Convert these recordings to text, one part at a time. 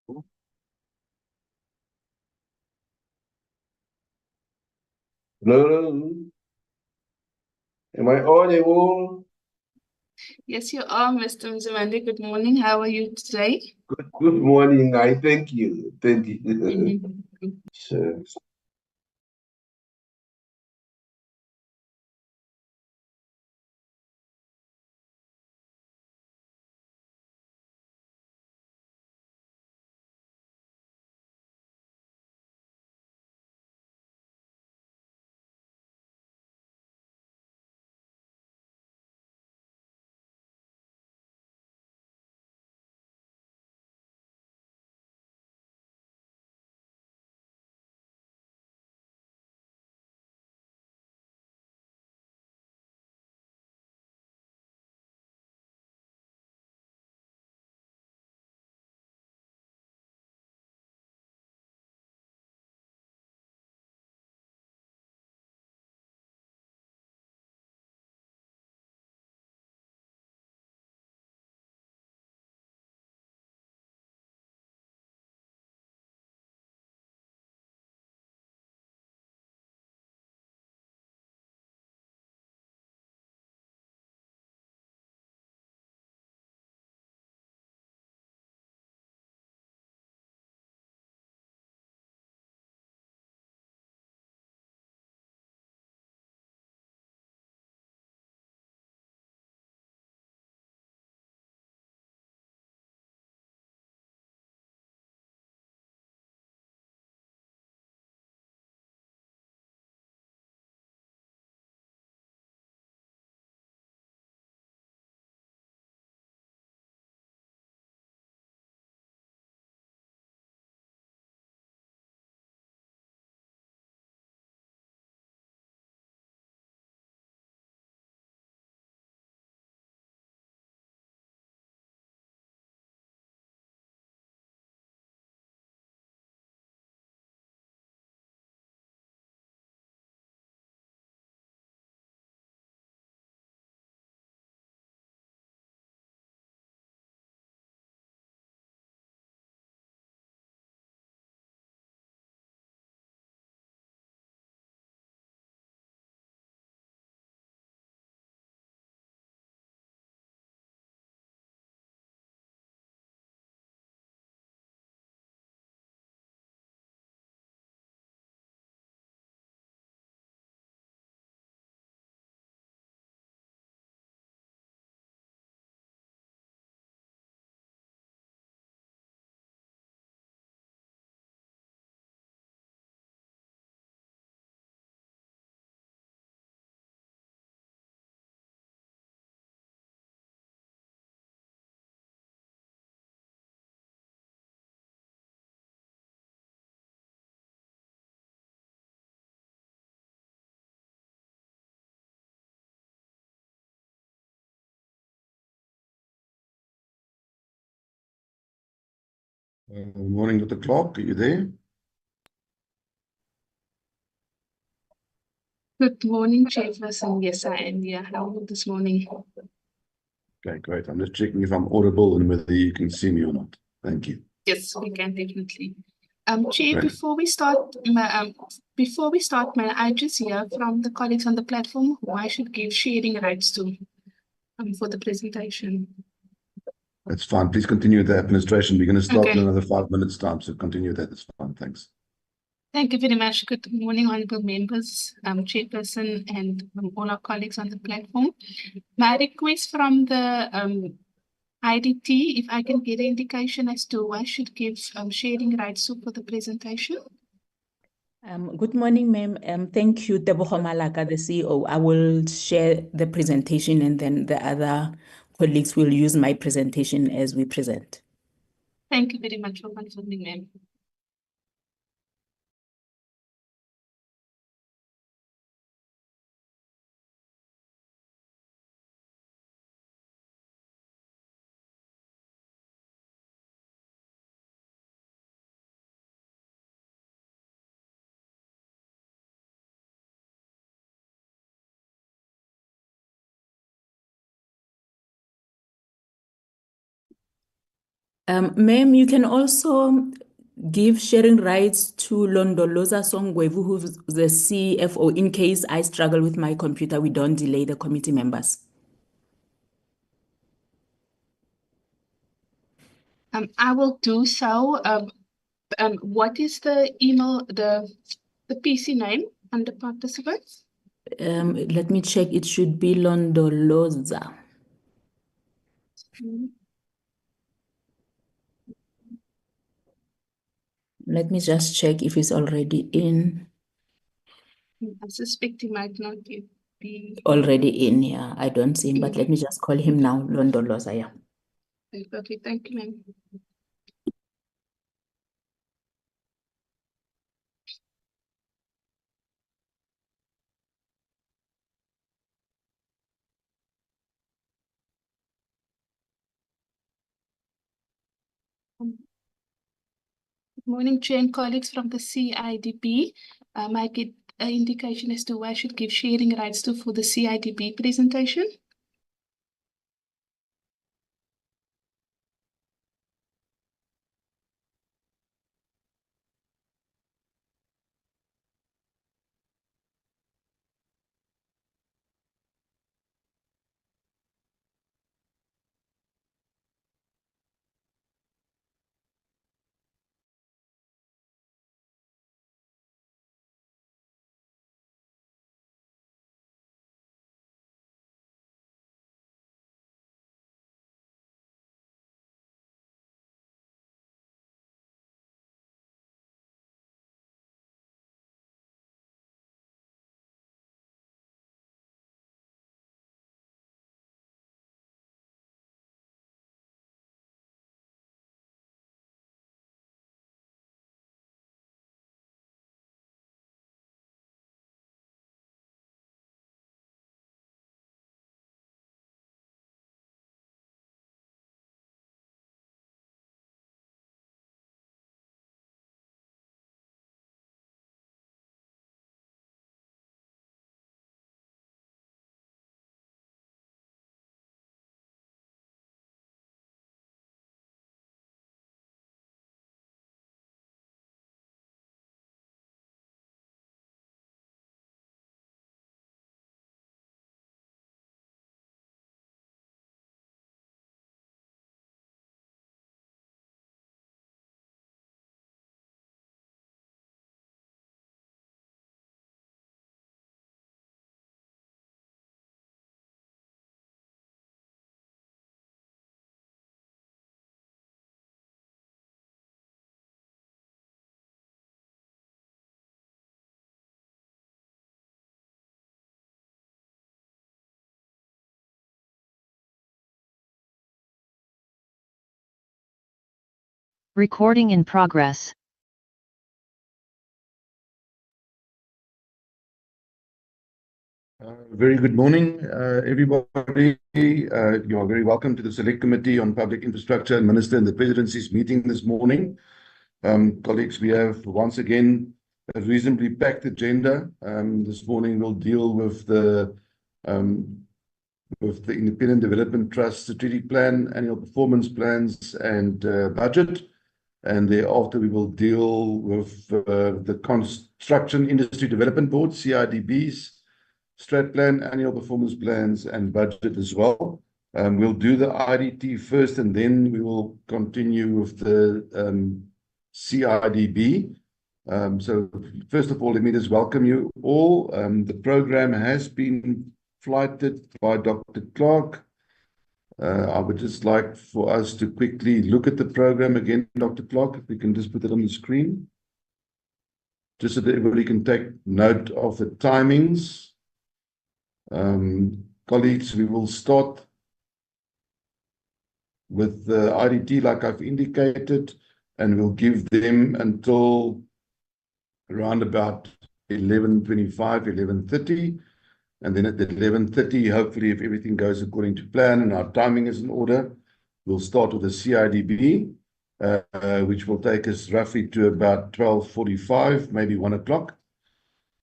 Hello, am I audible? Yes, you are, Mr. Mzimande. Good morning. How are you today? Good morning. I thank you. Thank you. Mhm. Sure. Morning with the clock. Are you there? Good morning, Chairperson. Yes, I am here. How are you this morning? Okay, great. I'm just checking if I'm audible and whether you can see me or not. Thank you. Yes, we can definitely. Chair, Great. before we start, may I just hear from the colleagues on the platform who I should give sharing rights to for the presentation. That's fine. Please continue with the administration. We're going to start in Okay. another 5 minutes time, so continue that. That's fine. Thanks. Thank you very much. Good morning, honorable members, Chairperson, and all our colleagues on the platform. My request from the IDT, if I can get an indication as to who I should give sharing rights to for the presentation. Good morning, ma'am. Thank you, Tebogo Malaka, the CEO. I will share the presentation and then the other colleagues will use my presentation as we present. Thank you very much for confirming, ma'am. Ma'am, you can also give sharing rights to Londoloza Songwevu, who's the CFO, in case I struggle with my computer. We don't delay the committee members. I will do so. What is the email, the PC name under participants? Let me check. It should be Londoloza. Let me just check if it's already in. I suspect he might not be Already in, yeah. I don't see him, but let me just call him now, Londoloza, yeah. Okay, thank you, ma'am. Good morning, Chair and colleagues from the CIDB. I get an indication as to who I should give sharing rights to for the CIDB presentation. Recording in progress. Very good morning, everybody. You are very welcome to the Select Committee on Public Infrastructure and Minister and the Presidency's meeting this morning. Colleagues, we have once again a reasonably packed agenda. This morning we'll deal with the Independent Development Trust Strategic Plan, Annual Performance Plans and Budget. And thereafter we will deal with the Construction Industry Development Board, CIDB's Strat Plan, Annual Performance Plans and Budget as well. We'll do the IDT first and then we will continue with the CIDB. So first of all, let me just welcome you all. The program has been flighted by Dr. Clark. I would just like for us to quickly look at the program again, Dr. Clark, if we can just put it on the screen. Just so that everybody can take note of the timings. Colleagues, we will start with the IDT like I've indicated, and we'll give them until around about 11:25, 11:30. And then at 11:30, hopefully, if everything goes according to plan and our timing is in order, we'll start with the CIDB, which will take us roughly to about 12:45, maybe 1 o'clock.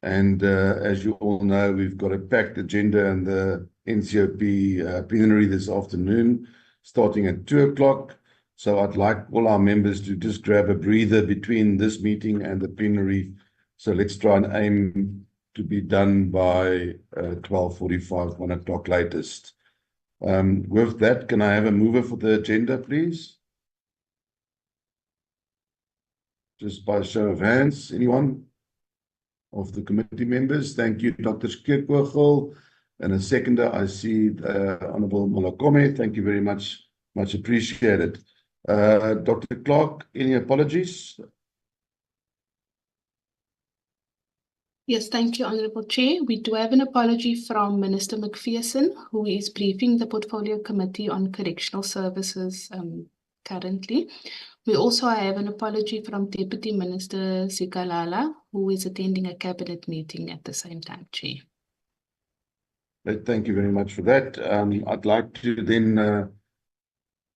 And as you all know, we've got a packed agenda and the NCOP plenary this afternoon, starting at 2 o'clock. So I'd like all our members to just grab a breather between this meeting and the plenary. So let's try and aim to be done by 12:45, 1 o'clock latest. With that, can I have a mover for the agenda, please? Just by show of hands, anyone of the committee members? Thank you, Dr. Skeerkogel. And a seconder, I see Honorable Molokome. Thank you very much. Much appreciated. Dr. Clark, any apologies? Yes, thank you, Honourable Chair. We do have an apology from Minister McPherson, who is briefing the Portfolio Committee on Correctional Services currently. We also have an apology from Deputy Minister Sikalala, who is attending a cabinet meeting at the same time, Chair. Thank you very much for that. I'd like to then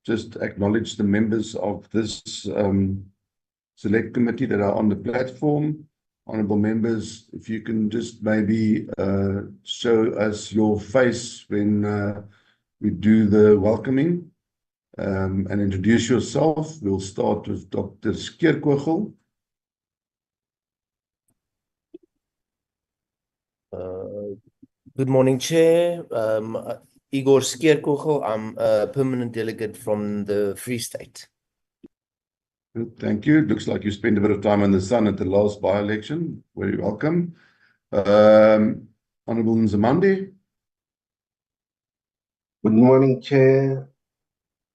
just acknowledge the members of this select committee that are on the platform. Honourable members, if you can just maybe show us your face when we do the welcoming and introduce yourself. We'll start with Dr. Skeerkogel. Good morning, Chair. Igor Skeerkogel. I'm a permanent delegate from the Free State. Good, thank you. Looks like you spent a bit of time in the sun at the last by-election. Very welcome. Honourable Nzimande. Good morning, Chair.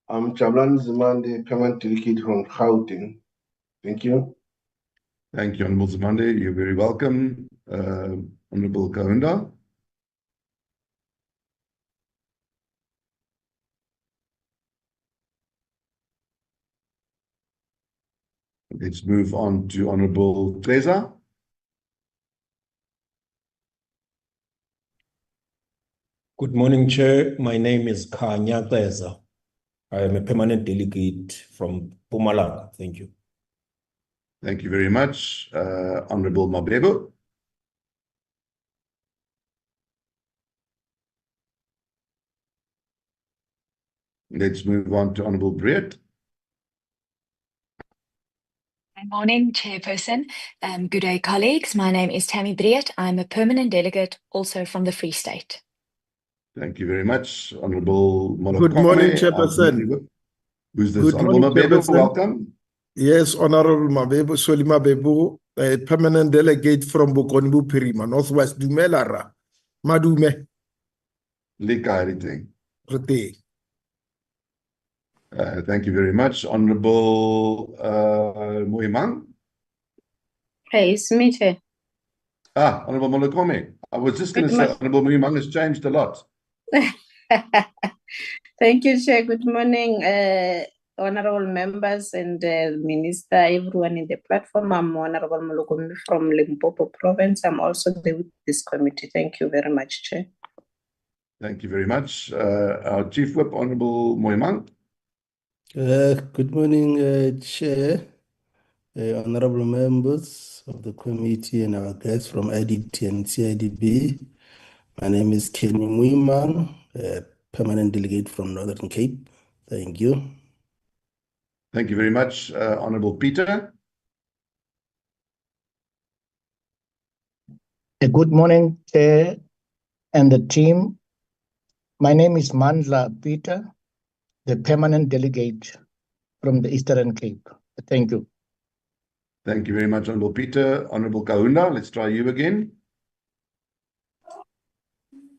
I'm Jamlan Nzimande, permanent delegate from Gauteng. Thank you. Thank you, Honourable Nzimande. You're very welcome. Honourable Kaunda. Let's move on to Honourable Treza. Good morning, Chair. My name is Khanya Treza. I am a permanent delegate from Mpumalanga. Thank you. Thank you very much. Honourable Mabebo. Let's move on to Honourable Breed. Good morning, Chairperson. Good day, colleagues. My name is Tammy Breed. I'm a permanent delegate also from the Free State. Thank you very much. Honourable Molokome. Good morning, Chairperson. Who's this? Good Honourable morning, Mabebo, Chairperson. welcome. Yes, Honourable Mabebo, Soli Mabebo, a permanent delegate from Bokonibu Pirima, Northwest Dumelara. Madume. Lika everything. Prete. Thank you very much. Honourable Moimang. Hey, it's me, Chair. Honourable Molokome. I was just going to say Honourable Moimang has changed a lot. Thank you, Chair. Good morning, honourable members and Minister, everyone in the platform. I'm Honourable Molokome from Limpopo Province. I'm also with this committee. Thank you very much, Chair. Thank you very much. Our Chief Whip, Honourable Moimang. Good morning, Chair, honourable members of the committee and our guests from IDT and CIDB. My name is Kenny Muimang, permanent delegate from Northern Cape. Thank you. Thank you very much, Honourable Peter. Good morning, Chair and the team. My name is Mandla Peter, the permanent delegate from the Eastern Cape. Thank you. Thank you very much, Honourable Peter. Honourable Kaunda, let's try you again.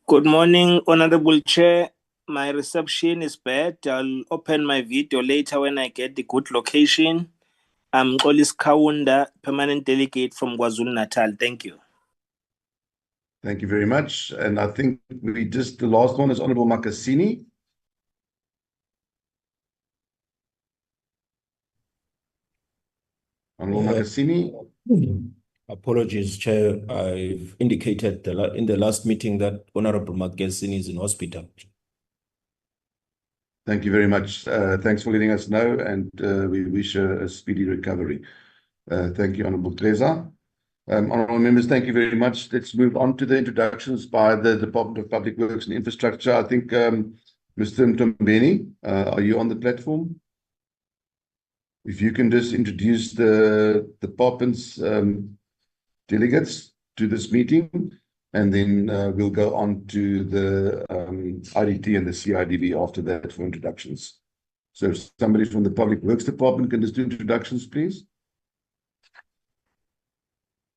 Good morning, Honourable Chair. My reception is bad. I'll open my video later when I get the good location. I'm Kolis Kaunda, permanent delegate from KwaZulu-Natal. Thank you. Thank you very much. And I think the last one is Honourable Makasini. Honourable Makasini. Apologies, Chair. I've indicated in the last meeting that Honourable Makasini is in hospital. Thank you very much. Thanks for letting us know, and we wish a speedy recovery. Thank you, Honourable Treza. Honourable members, thank you very much. Let's move on to the introductions by the Department of Public Works and Infrastructure. I think Mr. Mtombeni, are you on the platform? if you can just introduce the department's delegates to this meeting, and then we'll go on to the IDT and the CIDB after that for introductions. So if somebody from the Public Works Department can just do introductions, please.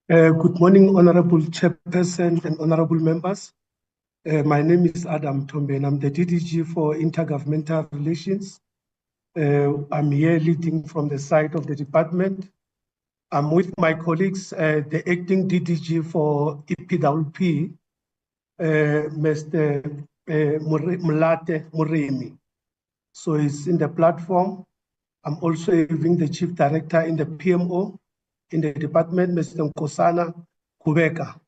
Good morning, Honorable Chairperson and Honorable Members. My name is Adam Tombe, and I'm the DDG for Intergovernmental Relations. I'm here leading from the side of the department. I'm with my colleagues, the acting DDG for EPWP, Mr. Mulate Muremi. So he's in the platform. I'm also having the Chief Director in the PMO in the department, Mr. Nkosana Kubeka.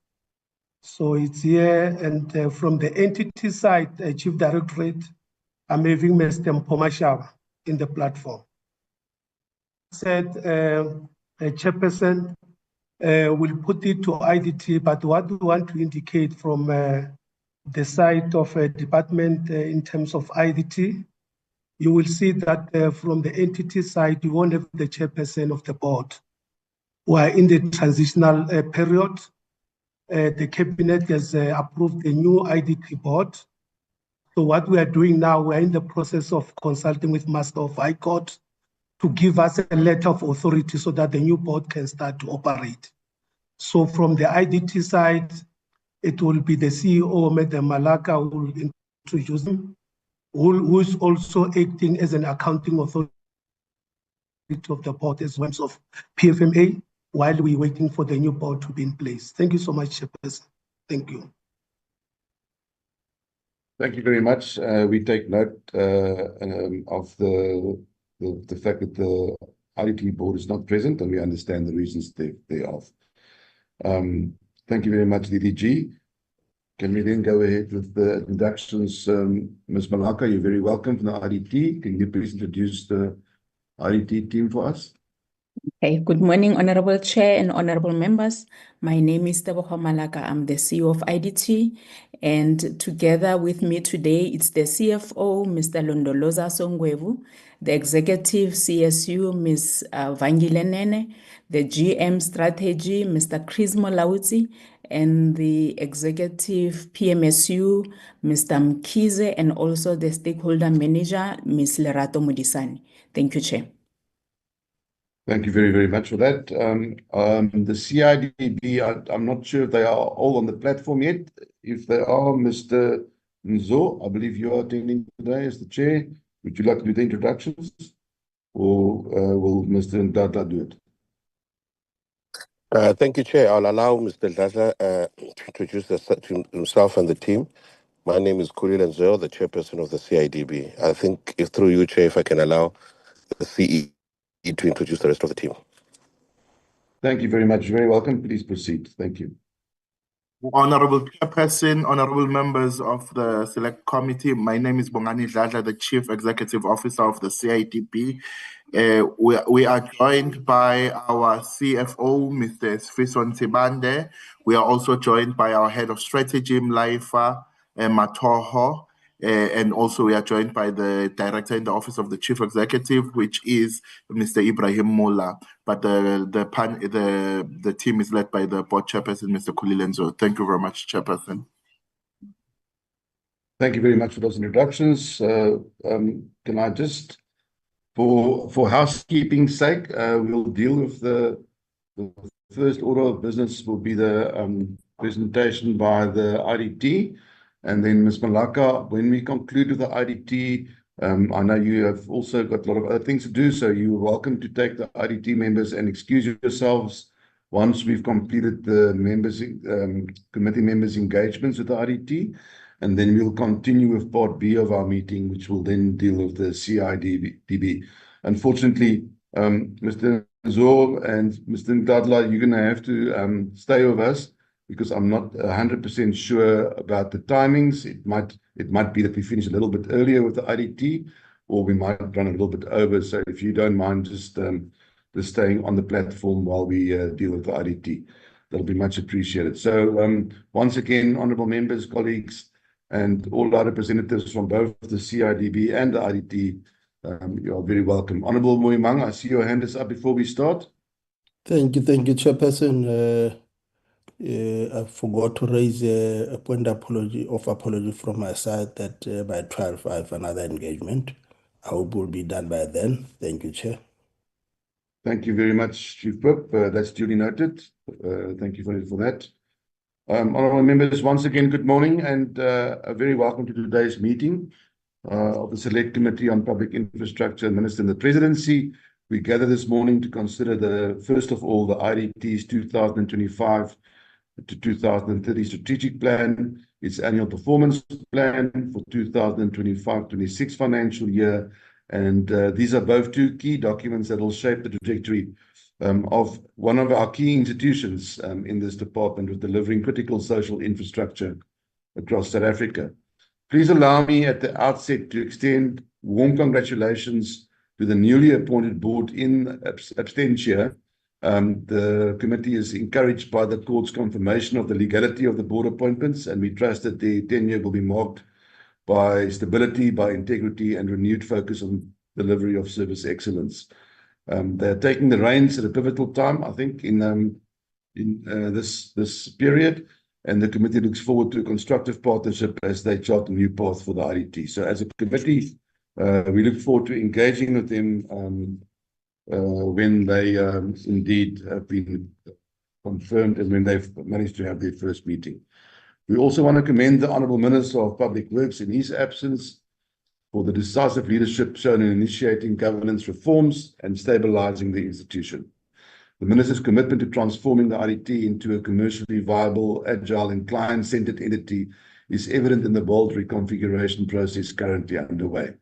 So it's here, and from the entity side, Chief Directorate, I'm having Mr. Mpomashawa in the platform. Said Chairperson will put it to IDT, but what we want to indicate from the side of a department in terms of IDT, you will see that from the entity side, you won't have the chairperson of the board. We are in the transitional period. The cabinet has approved the new IDT board. So what we are doing now, we're in the process of consulting with Master of High Court to give us a letter of authority so that the new board can start to operate. So from the IDT side, it will be the CEO, Madam Malaka, who will introduce him, who is also acting as an accounting authority of the board as well of PFMA, while we're waiting for the new board to be in place. Thank you so much, Chairperson. Thank you. Thank you very much. We take note of the fact that the IDT board is not present, and we understand the reasons thereof. Thank you very much, DDG. Can we then go ahead with the introductions? Ms. Malaka, you're very welcome from the IDT. Can you please introduce the IDT team for us? Okay, good morning, Honorable Chair and Honorable Members. My name is Tebogo Malaka. I'm the CEO of IDT, and together with me today, it's the CFO, Mr. Londoloza Songwevu, the Executive CSU, Ms. Vangile Nene, the GM Strategy, Mr. Chris Molauzi, and the Executive PMSU, Mr. Mkize, and also the Stakeholder Manager, Ms. Lerato Mudisani. Thank you, Chair. Thank you very, very much for that. The CIDB, I'm not sure if they are all on the platform yet. If they are, Mr. Nzo, I believe you are attending today as the chair. Would you like to do the introductions, or will Mr. Ndata do it? Thank you, Chair. I'll allow Mr. Ndata to introduce himself and the team. My name is Kulila Nzo, the chairperson of the CIDB. I think if through you, Chair, if I can allow the CE to introduce the rest of the team. Thank you very much. Very welcome. Please proceed. Thank you. Honorable Chairperson, honorable members of the Select Committee, my name is Bongani Dladla, the Chief Executive Officer of the CIDB. We are joined by our CFO, Mr. Sfiso Ntibande. We are also joined by our Head of Strategy, Mlaifa Matoho. And also we are joined by the Director in the Office of the Chief Executive, which is Mr. Ibrahim Mola. But the team is led by the board chairperson, Mr. Kulilenzo. Thank you very much, Chairperson. Thank you very much for those introductions. Can I just, for housekeeping's sake, we'll deal with the first order of business will be the presentation by the IDT. And then, Ms. Malaka, when we conclude with the IDT, I know you have also got a lot of other things to do, so you're welcome to take the IDT members and excuse yourselves once we've completed the committee members' engagements with the IDT. And then we'll continue with part B of our meeting, which will then deal with the CIDB. Unfortunately, Mr. Zor and Mr. Ndadla, you're going to have to stay with us, because I'm not 100% sure about the timings. It might be that we finish a little bit earlier with the IDT, or we might run a little bit over. So if you don't mind just staying on the platform while we deal with the IDT, that'll be much appreciated. So once again, honorable members, colleagues, and all our representatives from both the CIDB and the IDT, You are very welcome. Honorable Moimang, I see your hand is up before we start. Thank you, Chairperson. I forgot to raise a point of apology from my side that by 12 I have another engagement. I hope will be done by then. Thank you, Chair. Thank you very much, Chief Whip. That's duly noted. Thank you for that. Honorable members, once again, good morning and a very welcome to today's meeting of the Select Committee on Public Infrastructure administered in the Presidency. We gather this morning to consider first of all, the IDT's 2025 to 2030 strategic plan, its annual performance plan for 2025-26 financial year. And these are both two key documents that will shape the trajectory of one of our key institutions in this department with delivering critical social infrastructure across South Africa. Please allow me at the outset to extend warm congratulations to the newly appointed board in absentia. The committee is encouraged by the court's confirmation of the legality of the board appointments, and we trust that the tenure will be marked by stability, by integrity, and renewed focus on delivery of service excellence. They're taking the reins at a pivotal time, I think, in this period, and the committee looks forward to a constructive partnership as they chart a new path for the IDT. So as a committee, we look forward to engaging with them when they indeed have been confirmed and when they've managed to have their first meeting. We also want to commend the Honourable Minister of Public Works in his absence for the decisive leadership shown in initiating governance reforms and stabilising the institution. The Minister's commitment to transforming the IDT into a commercially viable, agile and client-centred entity is evident in the bold reconfiguration process currently underway.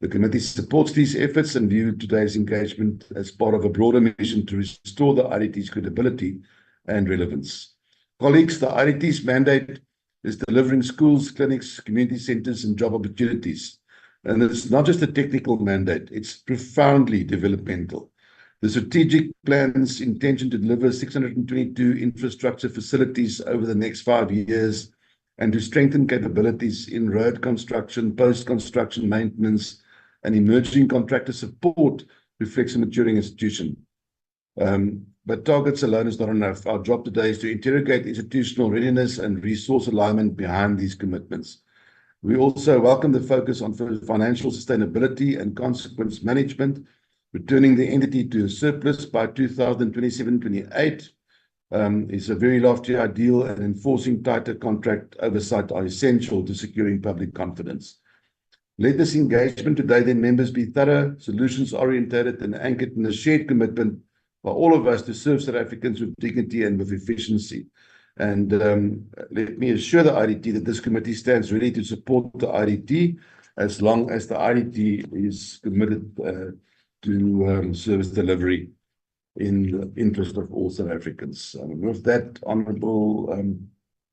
The committee supports these efforts and views today's engagement as part of a broader mission to restore the IDT's credibility and relevance. Colleagues, the IDT's mandate is delivering schools, clinics, community centres and job opportunities. And it's not just a technical mandate, it's profoundly developmental. The strategic plan's intention to deliver 622 infrastructure facilities over the next 5 years and to strengthen capabilities in road construction, post-construction maintenance, and emerging contractor support reflects a maturing institution. But targets alone is not enough. Our job today is to interrogate institutional readiness and resource alignment behind these commitments. We also welcome the focus on financial sustainability and consequence management, returning the entity to a surplus by 2027-28 is a very lofty ideal, and enforcing tighter contract oversight are essential to securing public confidence. Let this engagement today, then, members, be thorough, solutions-orientated and anchored in a shared commitment by all of us to serve South Africans with dignity and with efficiency. And let me assure the IDT that this committee stands ready to support the IDT as long as the IDT is committed to service delivery in the interest of all South Africans. With that, honourable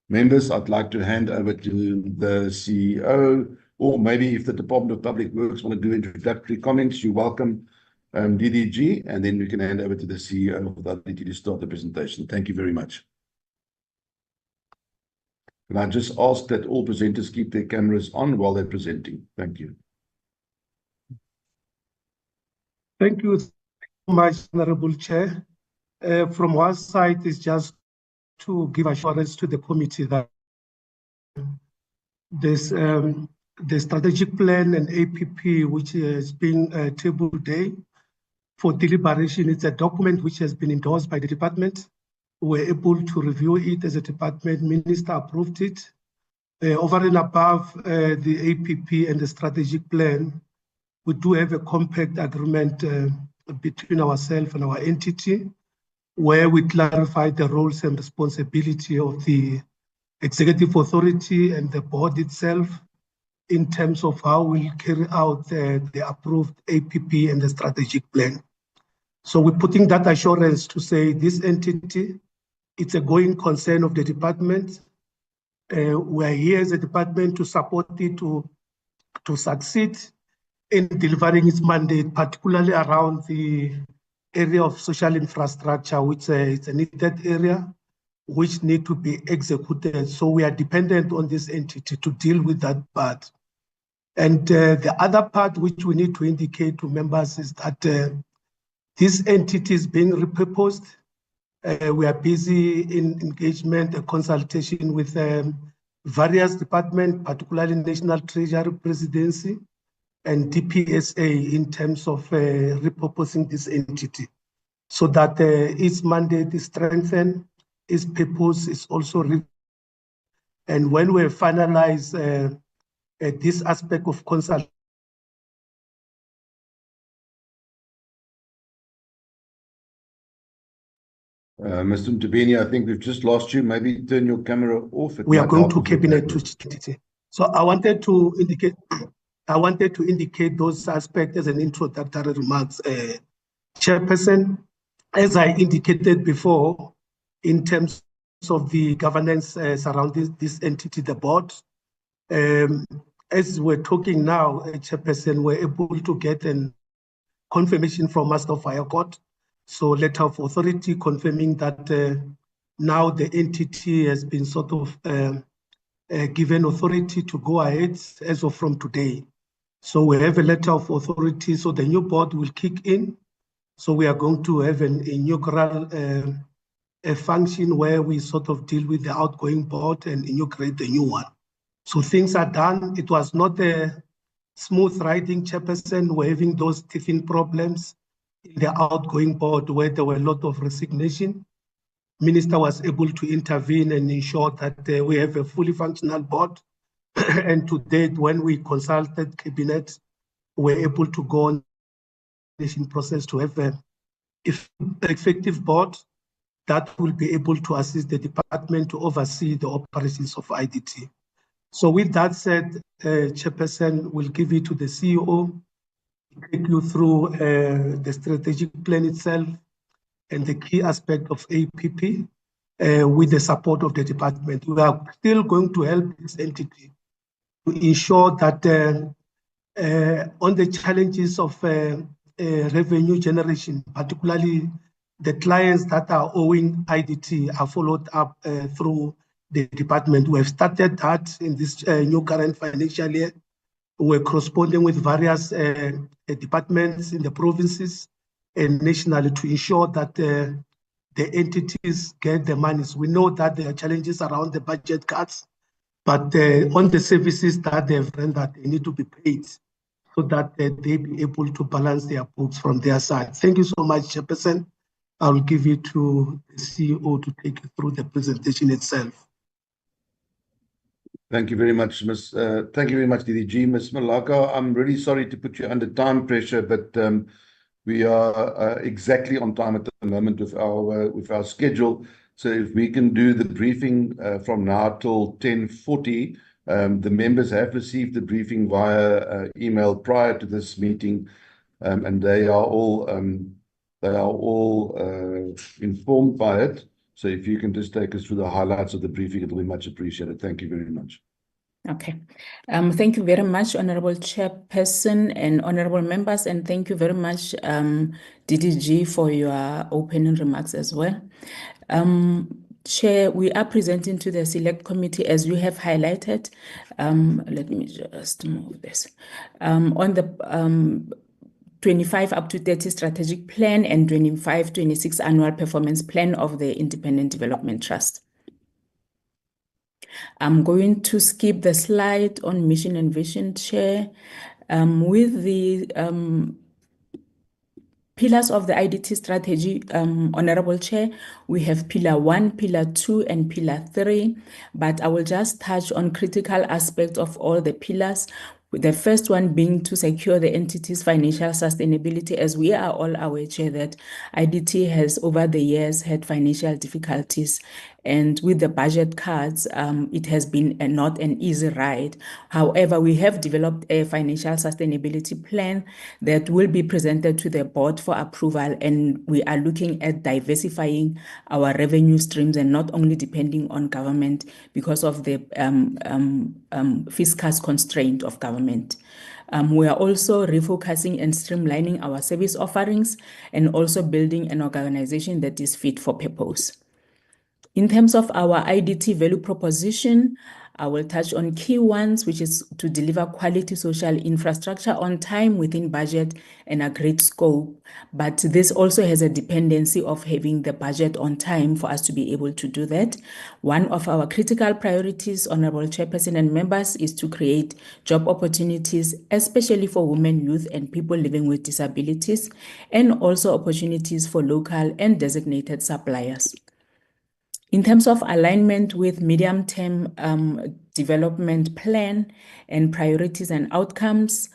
members, I'd like to hand over to the CEO, or maybe if the Department of Public Works want to do introductory comments, you're welcome, DDG, and then we can hand over to the CEO of the IDT to start the presentation. Thank you very much. Can I just ask that all presenters keep their cameras on while they're presenting? Thank you. Thank you so much, Honourable Chair. From our side is just to give assurance to the committee that this the strategic plan and APP, which is being tabled today for deliberation, it's a document which has been endorsed by the department. We were able to review it as a department. Minister approved it. Over and above the APP and the strategic plan, we do have a compact agreement between ourselves and our entity, where we clarify the roles and responsibility of the executive authority and the board itself in terms of how we carry out the approved APP and the strategic plan. So we're putting that assurance to say this entity, it's a going concern of the department. We're here as a department to support it to succeed in delivering its mandate, particularly around the area of social infrastructure, which is a needed area, which need to be executed. So we are dependent on this entity to deal with that part. And the other part which we need to indicate to members is that this entity is being repurposed. We are busy in engagement and consultation with various departments, particularly National Treasury, Presidency, and DPSA in terms of repurposing this entity so that its mandate is strengthened, its purpose is also and when we finalize this aspect of consultation, Mr. Mtabeni, I think we've just lost you. Maybe turn your camera off. We are going to cabinet to strategy. So I wanted to indicate those aspects as an introductory remarks, Chairperson. As I indicated before, in terms of the governance surrounding this entity, the board, as we're talking now, Chairperson, we're able to get a confirmation from Master of Fire Court. So letter of authority confirming that now the entity has been sort of given authority to go ahead as of from today. So we have a letter of authority, so the new board will kick in. So we are going to have an inaugural function where we sort of deal with the outgoing board and inaugurate the new one. So things are done. It was not a smooth riding, Chairperson. We're having those teething problems in the outgoing board where there were a lot of resignation. Minister was able to intervene and ensure that we have a fully functional board. And to date, when we consulted cabinet, we're able to go on the process to have an effective board that will be able to assist the department to oversee the operations of IDT. So with that said, Chairperson will give it to the CEO, take you through the strategic plan itself and the key aspect of APP with the support of the department. We are still going to help this entity to ensure that on the challenges of revenue generation, particularly the clients that are owing IDT are followed up through the department. We have started that in this new current financial year. We're corresponding with various departments in the provinces and nationally to ensure that the entities get the monies. We know that there are challenges around the budget cuts, but on the services that they've rendered, they need to be paid so that they be able to balance their books from their side. Thank you so much, Chairperson. I'll give it to the CEO to take you through the presentation itself. Thank you very much, thank you very much, DDG. Ms. Malaka, I'm really sorry to put you under time pressure, but we are exactly on time at the moment with our schedule. So if we can do the briefing from now till 10:40, the members have received the briefing via email prior to this meeting, and they are all informed by it. So if you can just take us through the highlights of the briefing, it will be much appreciated. Thank you very much. Okay. Thank you very much, Honorable Chairperson and honorable members, and thank you very much, DDG, for your opening remarks as well. Chair, we are presenting to the Select Committee as you have highlighted. Let me just move this. On the 25 up to 30 strategic plan and 25-26 annual performance plan of the Independent Development Trust. I'm going to skip the slide on mission and vision, Chair. With the pillars of the IDT strategy, Honorable Chair, we have Pillar 1, Pillar 2, and Pillar 3, but I will just touch on critical aspects of all the pillars. The first one being to secure the entity's financial sustainability, as we are all aware, Chair, that IDT has over the years had financial difficulties, and with the budget cuts, it has been not an easy ride. However, we have developed a financial sustainability plan that will be presented to the board for approval, and we are looking at diversifying our revenue streams and not only depending on government because of the fiscal constraint of government. We are also refocusing and streamlining our service offerings and also building an organization that is fit for purpose. In terms of our IDT value proposition, I will touch on key ones, which is to deliver quality social infrastructure on time, within budget, and agreed scope. But this also has a dependency of having the budget on time for us to be able to do that. One of our critical priorities, Honorable Chairperson and members, is to create job opportunities, especially for women, youth, and people living with disabilities, and also opportunities for local and designated suppliers. In terms of alignment with medium-term development plan and priorities and outcomes,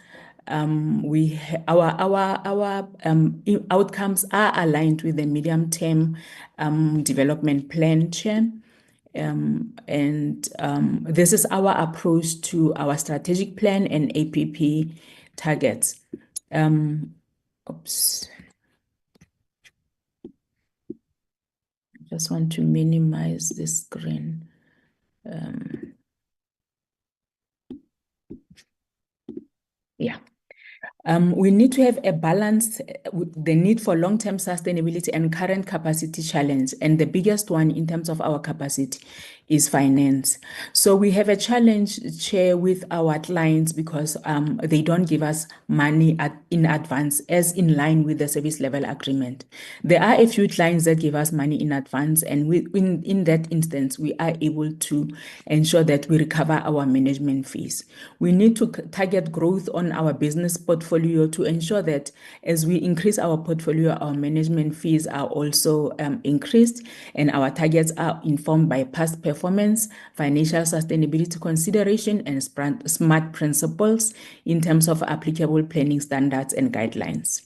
our outcomes are aligned with the medium-term development plan, Chair. This is our approach to our strategic plan and APP targets. Just want to minimize the screen. Yeah. We need to have a balance with the need for long-term sustainability and current capacity challenge. And the biggest one in terms of our capacity is finance. So we have a challenge, Chair, with our clients because they don't give us money in advance as in line with the service level agreement. There are a few clients that give us money in advance, and in that instance, we are able to ensure that we recover our management fees. We need to target growth on our business portfolio to ensure that as we increase our portfolio, our management fees are also increased, and our targets are informed by past performance, financial sustainability consideration, and smart principles in terms of applicable planning standards and guidelines.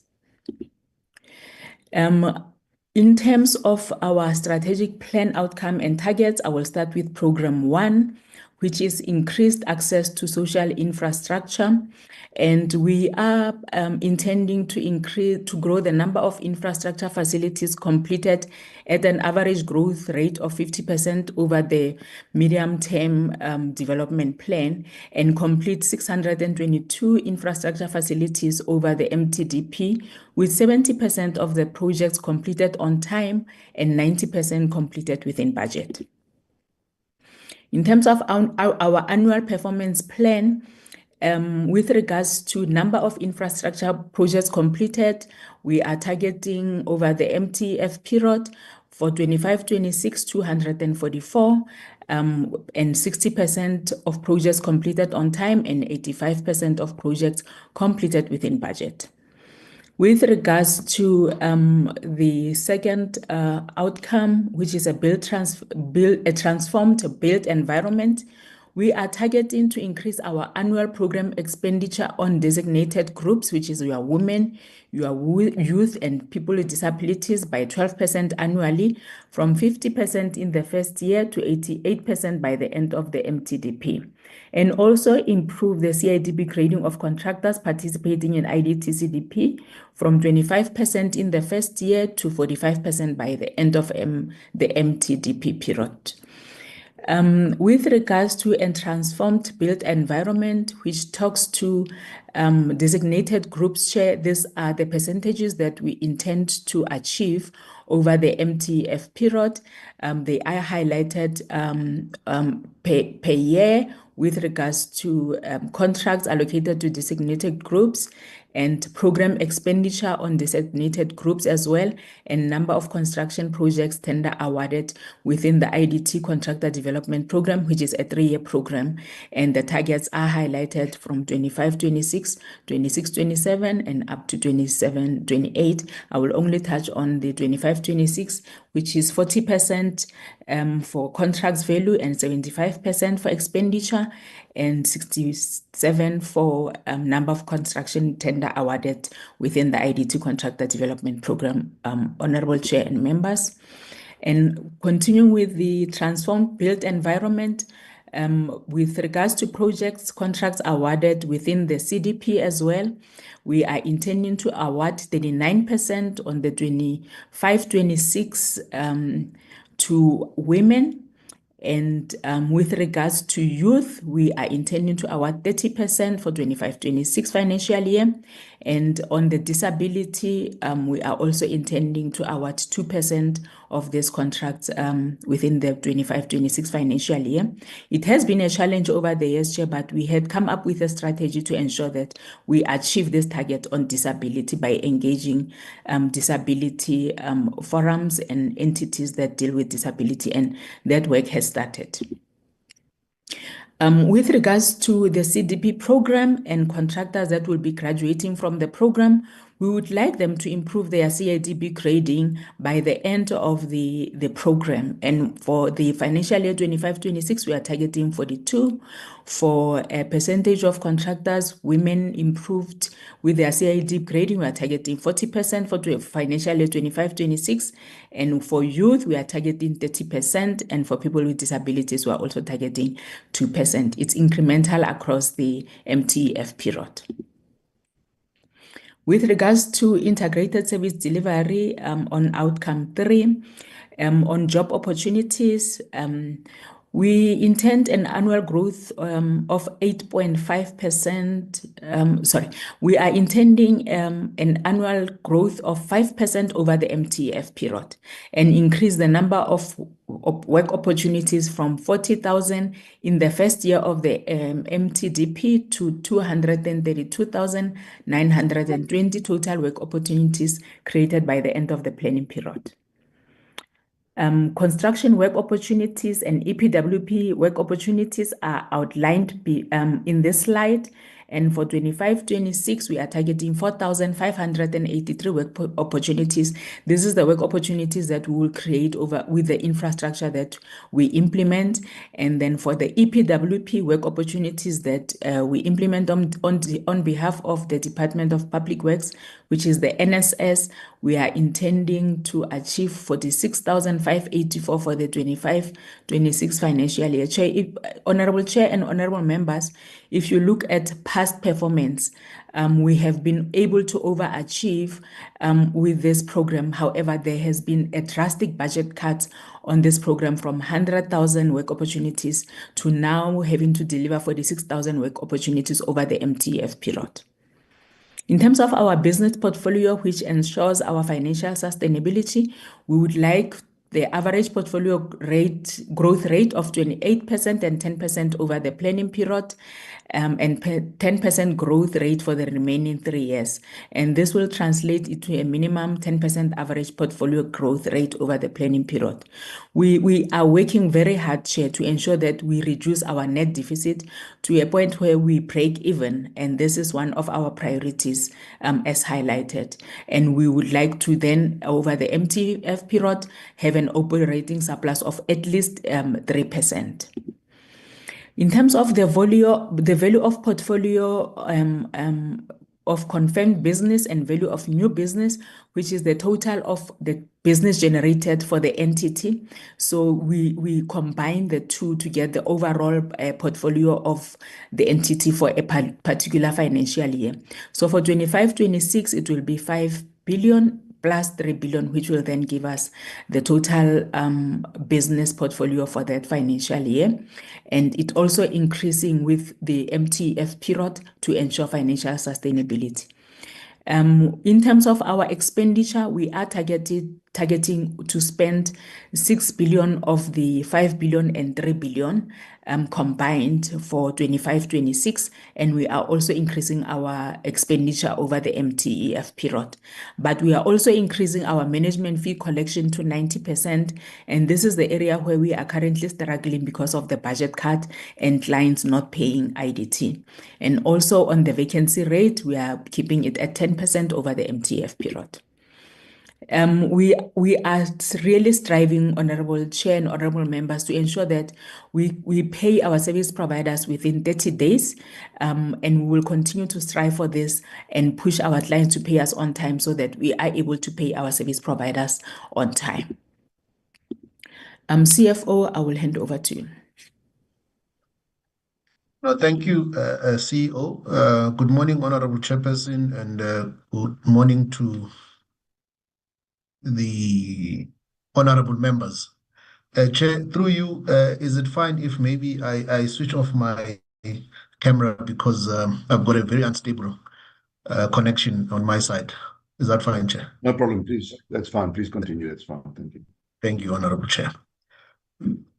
In terms of our strategic plan outcome and targets, I will start with program 1, which is increased access to social infrastructure. And we are intending to grow the number of infrastructure facilities completed at an average growth rate of 50% over the medium-term development plan, and complete 622 infrastructure facilities over the MTDP, with 70% of the projects completed on time and 90% completed within budget. In terms of our annual performance plan, with regards to number of infrastructure projects completed, we are targeting over the MTF period for 25-26, 244, and 60% of projects completed on time and 85% of projects completed within budget. With regards to the second outcome, which is a transformed built environment, we are targeting to increase our annual program expenditure on designated groups, which is your women, your youth, and people with disabilities by 12% annually, from 50% in the first year to 88% by the end of the MTDP. And also improve the CIDB grading of contractors participating in IDT CDP from 25% in the first year to 45% by the end of the MTDP period. With regards to a transformed built environment, which talks to designated groups, Chair, these are the percentages that we intend to achieve over the MTF period. They are highlighted per year with regards to contracts allocated to designated groups, and program expenditure on designated groups as well, and number of construction projects tender awarded within the IDT Contractor Development Program, which is a 3-year program. And the targets are highlighted from 25-26, 26-27, and up to 27-28. I will only touch on the 25-26, which is 40% for contracts value and 75% for expenditure, and 67 for number of construction tender awarded within the IDT Contractor Development Program, Honorable Chair and members. And continuing with the transformed built environment, with regards to projects, contracts awarded within the CDP as well, we are intending to award 39% on the 25-26 to women. And with regards to youth, we are intending to award 30% for 25-26 financial year, And on the disability, we are also intending to award 2% of these contracts within the 25-26 financial year. It has been a challenge over the years, Chair, but we had come up with a strategy to ensure that we achieve this target on disability by engaging disability forums and entities that deal with disability, and that work has started. With regards to the CIDB program and contractors that will be graduating from the program, we would like them to improve their CIDB grading by the end of the program. And for the financial year 25-26, we are targeting 42. For a percentage of contractors, women improved with their CIDB grading, we are targeting 40% for financial year 25-26. And for youth, we are targeting 30%. And for people with disabilities, we are also targeting 2%. It's incremental across the MTEF period. With regards to integrated service delivery on outcome 3, on job opportunities, we intend an annual growth of 8.5%. We are intending an annual growth of 5% over the MTEF period and increase the number of work opportunities from 40,000 in the first year of the MTDP to 232,920 total work opportunities created by the end of the planning period. Construction work opportunities and EPWP work opportunities are outlined in this slide. And for 25-26, we are targeting 4,583 work opportunities. This is the work opportunities that we will create with the infrastructure that we implement. And then for the EPWP work opportunities that we implement on behalf of the Department of Public Works, which is the NSS, we are intending to achieve 46,584 for the 25-26 financial year. Honorable Chair and honorable members, if you look at past performance, we have been able to overachieve with this program. However, there has been a drastic budget cut on this program from 100,000 work opportunities to now having to deliver 46,000 work opportunities over the MTEF period. In terms of our business portfolio, which ensures our financial sustainability, we would like the average portfolio growth rate of 28% and 10% over the planning period, and 10% growth rate for the remaining 3 years. And this will translate into a minimum 10% average portfolio growth rate over the planning period. We are working very hard, Chair, to ensure that we reduce our net deficit to a point where we break even. And this is one of our priorities as highlighted. And we would like to then, over the MTEF period, have an operating surplus of at least 3%. In terms of the value of portfolio of confirmed business and value of new business, which is the total of the business generated for the entity. So we combine the two to get the overall portfolio of the entity for a particular financial year. So for 25-26, it will be 5 billion plus 3 billion, which will then give us the total business portfolio for that financial year. And it also increasing with the MTEF period to ensure financial sustainability. In terms of our expenditure, we are targeting to spend 6 billion of the 5 billion and 3 billion combined for 25-26, and we are also increasing our expenditure over the MTEF period. But we are also increasing our management fee collection to 90%, and this is the area where we are currently struggling because of the budget cut and clients not paying IDT. And also on the vacancy rate, we are keeping it at 10% over the MTEF period. We are really striving, Honorable Chair and honorable members, to ensure that we pay our service providers within 30 days, and we will continue to strive for this and push our clients to pay us on time so that we are able to pay our service providers on time. CFO, I will hand over to you. No, thank you, CEO. Good morning, Honorable Chairperson, and good morning to the honorable members. Chair, through you, is it fine if maybe I switch off my camera because I've got a very unstable connection on my side. Is that fine, Chair? No problem, please. That's fine. Please continue. That's fine. Thank you. Thank you, Honorable Chair.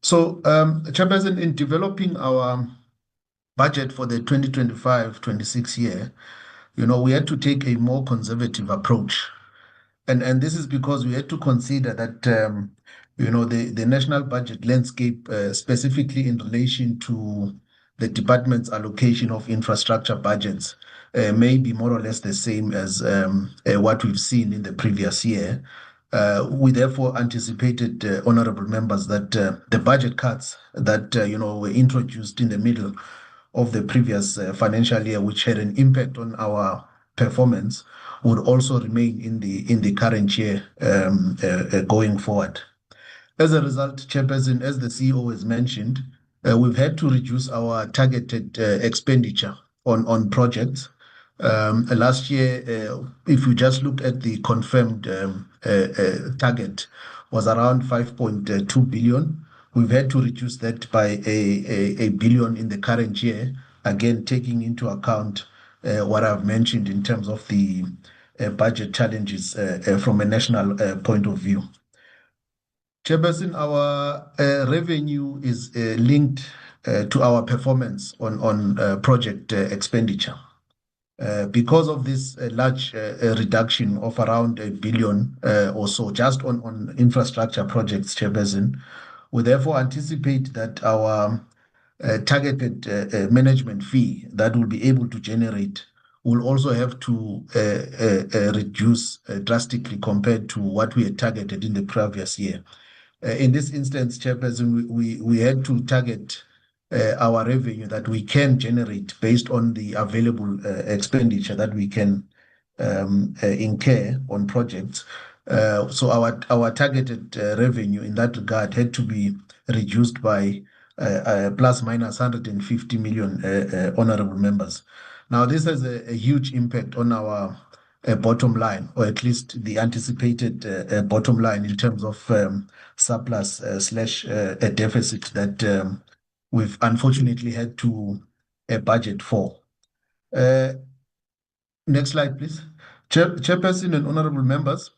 So, Chairperson, in developing our budget for the 2025-26 year, we had to take a more conservative approach. And this is because we had to consider that, the national budget landscape, specifically in relation to the department's allocation of infrastructure budgets, may be more or less the same as what we've seen in the previous year. We therefore anticipated, honorable members, that the budget cuts that were introduced in the middle of the previous financial year, which had an impact on our performance, would also remain in the current year going forward. As a result, Chairperson, as the CEO has mentioned, we've had to reduce our targeted expenditure on projects. Last year, if we just look at the confirmed target, was around 5.2 billion. We've had to reduce that by a billion in the current year, again taking into account what I've mentioned in terms of the budget challenges from a national point of view. Chairperson, our revenue is linked to our performance on project expenditure. Because of this large reduction of around a billion or so just on infrastructure projects, Chairperson, we therefore anticipate that our targeted management fee that we'll be able to generate will also have to reduce drastically compared to what we had targeted in the previous year. In this instance, Chairperson, we had to target our revenue that we can generate based on the available expenditure that we can incur on projects. So our targeted revenue in that regard had to be reduced by plus minus 150 million, honorable members. Now, this has a huge impact on our bottom line, or at least the anticipated bottom line in terms of surplus slash a deficit that we've unfortunately had to budget for. Next slide, please. Chairperson and honorable members,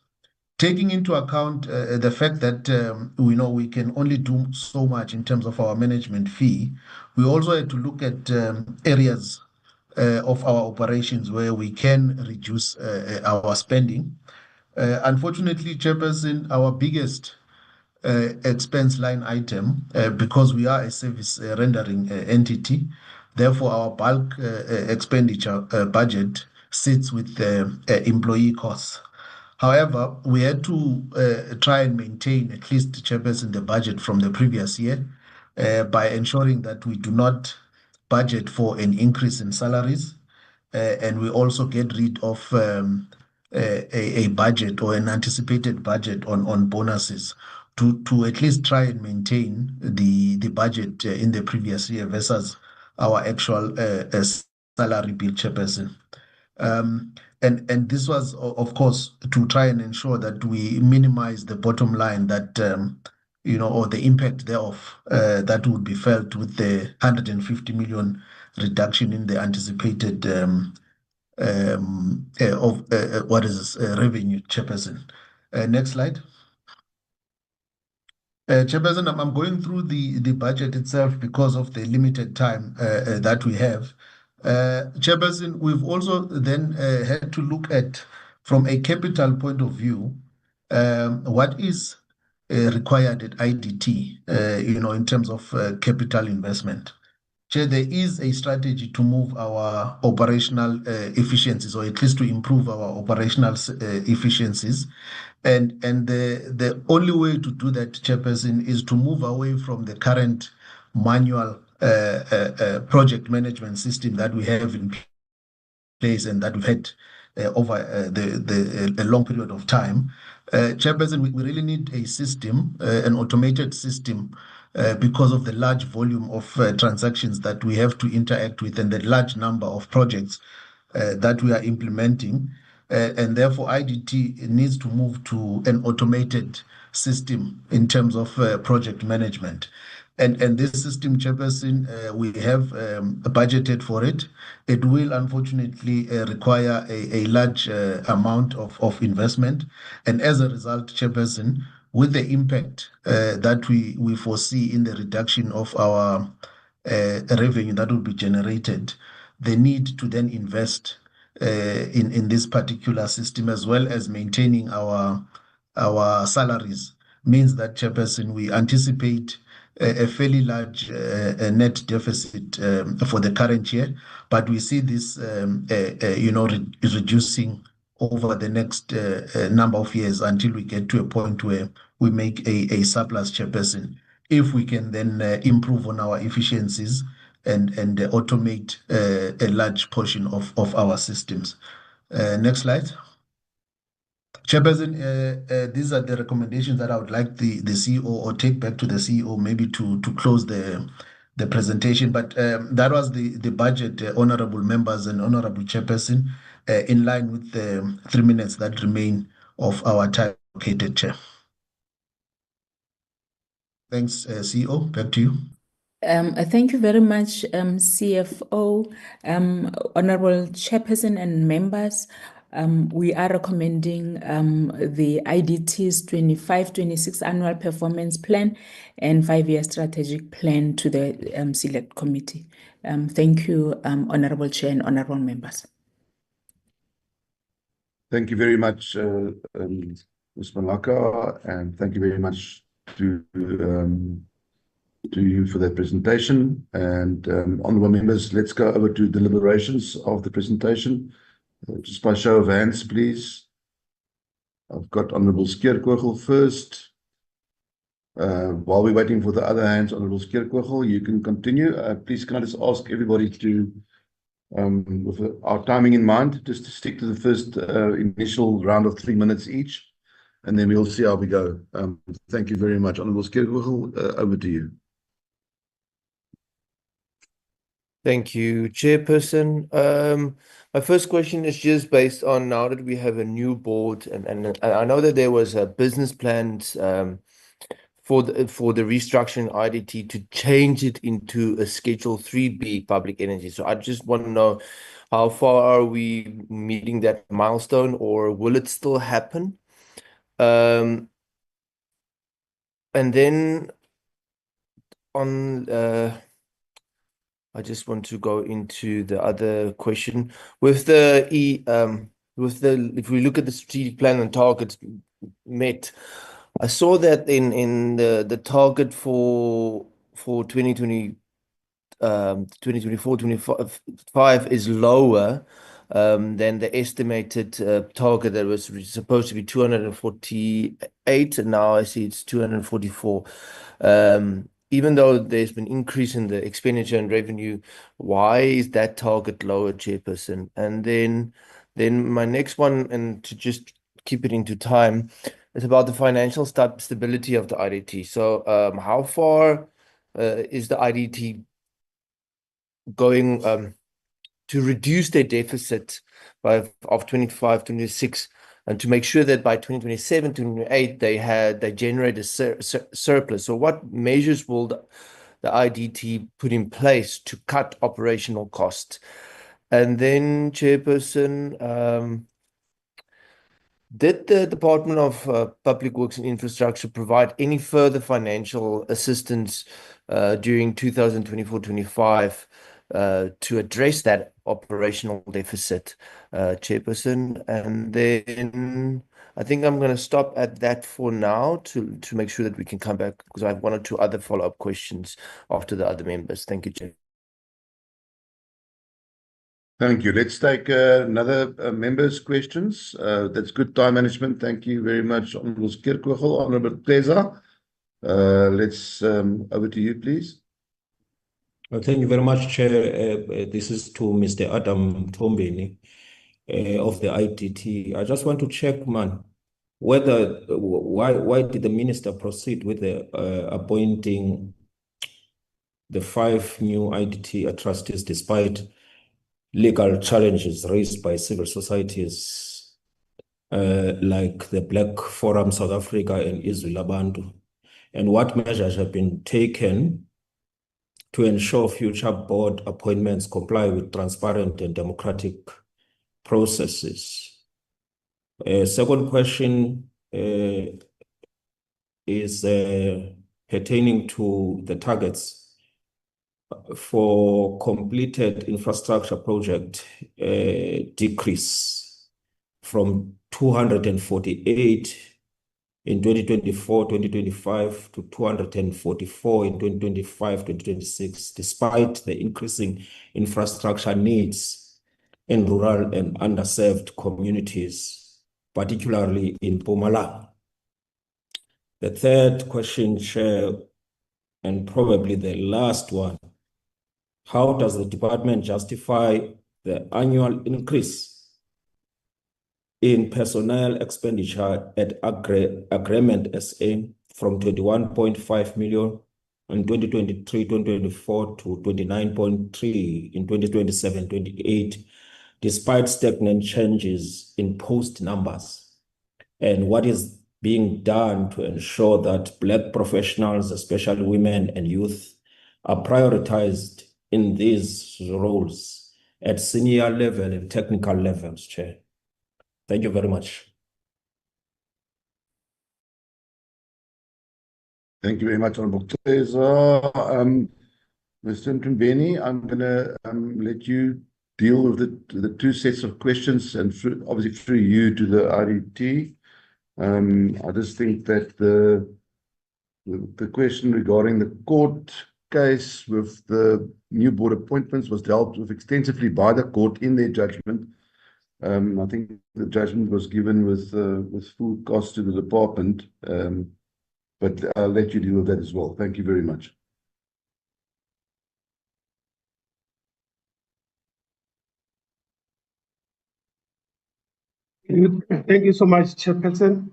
taking into account the fact that we can only do so much in terms of our management fee, we also had to look at areas of our operations where we can reduce our spending. Unfortunately, Chairperson, our biggest expense line item, because we are a service rendering entity, therefore our bulk expenditure budget sits with employee costs. However, we had to try and maintain at least, Chairperson, the budget from the previous year by ensuring that we do not budget for an increase in salaries, and we also get rid of a budget or an anticipated budget on bonuses to at least try and maintain the budget in the previous year versus our actual salary bill, Chairperson. And this was, of course, to try and ensure that we minimize the bottom line that, or the impact thereof that would be felt with the 150 million reduction in the anticipated revenue, Chairperson. Next slide. Chairperson, I'm going through the budget itself because of the limited time that we have. Chairperson, we've also then had to look at, from a capital point of view, what is required at IDT, in terms of capital investment. Chair, there is a strategy to move our operational efficiencies, or at least to improve our operational efficiencies. And the only way to do that, Chairperson, is to move away from the current manual project management system that we have in place and that we've had over a long period of time. Chairperson, we really need a system, an automated system, because of the large volume of transactions that we have to interact with and the large number of projects that we are implementing. And therefore, IDT needs to move to an automated system in terms of project management. And this system, Chairperson, we have budgeted for it. It will unfortunately require a large amount of investment. And as a result, Chairperson, with the impact that we foresee in the reduction of our revenue that will be generated, the need to then invest in this particular system, as well as maintaining our salaries, means that, Chairperson, we anticipate a fairly large net deficit for the current year, but we see this, reducing over the next number of years until we get to a point where we make a surplus, Chairperson. If we can then improve on our efficiencies and automate a large portion of our systems. Next slide. Chairperson, these are the recommendations that I would like the CEO or take back to the CEO maybe to close the presentation. But that was the budget, honorable members and honorable Chairperson, in line with the 3 minutes that remain of our time allocated, Chair. Thanks, CEO. Back to you. Thank you very much, CFO, Honorable Chairperson and members. We are recommending the IDT's 25-26 annual performance plan and 5-year strategic plan to the Select Committee. Thank you, Honorable Chair and honorable members. Thank you very much, Ms. Malaka, and thank you very much to you for that presentation. And honorable members, let's go over to deliberations of the presentation. Just by show of hands, please. I've got Honorable Skeerkogel first. While we're waiting for the other hands, Honorable Skeerkogel, you can continue. Please, can I just ask everybody to, with our timing in mind, just to stick to the first initial round of 3 minutes each, and then we'll see how we go. Thank you very much. Honorable Skeerkogel, over to you. Thank you, Chairperson. My first question is just based on now that we have a new board, and I know that there was a business plans for the restructuring IDT to change it into a Schedule 3B public energy. So I just want to know, how far are we meeting that milestone, or will it still happen? And then on I just want to go into the other question. If we look at the strategic plan and targets met, I saw that in the target for 2024-25 is lower than the estimated target that was supposed to be 248, and now I see it's 244. Even though there's been increase in the expenditure and revenue, why is that target lower, Chairperson? And then my next one, and to just keep it into time, is about the financial stability of the IDT. So how far is the IDT going to reduce their deficit of 25-26, and to make sure that by 2027-28 they generate a surplus? So what measures will the IDT put in place to cut operational costs? And then, Chairperson, did the Department of Public Works and Infrastructure provide any further financial assistance during 2024-25 to address that operational deficit, Chairperson? And then I think I'm going to stop at that for now to make sure that we can come back, because I have 1 or 2 other follow-up questions after the other members. Thank you, Chair. Thank you. Let's take another member's questions. That's good time management. Thank you very much, Honorable Skeerkogel. Honorable Pleza, let's over to you, please. Thank you very much, Chair. This is to Mr. Adam Tombeni of the IDT. I just want to check, man, why did the minister proceed with the appointing the 5 new IDT trustees despite legal challenges raised by civil societies like the Black Forum South Africa and Izwi Labantu? And what measures have been taken to ensure future board appointments comply with transparent and democratic processes. Second question is pertaining to the targets for completed infrastructure project decrease from 248 in 2024-2025 to 244 in 2025-2026, despite the increasing infrastructure needs in rural and underserved communities, particularly in Mpumalanga. The third question, Chair, and probably the last one, how does the department justify the annual increase in personnel expenditure at Agreement SA from 21.5 million in 2023-2024 to 29.3 in 2027-28, despite stagnant changes in post numbers? And what is being done to ensure that Black professionals, especially women and youth, are prioritized in these roles at senior level and technical levels, Chair? Thank you very much. Thank you very much, Honorable Cesar. Mr. Mtumbeni, I'm going to let you deal with the two sets of questions, and obviously through you to the IDT. I just think that the question regarding the court case with the new board appointments was dealt with extensively by the court in their judgment. I think the judgment was given with full cost to the department, but I'll let you deal with that as well. Thank you very much. Thank you so much, Chairperson.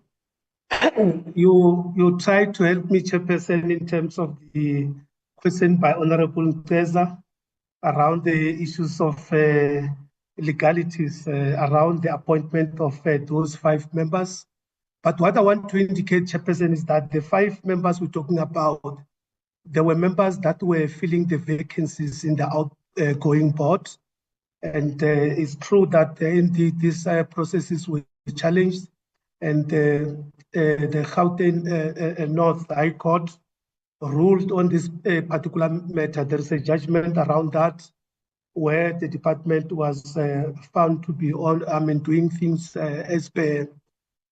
You tried to help me, Chairperson, in terms of the question by Honorable Cesar around the issues of legalities around the appointment of those 5 members. But what I want to indicate, Chairperson, is that the 5 members we're talking about, there were members that were filling the vacancies in the outgoing board. And it's true that indeed these processes were challenged, and the Gauteng North High Court ruled on this particular matter. There is a judgment around that, where the department was found to be doing things as per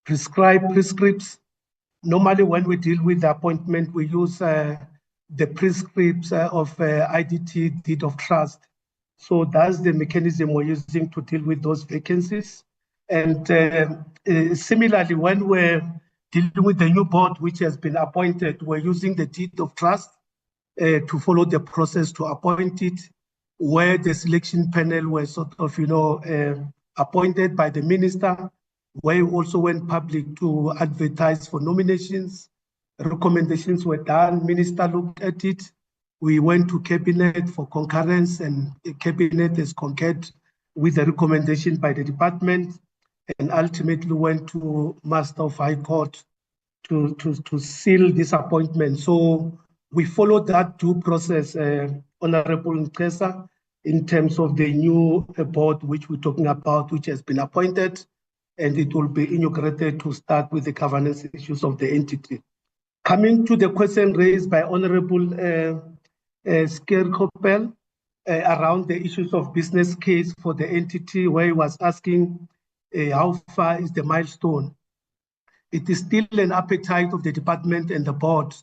prescripts. Normally, when we deal with the appointment, we use the prescripts of IDT, deed of trust. So that's the mechanism we're using to deal with those vacancies. And similarly, when we're dealing with the new board, which has been appointed, we're using the deed of trust to follow the process to appoint it, where the selection panel was sort of, appointed by the minister, where we also went public to advertise for nominations. Recommendations were done, minister looked at it. We went to cabinet for concurrence, and the cabinet has concurred with the recommendation by the department, and ultimately went to Master of High Court to seal this appointment. So we followed that due process, Honorable Cesar, in terms of the new board which we're talking about, which has been appointed, and it will be inaugurated to start with the governance issues of the entity. Coming to the question raised by Honorable Skerkopel around the issues of business case for the entity, where he was asking how far is the milestone. It is still an appetite of the department and the board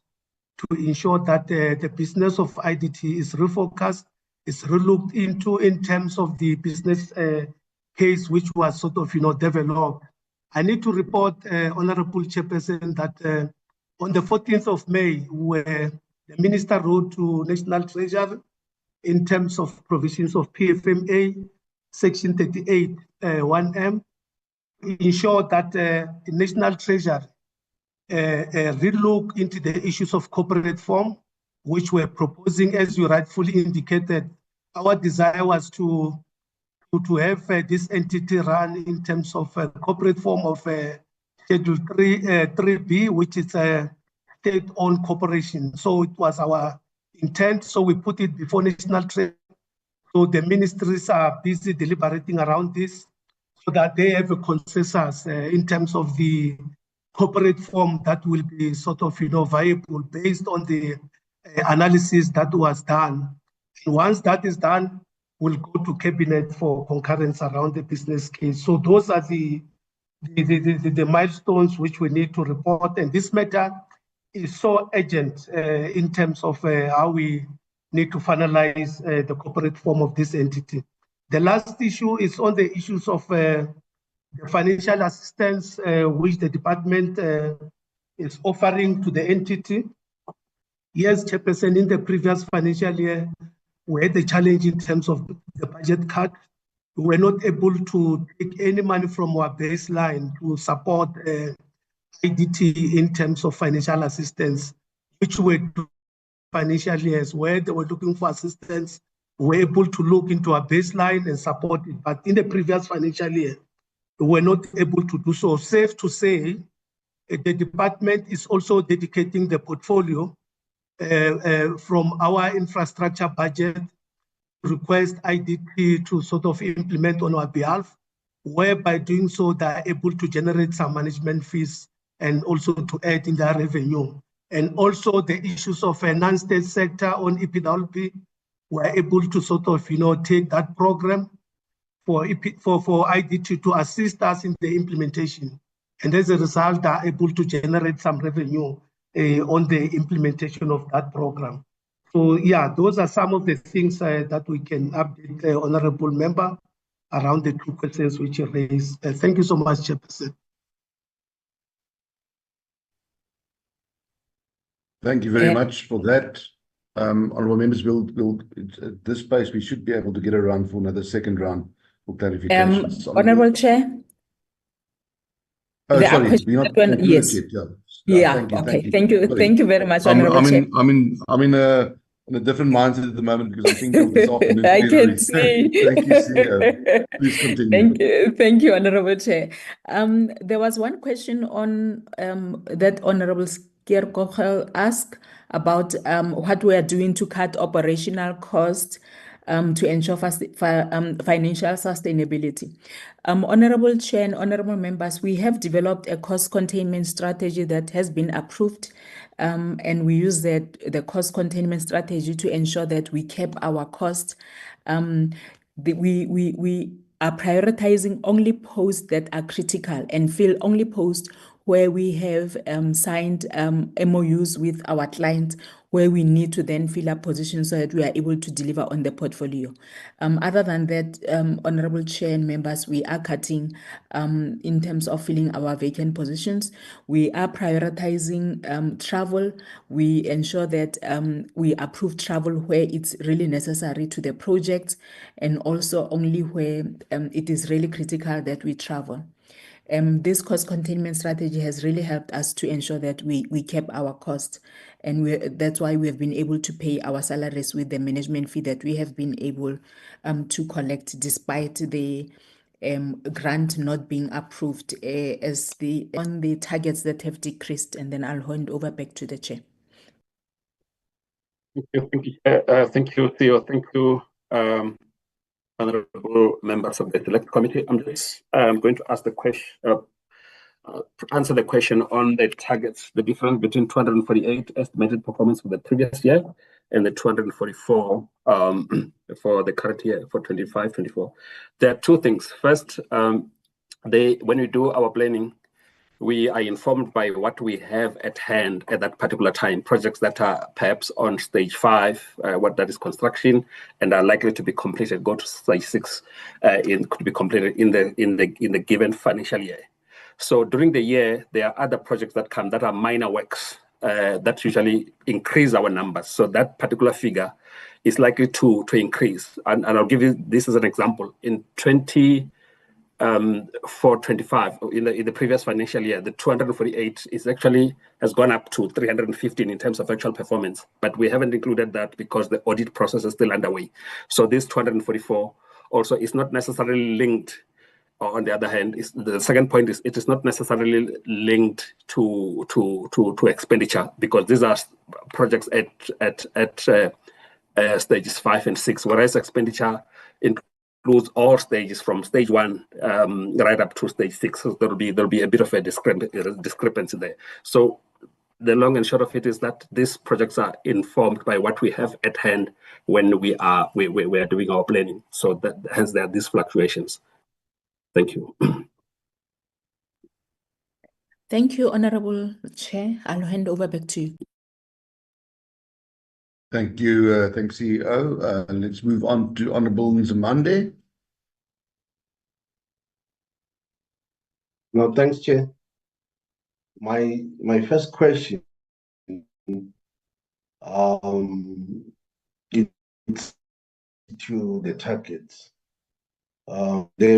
to ensure that the business of IDT is refocused, is relooked into in terms of the business case which was sort of developed. I need to report, Honorable Chairperson, that on the 14th of May, where the minister wrote to National Treasury in terms of provisions of PFMA, Section 38, 1M, ensure that the National Treasury relook into the issues of corporate form, which we're proposing, as you rightfully indicated. Our desire was to have this entity run in terms of corporate form of Schedule 3B, which is a state-owned corporation. So it was our intent, so we put it before National Treasury. So the ministries are busy deliberating around this so that they have a consensus in terms of the corporate form that will be sort of, viable based on the analysis that was done. And once that is done, we'll go to cabinet for concurrence around the business case. So those are the milestones which we need to report. And this matter is so urgent in terms of how we need to finalize the corporate form of this entity. The last issue is on the issues of the financial assistance which the department is offering to the entity. Yes, Chairperson, in the previous financial year, we had a challenge in terms of the budget cut. We were not able to take any money from our baseline to support IDT in terms of financial assistance, which were financial years where they were looking for assistance. We were able to look into our baseline and support it. But in the previous financial year, we were not able to do so. Safe to say, the department is also dedicating the portfolio from our infrastructure budget, request IDT to sort of implement on our behalf, where by doing so, they are able to generate some management fees and also to add in their revenue. And also the issues of a non-state sector on EPWP, we're able to sort of, take that program for IDT to assist us in the implementation. And as a result, they are able to generate some revenue on the implementation of that program. So yeah, those are some of the things that we can update the honorable member around the two questions which you raised. Thank you so much, Chairperson. Thank you very much for that. Honourable members, at this space, we should be able to get around for another second round for clarifications. Honourable Chair. Oh, there sorry, we're not concluded yes. yet. Yeah. Thank you. Okay. Thank you. Thank you very much, Honourable Chair. I'm in a different mindset at the moment because I'm thinking of this afternoon. I can see. Thank you, CEO. Please continue. Thank you, Honourable Chair. There was one question on that Honourable Skierkochel asked about what we are doing to cut operational costs to ensure financial sustainability. Honourable Chair and honourable members, we have developed a cost containment strategy that has been approved, and we use the cost containment strategy to ensure that we cap our costs. We are prioritizing only posts that are critical and fill only posts where we have signed MOUs with our clients, where we need to then fill up positions so that we are able to deliver on the portfolio. Other than that, Honourable Chair and members, we are cutting in terms of filling our vacant positions. We are prioritizing travel. We ensure that we approve travel where it's really necessary to the project, and also only where it is really critical that we travel. This cost containment strategy has really helped us to ensure that we kept our costs, and that's why we have been able to pay our salaries with the management fee that we have been able to collect despite the grant not being approved on the targets that have decreased. And then I'll hand over back to the Chair. Thank you, Theo. Thank you, honourable members of the Select Committee. I'm just going to ask the question, answer the question on the targets, the difference between 248 estimated performance for the previous year and the 244 for the current year, for 25-24. There are two things. First, when we do our planning, we are informed by what we have at hand at that particular time. Projects that are perhaps on stage 5, what that is construction, and are likely to be completed, go to stage 6, could be completed in the given financial year. So during the year, there are other projects that come that are minor works that usually increase our numbers. So that particular figure is likely to increase. And I'll give you this as an example. In 24-25, in the previous financial year, the 248 has gone up to 315 in terms of actual performance, but we haven't included that because the audit process is still underway. So this 244 also is not necessarily linked on the other hand, the second point is it is not necessarily linked to expenditure, because these are projects at stages 5 and 6, whereas expenditure includes all stages from stage 1 right up to stage 6. So there'll be a bit of a discrepancy there. So the long and short of it is that these projects are informed by what we have at hand when we are doing our planning. So that hence there are these fluctuations. Thank you. Thank you, Honorable Chair. I'll hand over back to you. Thank you. Thanks, CEO. Let's move on to Honorable Nzimande. No, thanks, Chair. My first question, it's to the targets. They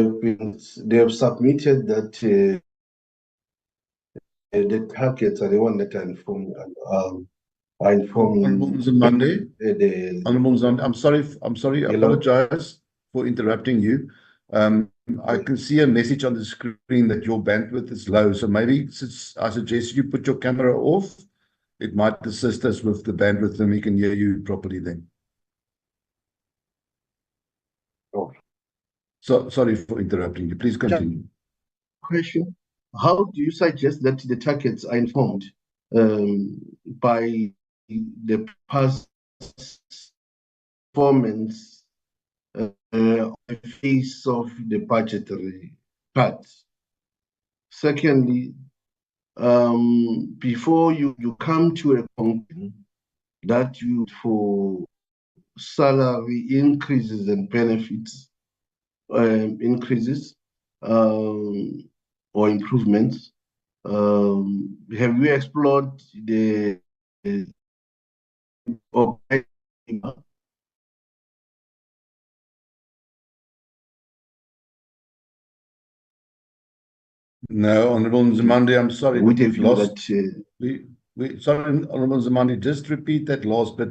have submitted that the targets are the one that are informing. Honorable Nzimande. Honorable Nzimande, I'm sorry. I apologize for interrupting you. I can see a message on the screen that your bandwidth is low. So maybe I suggest you put your camera off. It might assist us with the bandwidth and we can hear you properly then. Oh. So sorry for interrupting you. Please continue. Question: how do you suggest that the targets are informed by the past performance on the face of the budgetary cuts? Secondly, before you come to a conclusion that you for salary increases and benefits increases or improvements, have you explored the No, Honorable Nzimande, I'm sorry. With a We've view lost. that Sorry, Honorable Nzimande, just repeat that last bit.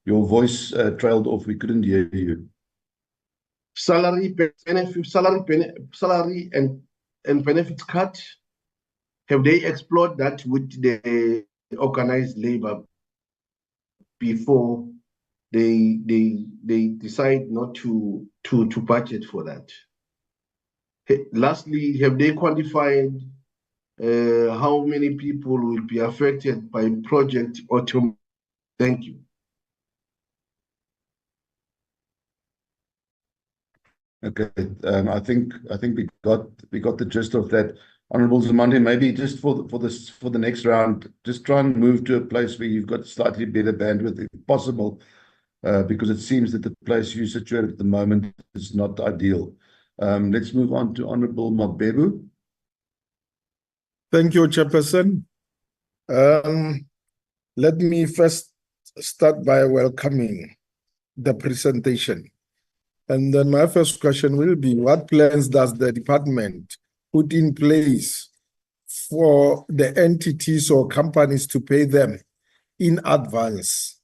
Your voice trailed off. We couldn't hear you. salary and benefits cut, have they explored that with the organized labor before they decide not to budget for that? Lastly, have they quantified how many people will be affected by project automation? Thank you. Okay, I think we got the gist of that. Honorable Nzimande, maybe just for the next round, just try and move to a place where you've got slightly better bandwidth if possible, because it seems that the place you're situated at the moment is not ideal. Let's move on to Honorable Mabebu. Thank you, Chairperson. Let me first start by welcoming the presentation. And then my first question will be, what plans does the department put in place for the entities or companies to pay them in advance?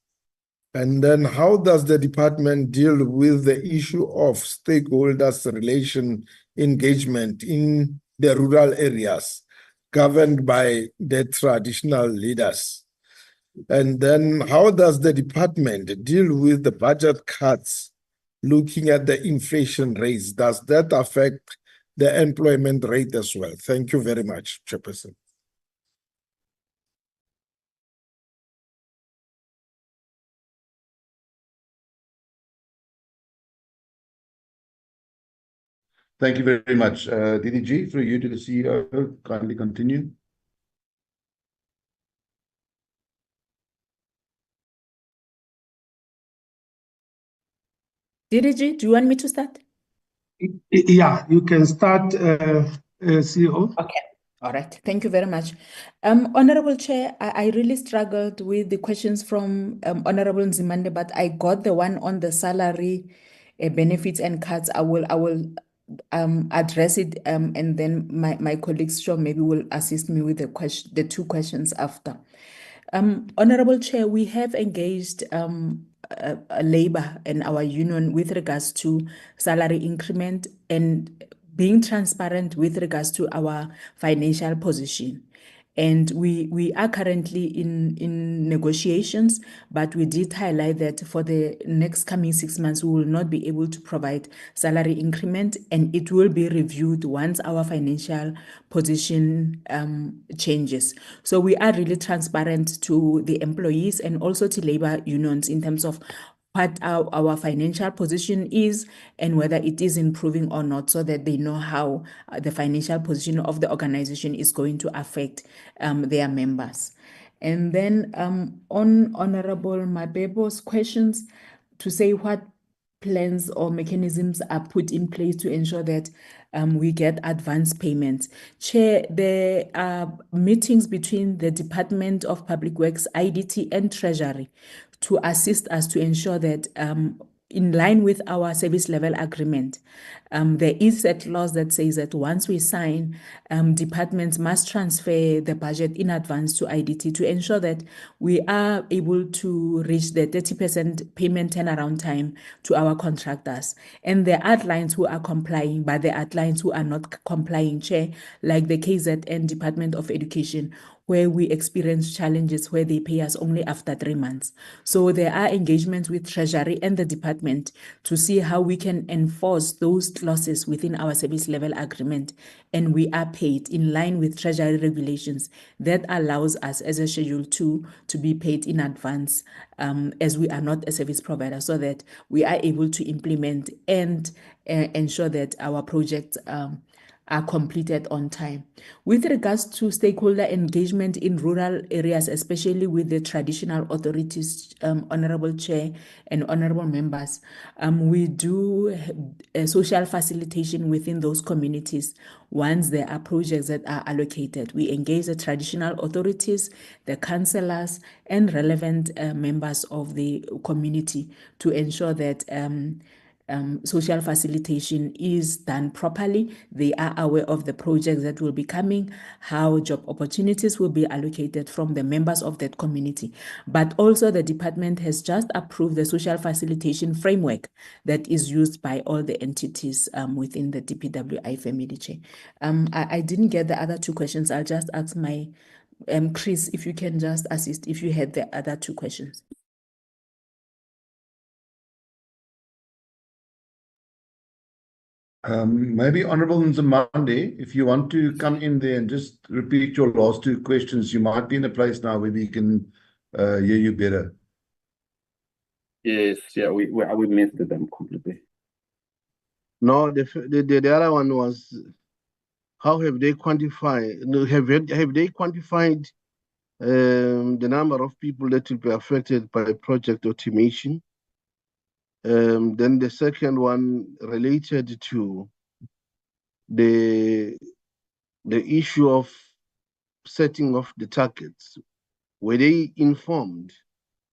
And then how does the department deal with the issue of stakeholders' relation engagement in the rural areas governed by the traditional leaders? And then how does the department deal with the budget cuts looking at the inflation rates? Does that affect the employment rate as well? Thank you very much, Chairperson. Thank you very much. DDG, through you to the CEO, kindly continue. DDG, do you want me to start? Yeah, you can start, CEO. Okay. All right. Thank you very much. Honorable Chair, I really struggled with the questions from Honorable Nzimande, but I got the one on the salary benefits and cuts. I will address it, and then my colleagues sure maybe will assist me with the two questions after. Honorable Chair, we have engaged labor and our union with regards to salary increment, and being transparent with regards to our financial position. And we are currently in negotiations, but we did highlight that for the next coming 6 months, we will not be able to provide salary increment, and it will be reviewed once our financial position changes. So we are really transparent to the employees and also to labor unions in terms of what our financial position is and whether it is improving or not, so that they know how the financial position of the organization is going to affect their members. And then on Honorable Mabebo's questions, to say what plans or mechanisms are put in place to ensure that we get advance payments. Chair, there are meetings between the Department of Public Works, IDT, and Treasury to assist us to ensure that in line with our service level agreement, there is a clause that says that once we sign, departments must transfer the budget in advance to IDT to ensure that we are able to reach the 30% payment turnaround time to our contractors. And there are clients who are complying, but there are clients who are not complying, Chair, like the KZN Department of Education, where we experience challenges where they pay us only after 3 months. So there are engagements with Treasury and the department to see how we can enforce those clauses within our service level agreement, and we are paid in line with Treasury regulations that allows us as a Schedule 2 to be paid in advance as we are not a service provider, so that we are able to implement and ensure that our projects are completed on time. With regards to stakeholder engagement in rural areas, especially with the traditional authorities, Honorable Chair and Honorable Members, we do social facilitation within those communities. Once there are projects that are allocated, we engage the traditional authorities, the councillors, and relevant members of the community to ensure that social facilitation is done properly. They are aware of the projects that will be coming, how job opportunities will be allocated from the members of that community. But also the department has just approved the social facilitation framework that is used by all the entities within the DPWI family, Chair. I didn't get the other two questions. I'll just ask my Chris, if you can just assist if you had the other two questions. Maybe Honorable Nzimande, if you want to come in there and just repeat your last two questions, you might be in a place now where we can hear you better. Yes, yeah, we missed them completely. No, the other one was, how have they quantified? Have they quantified the number of people that will be affected by project automation? Then the second one related to the issue of setting of the targets. Were they informed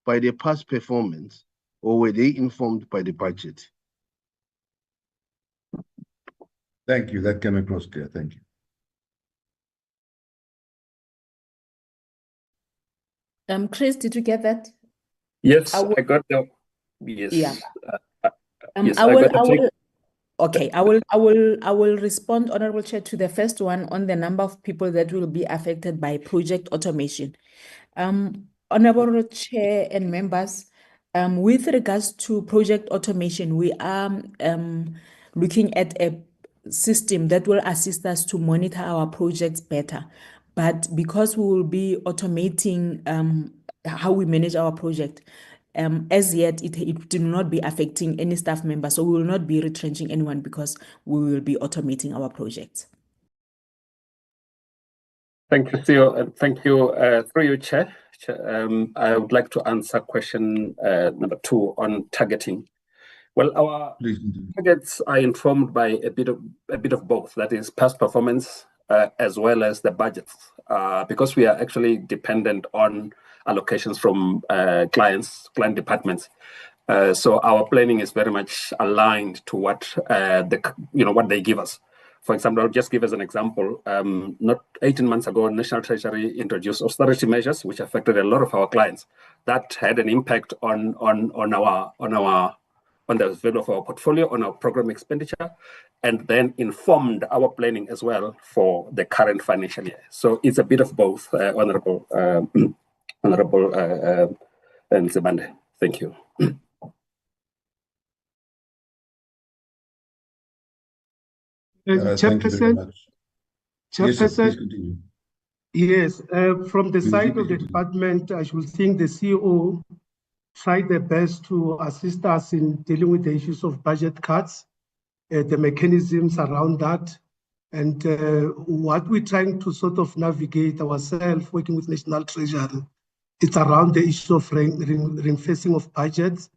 by the past performance, or were they informed by the budget? Thank you. That came across clear. Thank you. Chris, did you get that? Yes, I got the. Yes. Yeah. Yes, I will. Okay, I will respond, Honorable Chair, to the first one on the number of people that will be affected by project automation. Honorable Chair and members, with regards to project automation, we are looking at a system that will assist us to monitor our projects better. But because we will be automating how we manage our project, as yet, it will not be affecting any staff member. So we will not be retrenching anyone because we will be automating our projects. Thank you, Theo, and thank you through you, Chair. I would like to answer question number 2 on targeting. Well, our targets are informed by a bit of both. That is past performance as well as the budgets, because we are actually dependent on allocations from client departments. So our planning is very much aligned to what what they give us. For example, I'll just give as an example. Not 18 months ago, National Treasury introduced austerity measures, which affected a lot of our clients. That had an impact on our on the value of our portfolio, on our program expenditure, and then informed our planning as well for the current financial year. So it's a bit of both, Honorable Nzimande. Thank you. Thank you very much. Yes, sir, please continue. Yes, from the Please side of the continue. department, I should think the CEO tried their best to assist us in dealing with the issues of budget cuts, the mechanisms around that, and what we're trying to sort of navigate ourselves, working with National Treasury, it's around the issue of reinforcing of budgets,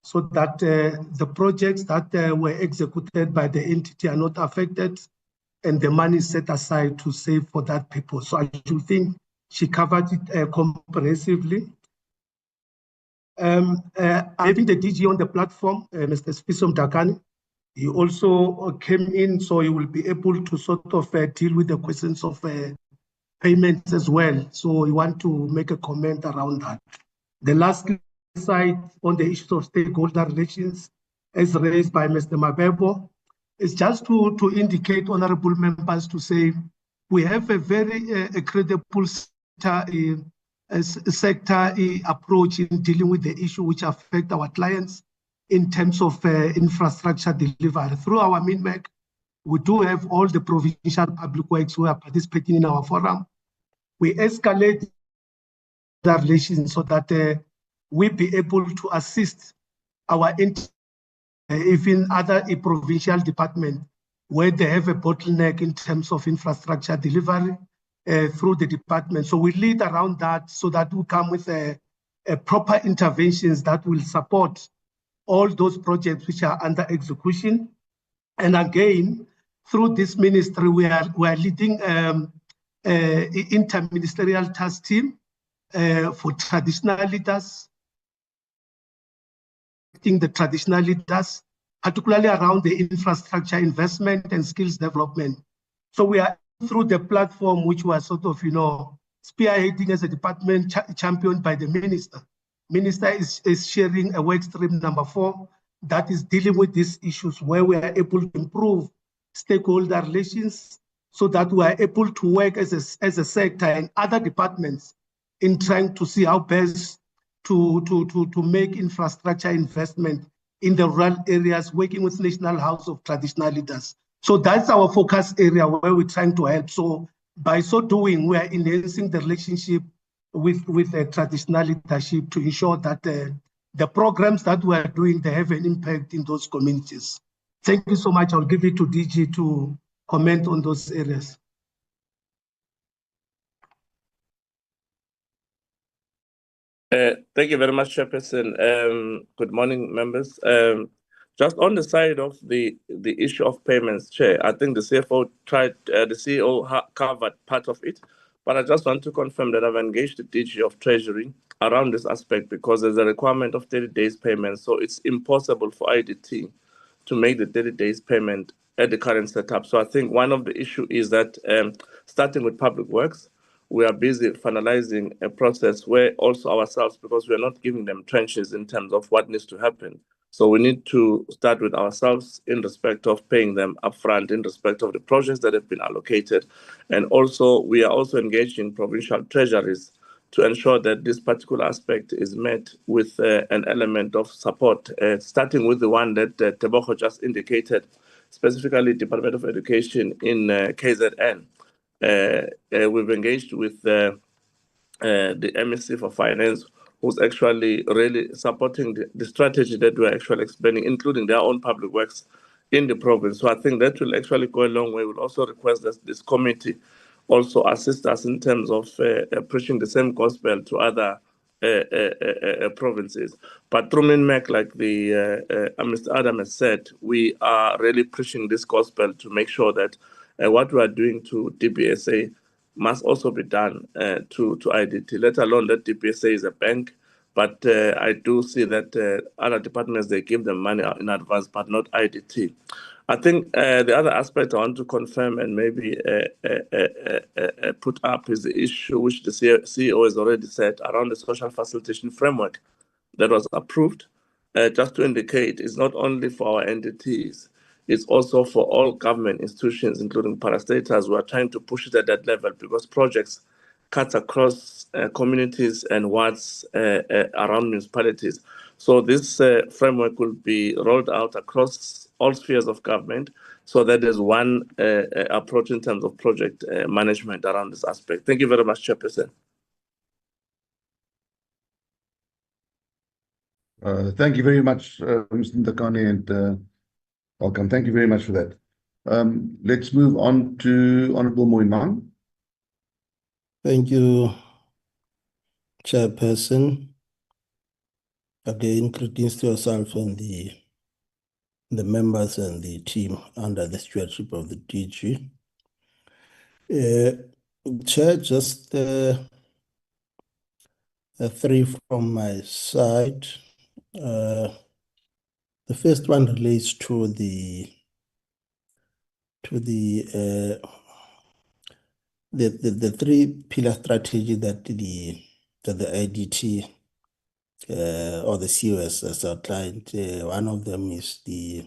so that the projects that were executed by the entity are not affected, and the money is set aside to save for that purpose. So I do think she covered it comprehensively. Having the DG on the platform, Mr. Spisom Dakani, he also came in, so he will be able to sort of deal with the questions of payments as well. So we want to make a comment around that. The last side on the issues of stakeholder relations, as raised by Mr. Mabebo, is just to indicate, honorable members, to say we have a very credible sector approach in dealing with the issue which affect our clients in terms of infrastructure delivery. Through our MINMEC, we do have all the provincial public works who are participating in our forum. We escalate the relations so that we be able to assist our even other provincial departments where they have a bottleneck in terms of infrastructure delivery through the department. So we lead around that so that we come with a proper interventions that will support all those projects which are under execution. And again, through this ministry, we are leading interministerial task team for traditional leaders, the traditional leaders, particularly around the infrastructure investment and skills development. So we are through the platform which was sort of, spearheading as a department championed by the minister. Minister is sharing a work stream number 4 that is dealing with these issues where we are able to improve stakeholder relations so that we are able to work as a sector and other departments in trying to see how best to make infrastructure investment in the rural areas, working with National House of Traditional Leaders. So that's our focus area where we're trying to help. So by so doing, we are enhancing the relationship with the traditional leadership to ensure that the programs that we are doing, they have an impact in those communities. Thank you so much. I'll give it to DG to comment on those areas. Thank you very much, Chairperson. Good morning, members. Just on the side of the issue of payments, Chair, I think the CFO the CEO covered part of it, but I just want to confirm that I've engaged the DG of Treasury around this aspect because there's a requirement of 30 days payment, so it's impossible for IDT to make the 30 days payment at the current setup. So I think one of the issue is that starting with public works, we are busy finalizing a process where also ourselves, because we are not giving them trenches in terms of what needs to happen. So we need to start with ourselves in respect of paying them upfront in respect of the projects that have been allocated. And also, we are also engaged in provincial treasuries to ensure that this particular aspect is met with an element of support, starting with the one that Tebogo just indicated, specifically Department of Education in KZN. We've engaged with the MSC for Finance, who's actually really supporting the strategy that we're actually explaining, including their own public works in the province. So I think that will actually go a long way. We'll also request that this committee also assist us in terms of preaching the same gospel to other provinces. But through MINMEC, like Mr. Adam has said, we are really preaching this gospel to make sure that what we are doing to DBSA must also be done to IDT, let alone that DBSA is a bank. But I do see that other departments, they give them money in advance, but not IDT. I think the other aspect I want to confirm and maybe put up is the issue which the CEO has already said around the social facilitation framework that was approved just to indicate, it's not only for our entities, it's also for all government institutions, including parastatals. We are trying to push it at that level because projects cut across communities and wards around municipalities. So this framework will be rolled out across all spheres of government so that there's one approach in terms of project management around this aspect. Thank you very much, Chairperson. Thank you very much, Mr. Ndakane, and welcome. Thank you very much for that. Let's move on to Honorable Moimang. Thank you, Chairperson. Again, greetings to yourself and the members and the team under the stewardship of the DG. Chair, just three from my side. The first one relates to the three-pillar strategy that the IDT or the COS has outlined. One of them is the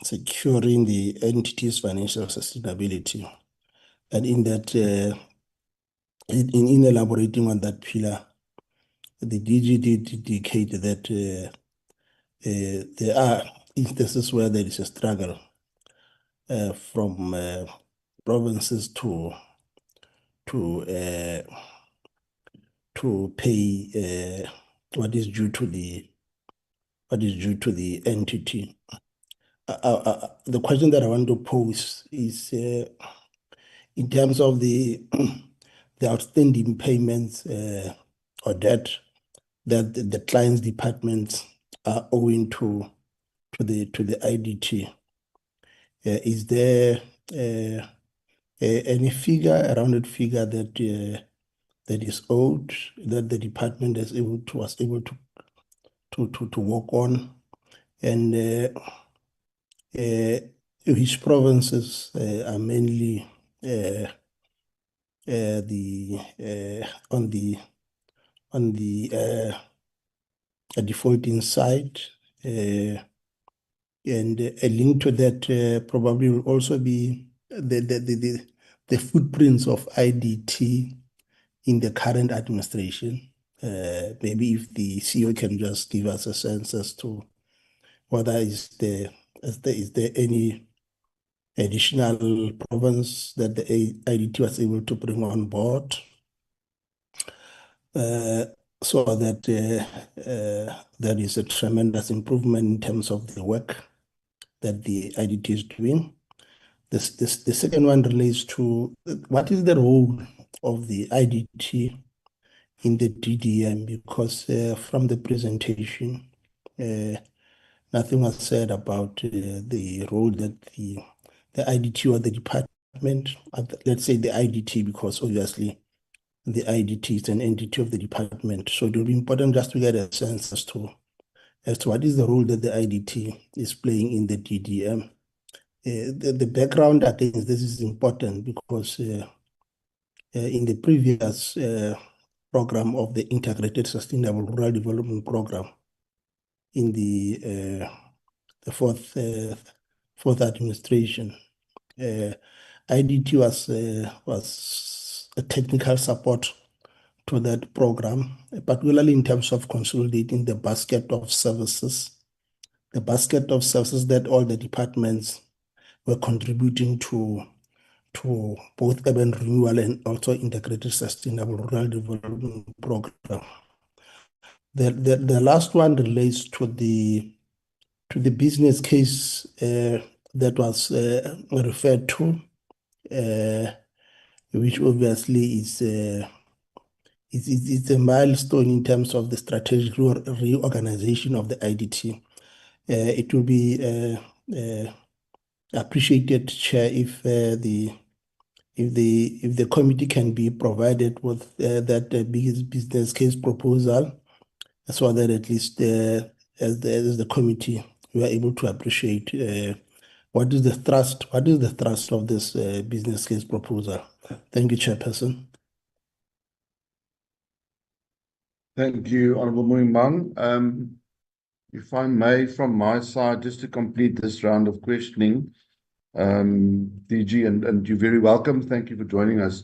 securing the entity's financial sustainability, and in that, in elaborating on that pillar, the DG did indicate that there are instances where there is a struggle from provinces to pay what is due to the entity. The question that I want to pose is in terms of the outstanding payments or debt that the client's departments are owing to the IDT. Is there any figure, a rounded figure that is owed, that the department was able to work on, and which provinces are mainly on the defaulting side, and a link to that probably will also be the footprints of IDT in the current administration. Maybe if the CEO can just give us a sense as to whether is there any additional province that the IDT was able to bring on board, so that there is a tremendous improvement in terms of the work that the IDT is doing. The second one relates to what is the role of the IDT in the DDM, because from the presentation, nothing was said about the role that the IDT or the department, let's say the IDT, because obviously the IDT is an entity of the department. So it will be important just to get a sense as to what is the role that the IDT is playing in the DDM. The background against this is important because in the previous program of the Integrated Sustainable Rural Development Program in the fourth administration, IDT was a technical support to that program, particularly in terms of consolidating the basket of services that all the departments were contributing to both urban renewal and also integrated sustainable rural development program. The last one relates to the business case that was referred to, which obviously is a milestone in terms of the strategic reorganization of the IDT. It will be appreciated, Chair, if the committee can be provided with that business case proposal, so that at least as the committee we are able to appreciate what is the thrust of this business case proposal. Thank you, Chairperson. Thank you, Honourable Moimang. If I may, from my side, just to complete this round of questioning, DG, and you're very welcome. Thank you for joining us.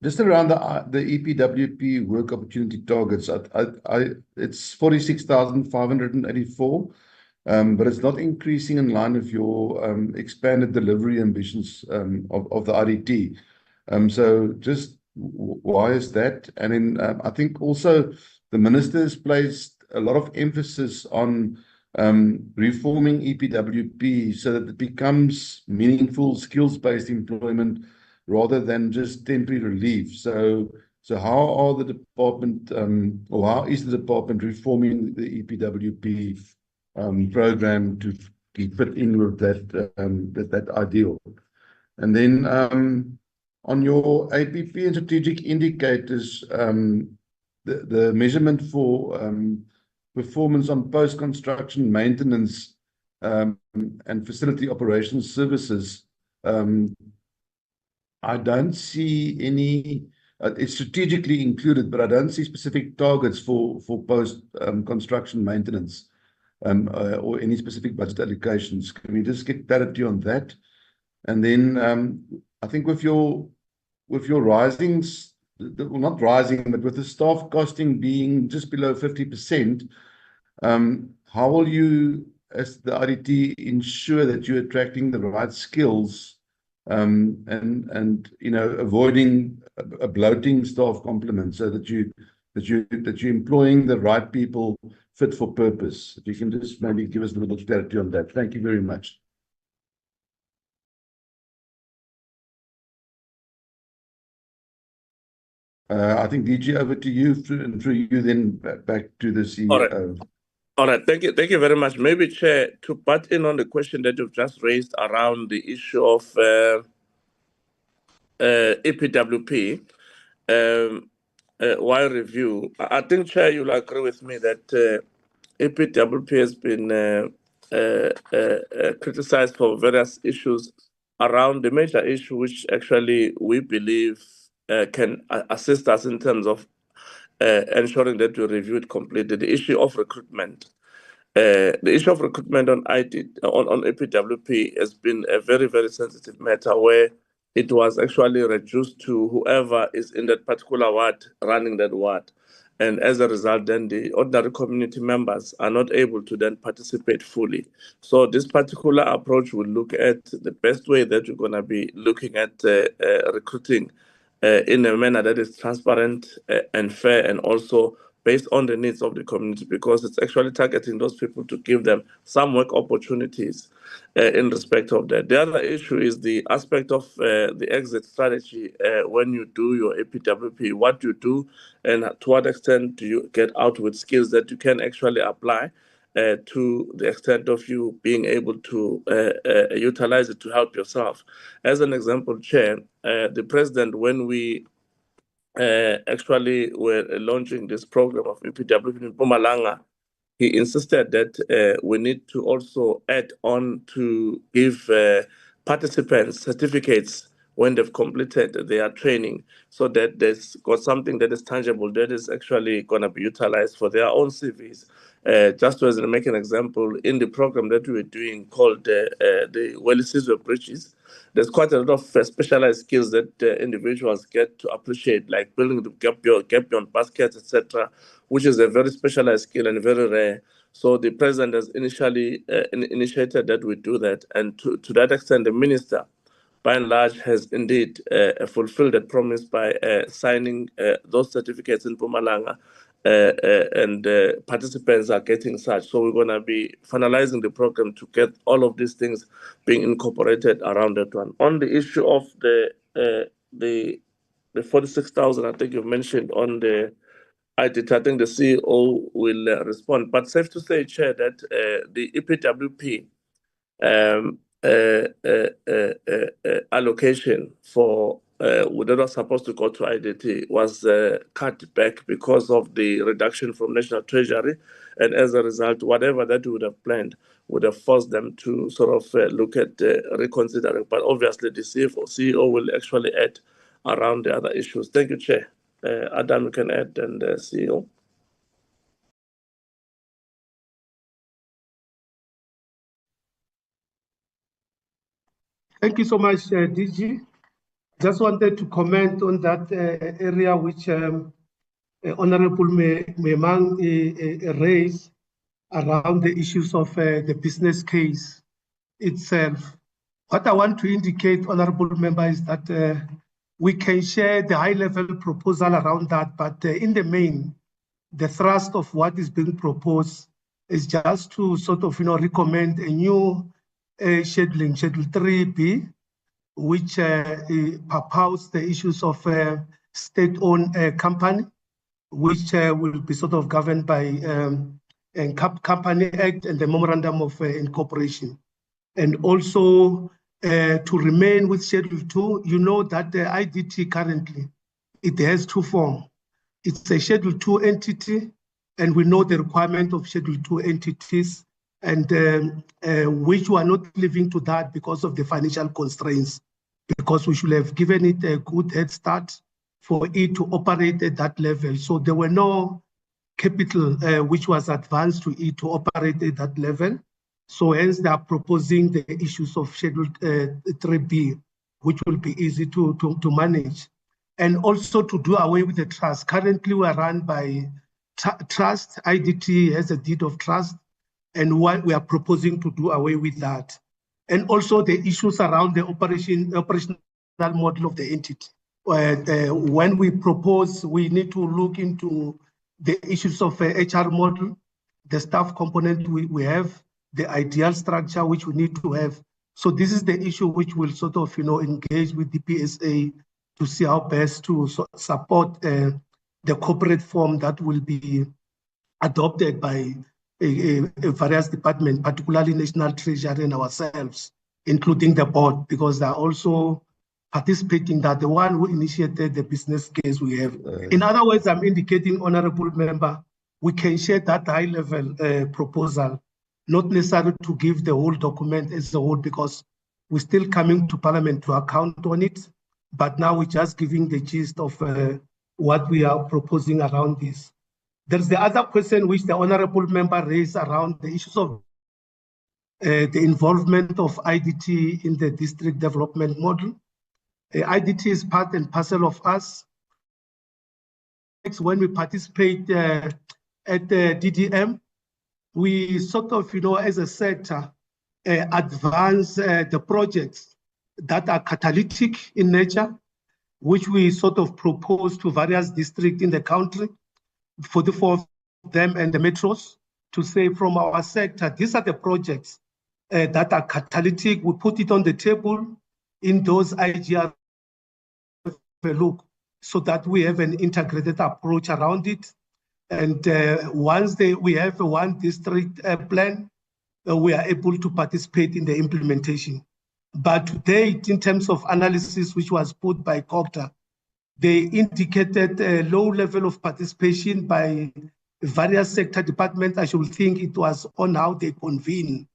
Just around the EPWP work opportunity targets, it's 46,584, but it's not increasing in line with your expanded delivery ambitions of the IDT. So just why is that? And then I think also the minister has placed a lot of emphasis on reforming EPWP so that it becomes meaningful skills-based employment rather than just temporary relief. So how are the department, or how is the department reforming the EPWP program to fit in with that ideal? And then on your APP and strategic indicators, the measurement for performance on post-construction maintenance and facility operations services, I don't see any, it's strategically included, but I don't see specific targets for post-construction maintenance or any specific budget allocations. Can we just get clarity on that? And then I think with your risings, well, not rising, but with the staff costing being just below 50%, how will you, as the IDT, ensure that you're attracting the right skills and avoiding a bloating staff complement so that you're employing the right people fit for purpose? If you can just maybe give us a little bit of clarity on that. Thank you very much. I think DG, over to you, and through you then back to the CEO. All right, thank you very much. Maybe, Chair, to butt in on the question that you've just raised around the issue of EPWP, while review, I think, Chair, you'll agree with me that EPWP has been criticized for various issues around the major issue, which actually we believe can assist us in terms of ensuring that we review it completely. The issue of recruitment. The issue of recruitment on EPWP has been a very, very sensitive matter where it was actually reduced to whoever is in that particular ward running that ward. And as a result, then the ordinary community members are not able to then participate fully. So this particular approach will look at the best way that you're going to be looking at recruiting in a manner that is transparent and fair, and also based on the needs of the community, because it's actually targeting those people to give them some work opportunities in respect of that. The other issue is the aspect of the exit strategy when you do your EPWP, what you do and to what extent do you get out with skills that you can actually apply to the extent of you being able to utilize it to help yourself. As an example, Chair, the President, when we actually were launching this program of EPWP in Mpumalanga, he insisted that we need to also add on to give participants certificates when they've completed their training, so that there's got something that is tangible that is actually going to be utilized for their own CVs. Just to make an example, in the program that we were doing called the Wellisizwe Bridges, there's quite a lot of specialized skills that individuals get to appreciate, like building the gap beyond baskets, etc., which is a very specialized skill and very rare. So the President has initially initiated that we do that. And to that extent, the Minister, by and large, has indeed fulfilled that promise by signing those certificates in Mpumalanga, and participants are getting such. So we're going to be finalizing the program to get all of these things being incorporated around that one. On the issue of the 46,000, I think you've mentioned on the IDT, I think the CEO will respond. But safe to say, Chair, that the EPWP allocation for that was supposed to go to IDT was cut back because of the reduction from National Treasury, and as a result, whatever that we would have planned would have forced them to sort of look at reconsidering. But obviously, the CEO will actually add around the other issues. Thank you, Chair. Adam, you can add, and CEO. Thank you so much, DG. Just wanted to comment on that area which Honorable Memang raised around the issues of the business case itself. What I want to indicate, Honorable Member, is that we can share the high-level proposal around that, but in the main, the thrust of what is being proposed is just to sort of, recommend a new scheduling, Schedule 3B, which proposes the issues of state-owned company, which will be sort of governed by Company Act and the Memorandum of Incorporation. And also to remain with Schedule 2, you know that the IDT currently, it has two forms. It's a Schedule 2 entity, and we know the requirement of Schedule 2 entities, and which were not living to that because of the financial constraints, because we should have given it a good head start for it to operate at that level. So there were no capital which was advanced to it to operate at that level. So hence they are proposing the issues of Schedule 3B, which will be easy to manage. And also to do away with the trust. Currently we are run by trust. IDT has a deed of trust, and what we are proposing to do away with that. And also the issues around the operational model of the entity. When we propose, we need to look into the issues of HR model, the staff component we have, the ideal structure which we need to have. So this is the issue which will sort of, engage with the PSA to see how best to support the corporate form that will be adopted by various departments, particularly National Treasury and ourselves, including the board, because they're also participating, that the one who initiated the business case we have. In other words, I'm indicating, Honorable Member, we can share that high-level proposal, not necessarily to give the whole document as a whole, because we're still coming to Parliament to account on it, but now we're just giving the gist of what we are proposing around this. There's the other question which the Honorable Member raised around the issues of the involvement of IDT in the district development model. IDT is part and parcel of us. When we participate at the DDM, we sort of, as a sector, advance the projects that are catalytic in nature, which we sort of propose to various districts in the country, 44 of them and the metros, to say from our sector, these are the projects that are catalytic. We put it on the table in those IGR look, so that we have an integrated approach around it. And once we have a one district plan, we are able to participate in the implementation. But to date, in terms of analysis, which was put by COGTA, they indicated a low level of participation by various sector departments. I should think it was on how they convene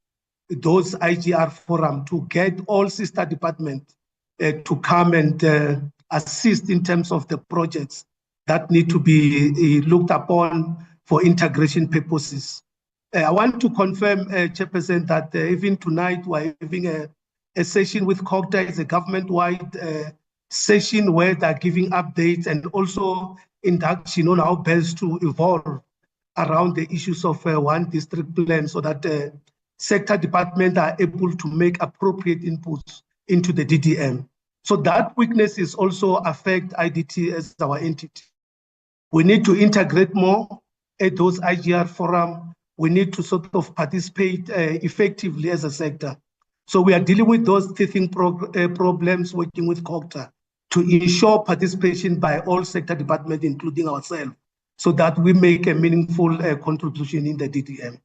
those IGR forum to get all sister departments to come and assist in terms of the projects that need to be looked upon for integration purposes. I want to confirm, Chairperson, that even tonight we're having a session with COGTA. It's a government-wide session where they're giving updates and also induction on how best to evolve around the issues of one district plan, so that sector departments are able to make appropriate inputs into the DDM. So that weakness is also affect IDT as our entity. We need to integrate more at those IGR forum. We need to sort of participate effectively as a sector. So we are dealing with those teething problems, working with COGTA to ensure participation by all sector departments, including ourselves, so that we make a meaningful contribution in the DDM.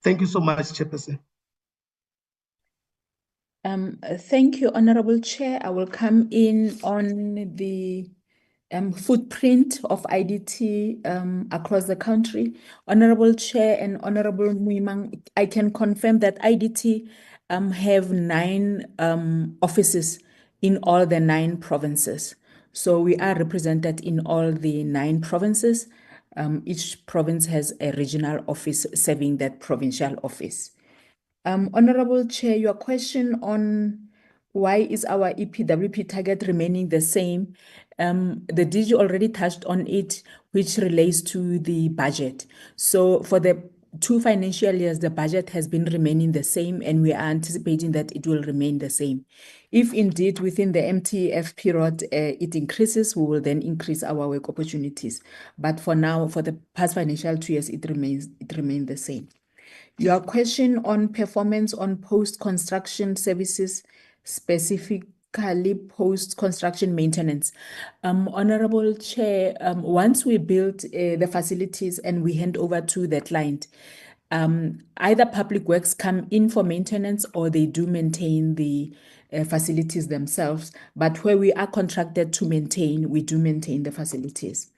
Thank you so much, Chairperson. Thank you, Honorable Chair. I will come in on the footprint of IDT across the country. Honorable Chair and Honorable Muimang, I can confirm that IDT have 9 offices in all the 9 provinces. So we are represented in all the 9 provinces. Each province has a regional office serving that provincial office. Honorable Chair, your question on why is our EPWP target remaining the same? The DG already touched on it, which relates to the budget. So for the 2 financial years, the budget has been remaining the same, and we are anticipating that it will remain the same. If indeed within the MTF period it increases, we will then increase our work opportunities. But for now, for the past financial 2 years, it remains the same. Your question on performance on post-construction services, specifically post-construction maintenance. Honorable Chair, once we build the facilities and we hand over to the client, either public works come in for maintenance or they do maintain the facilities themselves. But where we are contracted to maintain, we do maintain the facilities.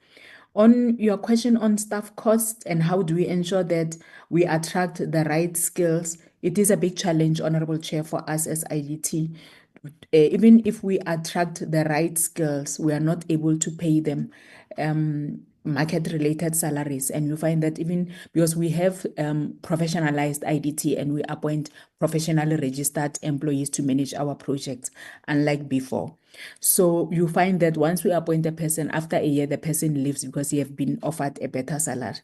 On your question on staff costs and how do we ensure that we attract the right skills, it is a big challenge, Honorable Chair, for us as IDT. Even if we attract the right skills, we are not able to pay them market-related salaries. And you find that even because we have professionalized IDT and we appoint professionally registered employees to manage our projects, unlike before. So you find that once we appoint a person, after a year, the person leaves because he have been offered a better salary.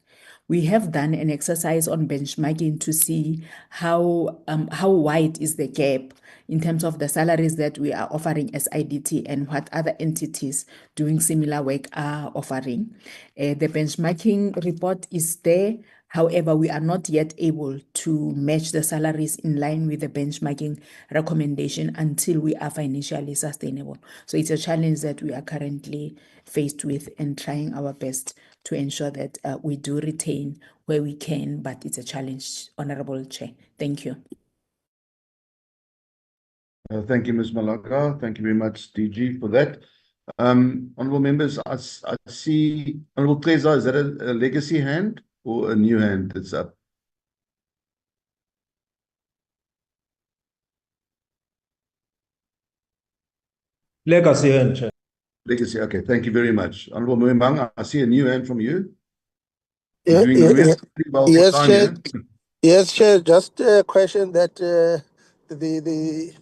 We have done an exercise on benchmarking to see how wide is the gap in terms of the salaries that we are offering as IDT and what other entities doing similar work are offering. The benchmarking report is there. However, we are not yet able to match the salaries in line with the benchmarking recommendation until we are financially sustainable. So it's a challenge that we are currently faced with and trying our best to ensure that we do retain where we can, but it's a challenge, Honorable Chair. Thank you. Thank you, Ms. Malaka. Thank you very much, DG, for that. Honourable members, I see Honourable Treza, is that a legacy hand or a new hand that's up? Legacy hand, Chair. Legacy, okay, thank you very much. Honourable Mwembang, I see a new hand from you. Yeah, You're doing really well for yes, Chair. Tanya. Yes, Chair. Just a question that the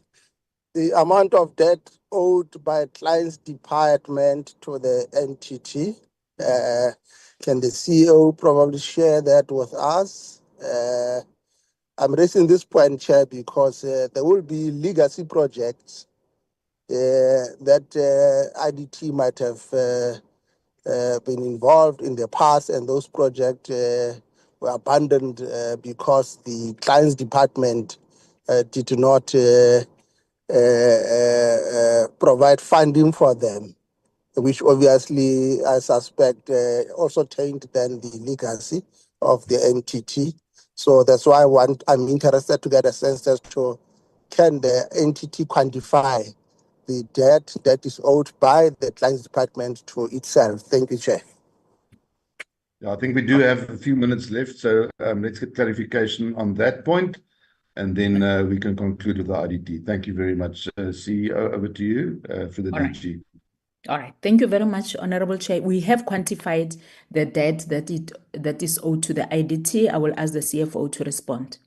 amount of debt owed by client's department to the entity, can the CEO probably share that with us? I'm raising this point, Chair, because there will be legacy projects that IDT might have been involved in the past, and those projects were abandoned because the client's department did not provide funding for them, which obviously I suspect also tainted then the legacy of the entity. So that's why I'm interested to get a sense as to, can the entity quantify the debt that is owed by the client's department to itself? Thank you, Chair. Yeah, I think we do have a few minutes left, so let's get clarification on that point, and then we can conclude with the IDT. Thank you very much. CEO, over to you for the DG. All right. Thank you very much, Honorable Chair. We have quantified the debt that is owed to the IDT. I will ask the CFO to respond.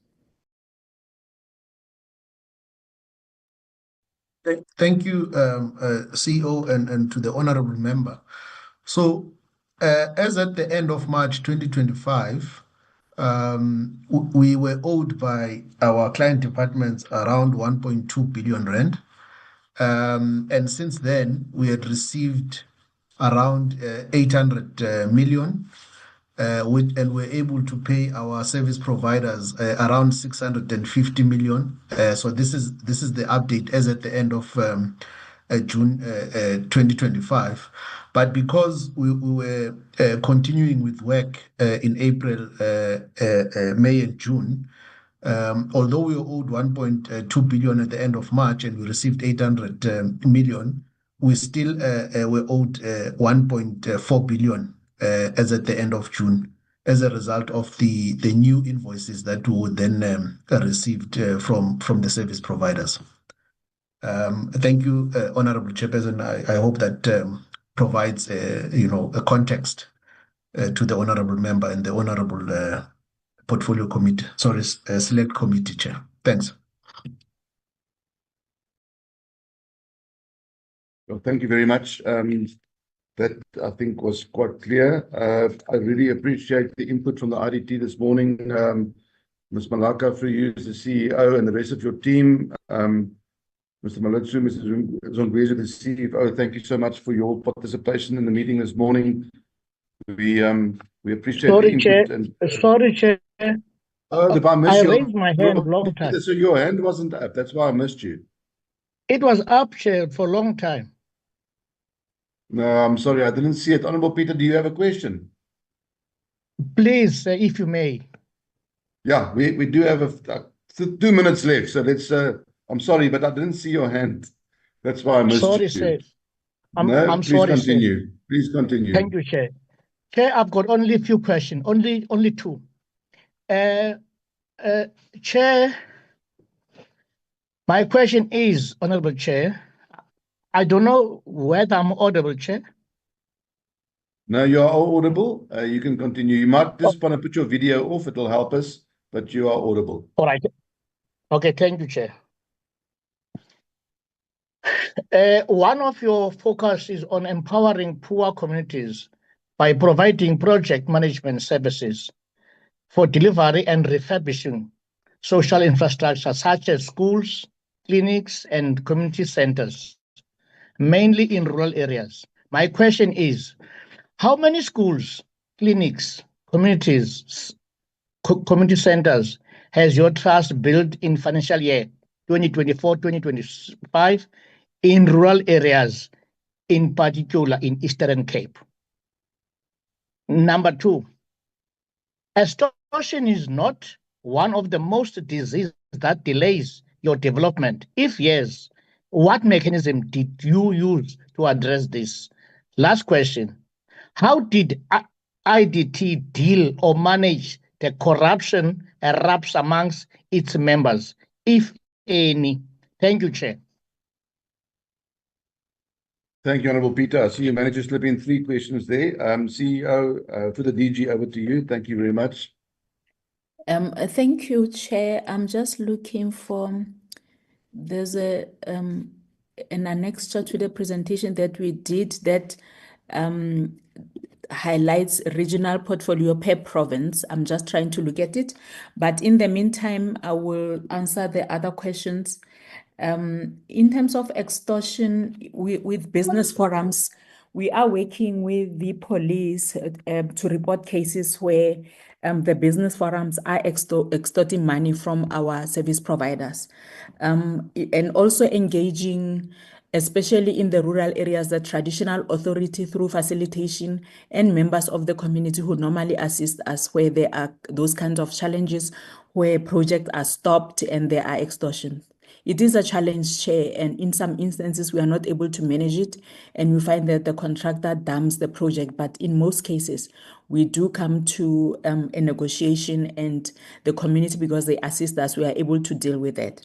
Thank you, CEO, and to the honorable member. So, as at the end of March 2025, we were owed by our client departments around 1.2 billion rand. And since then, we had received around 800 million, and we're able to pay our service providers around 650 million. So this is the update as at the end of June 2025. But because we were continuing with work in April, May, and June, although we were owed 1.2 billion at the end of March and we received 800 million, we still were owed 1.4 billion as at the end of June, as a result of the new invoices that we would then received from the service providers. Thank you, Honorable Chairperson. I hope that provides a context to the honorable member and the honorable portfolio committee, select committee chair. Thanks. Well, thank you very much. That I think was quite clear. I really appreciate the input from the IDT this morning. Ms. Malaka, for you as the CEO and the rest of your team. Mr. Malutsu, Mr. Zongwezo, the CFO, thank you so much for your participation in the meeting this morning. We appreciate the input. Sorry, Chair. I raised my hand long time. So your hand wasn't up. That's why I missed you. It was up, Chair, for a long time. No, I'm sorry, I didn't see it. Honorable Peter, do you have a question? Please, if you may. Yeah, we do have 2 minutes left, so let's. I'm sorry, but I didn't see your hand. That's why I missed you. Sorry, sir. No, please sorry, continue. Sir. Please continue. Thank you, Chair. Chair, I've got only a few questions, only two. Chair, my question is, Honorable Chair, I don't know whether I'm audible, Chair. No, you are audible. You can continue. You might just want to put your video off. It'll help us, but you are audible. All right. Okay, thank you, Chair. One of your focus is on empowering poor communities by providing project management services for delivery and refurbishing social infrastructure such as schools, clinics, and community centers, mainly in rural areas. My question is, how many schools, clinics, community centers has your trust built in financial year 2024-2025 in rural areas, in particular in Eastern Cape? Number two, extortion is not one of the most diseases that delays your development. If yes, what mechanism did you use to address this? Last question, how did IDT deal or manage the corruption erupts amongst its members, if any? Thank you, Chair. Thank you, Honorable Peter. I see you managed to slip in 3 questions there. CEO, for the DG, over to you. Thank you very much. Thank you, Chair. I'm just looking for, there's an annexure to the presentation that we did that highlights regional portfolio per province. I'm just trying to look at it. But in the meantime, I will answer the other questions. In terms of extortion with business forums, we are working with the police to report cases where the business forums are extorting money from our service providers, and also engaging, especially in the rural areas, the traditional authority through facilitation and members of the community who normally assist us where there are those kinds of challenges where projects are stopped and there are extortion. It is a challenge, Chair, and in some instances we are not able to manage it, and we find that the contractor dumps the project. But in most cases, we do come to a negotiation, and the community, because they assist us, we are able to deal with that.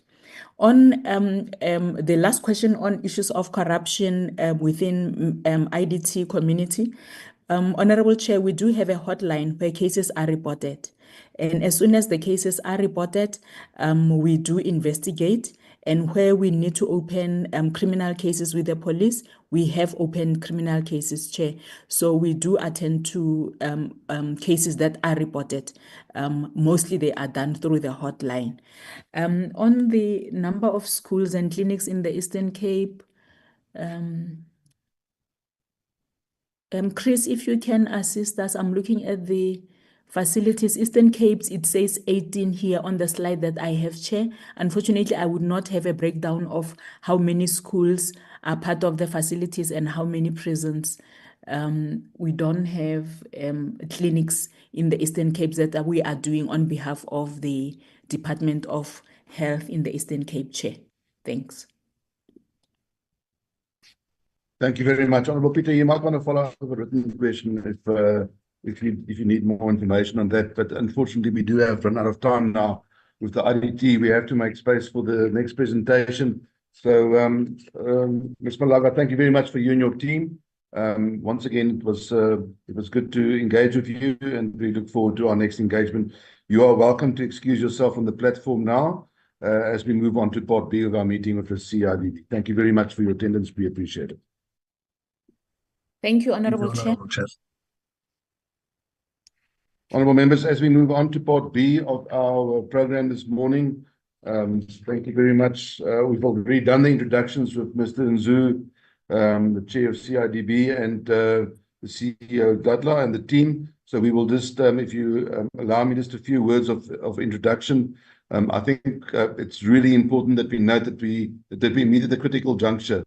On the last question on issues of corruption within IDT community, Honorable Chair, we do have a hotline where cases are reported. And as soon as the cases are reported, we do investigate. And where we need to open criminal cases with the police, we have opened criminal cases, Chair. So we do attend to cases that are reported. Mostly they are done through the hotline. On the number of schools and clinics in the Eastern Cape, Chris, if you can assist us, I'm looking at the facilities. Eastern Cape, it says 18 here on the slide that I have, Chair. Unfortunately, I would not have a breakdown of how many schools are part of the facilities and how many prisons. We don't have clinics in the Eastern Cape that we are doing on behalf of the Department of Health in the Eastern Cape, Chair. Thanks. Thank you very much. Honorable Peter, you might want to follow up with a written question if you need more information on that. But unfortunately, we do have run out of time now with the IDT. We have to make space for the next presentation. So, Ms. Malaga, thank you very much for you and your team. Once again, it was good to engage with you, and we look forward to our next engagement. You are welcome to excuse yourself from the platform now as we move on to part B of our meeting with the CIDB. Thank you very much for your attendance. We appreciate it. Thank you, Honorable Chair. Honourable members, as we move on to part B of our program this morning, thank you very much. We've already done the introductions with Mr. Nzu, the Chair of CIDB, and the CEO Dadla and the team. So we will just, if you allow me, just a few words of introduction. I think it's really important that we note that we meet at the critical juncture.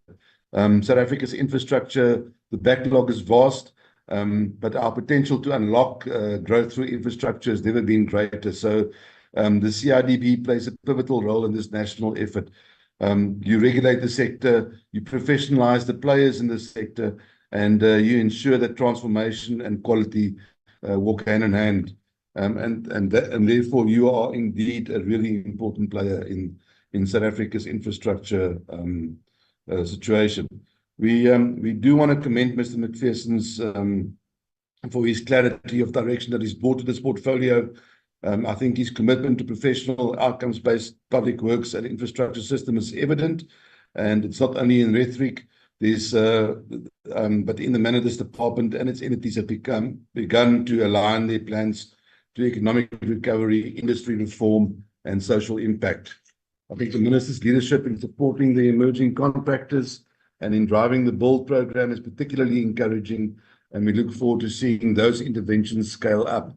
South Africa's infrastructure, the backlog is vast, but our potential to unlock growth through infrastructure has never been greater. So the CIDB plays a pivotal role in this national effort. You regulate the sector, you professionalize the players in the sector, and you ensure that transformation and quality walk hand in hand. And therefore, you are indeed a really important player in South Africa's infrastructure situation. We do want to commend Mr. McPherson's for his clarity of direction that he's brought to this portfolio. I think his commitment to professional outcomes-based public works and infrastructure system is evident, and it's not only in rhetoric. But in the manner this department and its entities have begun to align their plans to economic recovery, industry reform, and social impact. I think the Minister's leadership in supporting the emerging contractors and in driving the BUILD program is particularly encouraging, and we look forward to seeing those interventions scale up.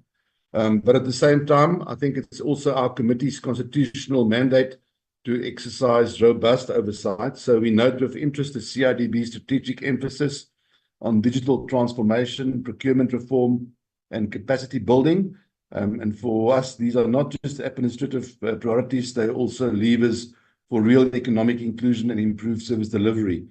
But at the same time, I think it's also our committee's constitutional mandate to exercise robust oversight. So we note with interest the CIDB's strategic emphasis on digital transformation, procurement reform, and capacity building. And for us, these are not just administrative priorities, they're also levers for real economic inclusion and improved service delivery.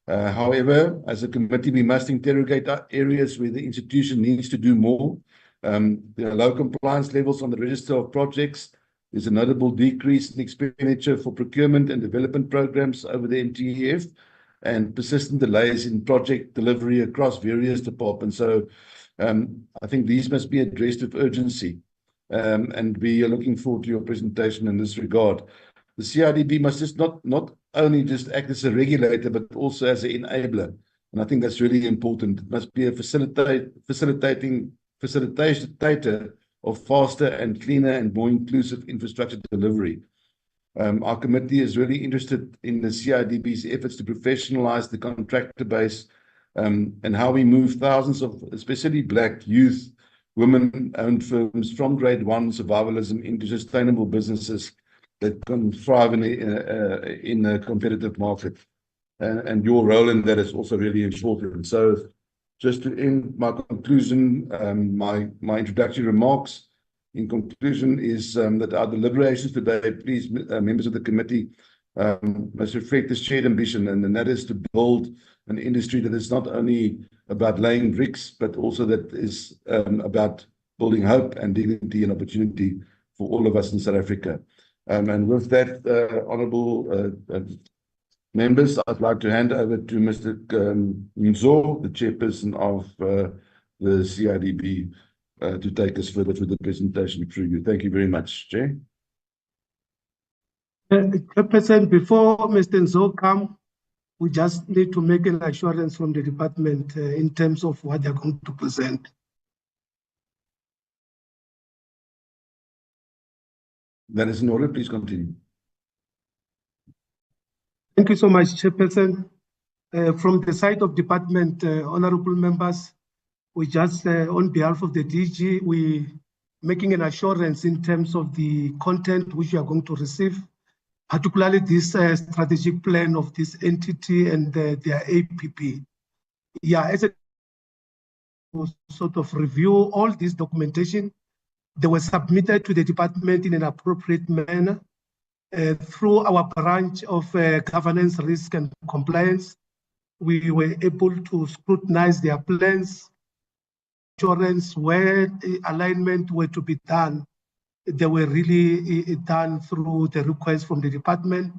However, as a committee, we must interrogate areas where the institution needs to do more. There are low compliance levels on the register of projects. There's a notable decrease in expenditure for procurement and development programs over the NTEF, and persistent delays in project delivery across various departments. So I think these must be addressed with urgency, and we are looking forward to your presentation in this regard. The CIDB must just not only just act as a regulator, but also as an enabler. And I think that's really important. It must be a facilitator of faster and cleaner and more inclusive infrastructure delivery. Our committee is really interested in the CIDB's efforts to professionalize the contractor base, and how we move thousands of especially Black youth, women-owned firms from grade one survivalism into sustainable businesses that can thrive in a competitive market. And your role in that is also really important. So just to end my conclusion, my introductory remarks, in conclusion, is that our deliberations today, please, members of the committee, must reflect this shared ambition, and that is to build an industry that is not only about laying bricks, but also that is about building hope and dignity and opportunity for all of us in South Africa. And with that, honourable members, I'd like to hand over to Mr. Nzo, the chairperson of the CIDB, to take us further through the presentation through you. Thank you very much, Chair. Chairperson, before Mr. Nzo comes, we just need to make an assurance from the department in terms of what they're going to present. That is in order. Please continue. Thank you so much, Chairperson. From the side of department, honorable members, we just, on behalf of the DG, we making an assurance in terms of the content which you are going to receive, particularly this strategic plan of this entity and their APP. Yeah, as a sort of review all this documentation, they were submitted to the department in an appropriate manner. Through our branch of governance, risk and compliance, we were able to scrutinize their plans, assurance where alignment were to be done. They were really done through the request from the department,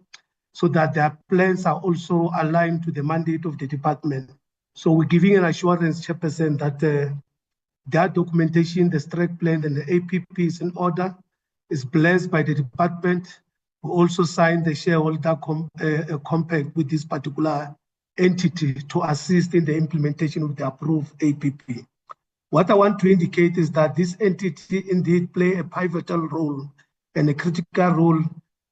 so that their plans are also aligned to the mandate of the department. So we're giving an assurance, Chairperson, that their documentation, the strike plan and the APP is in order, is blessed by the department. We also signed the shareholder compact with this particular entity to assist in the implementation of the approved APP. What I want to indicate is that this entity indeed play a pivotal role and a critical role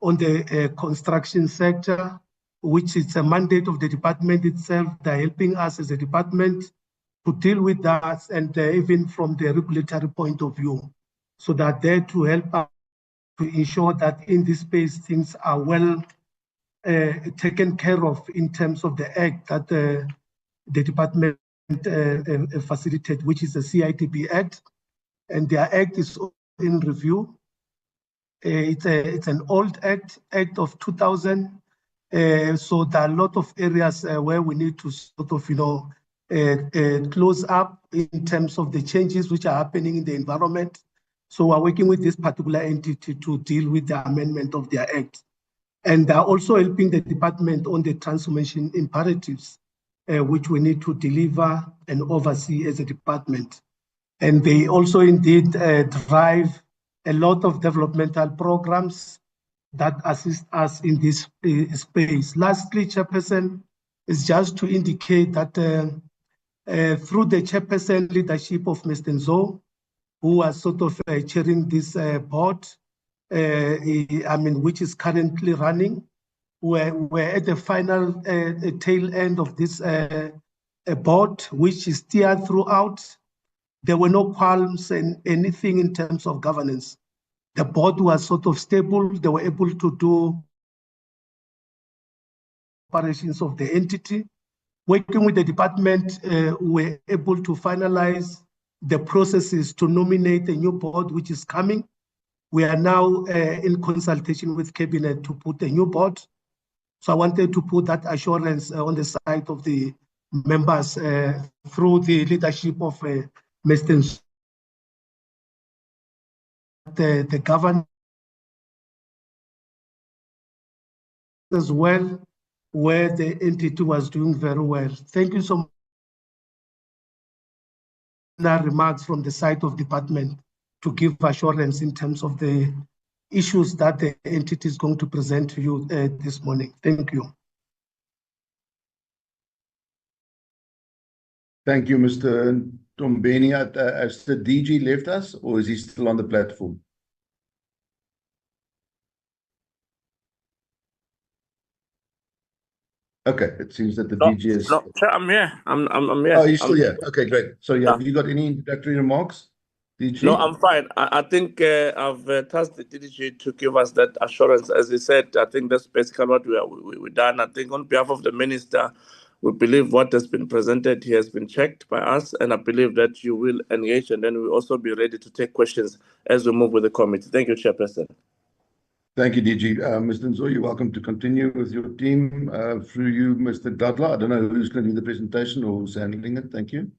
on the construction sector, which is a mandate of the department itself. They're helping us as a department to deal with that, and even from the regulatory point of view, so that they're to help us to ensure that in this space things are well taken care of in terms of the act that the department facilitate, which is the CIDB Act, and their act is in review. It's an old act of 2000. So there are a lot of areas where we need to sort of, close up in terms of the changes which are happening in the environment. So we're working with this particular entity to deal with the amendment of their act. And they're also helping the department on the transformation imperatives, which we need to deliver and oversee as a department. And they also indeed drive a lot of developmental programs that assist us in this space. Lastly, Chairperson, is just to indicate that through the Chairperson leadership of Mr. Nzo, who was sort of chairing this board, which is currently running, we're at the final tail end of this board, which is steered throughout. There were no qualms and anything in terms of governance. The board was sort of stable. They were able to do operations of the entity. Working with the department, we're able to finalize the processes to nominate a new board, which is coming. We are now in consultation with Cabinet to put a new board. So I wanted to put that assurance on the side of the members through the leadership of Mr. The government as well, where the entity was doing very well. Thank you so much. Remarks from the side of department to give assurance in terms of the issues that the entity is going to present to you this morning. Thank you. Thank you, Mr. Tombeni. Has the DG left us, or is he still on the platform? Okay, it seems that the DG is. No, sir, I'm here. I'm here. Oh, you're still here. Okay, great. So, yeah, have you got any introductory remarks, DG? No, I'm fine. I think I've tasked the DDG to give us that assurance. As he said, I think that's basically what we've done. I think on behalf of the minister, we believe what has been presented here has been checked by us, and I believe that you will engage, and then we'll also be ready to take questions as we move with the committee. Thank you, Chairperson. Thank you, DG. Mr. Nzo, you're welcome to continue with your team. Through you, Mr. Dadla. I don't know who's going to do the presentation or who's handling it. Thank you.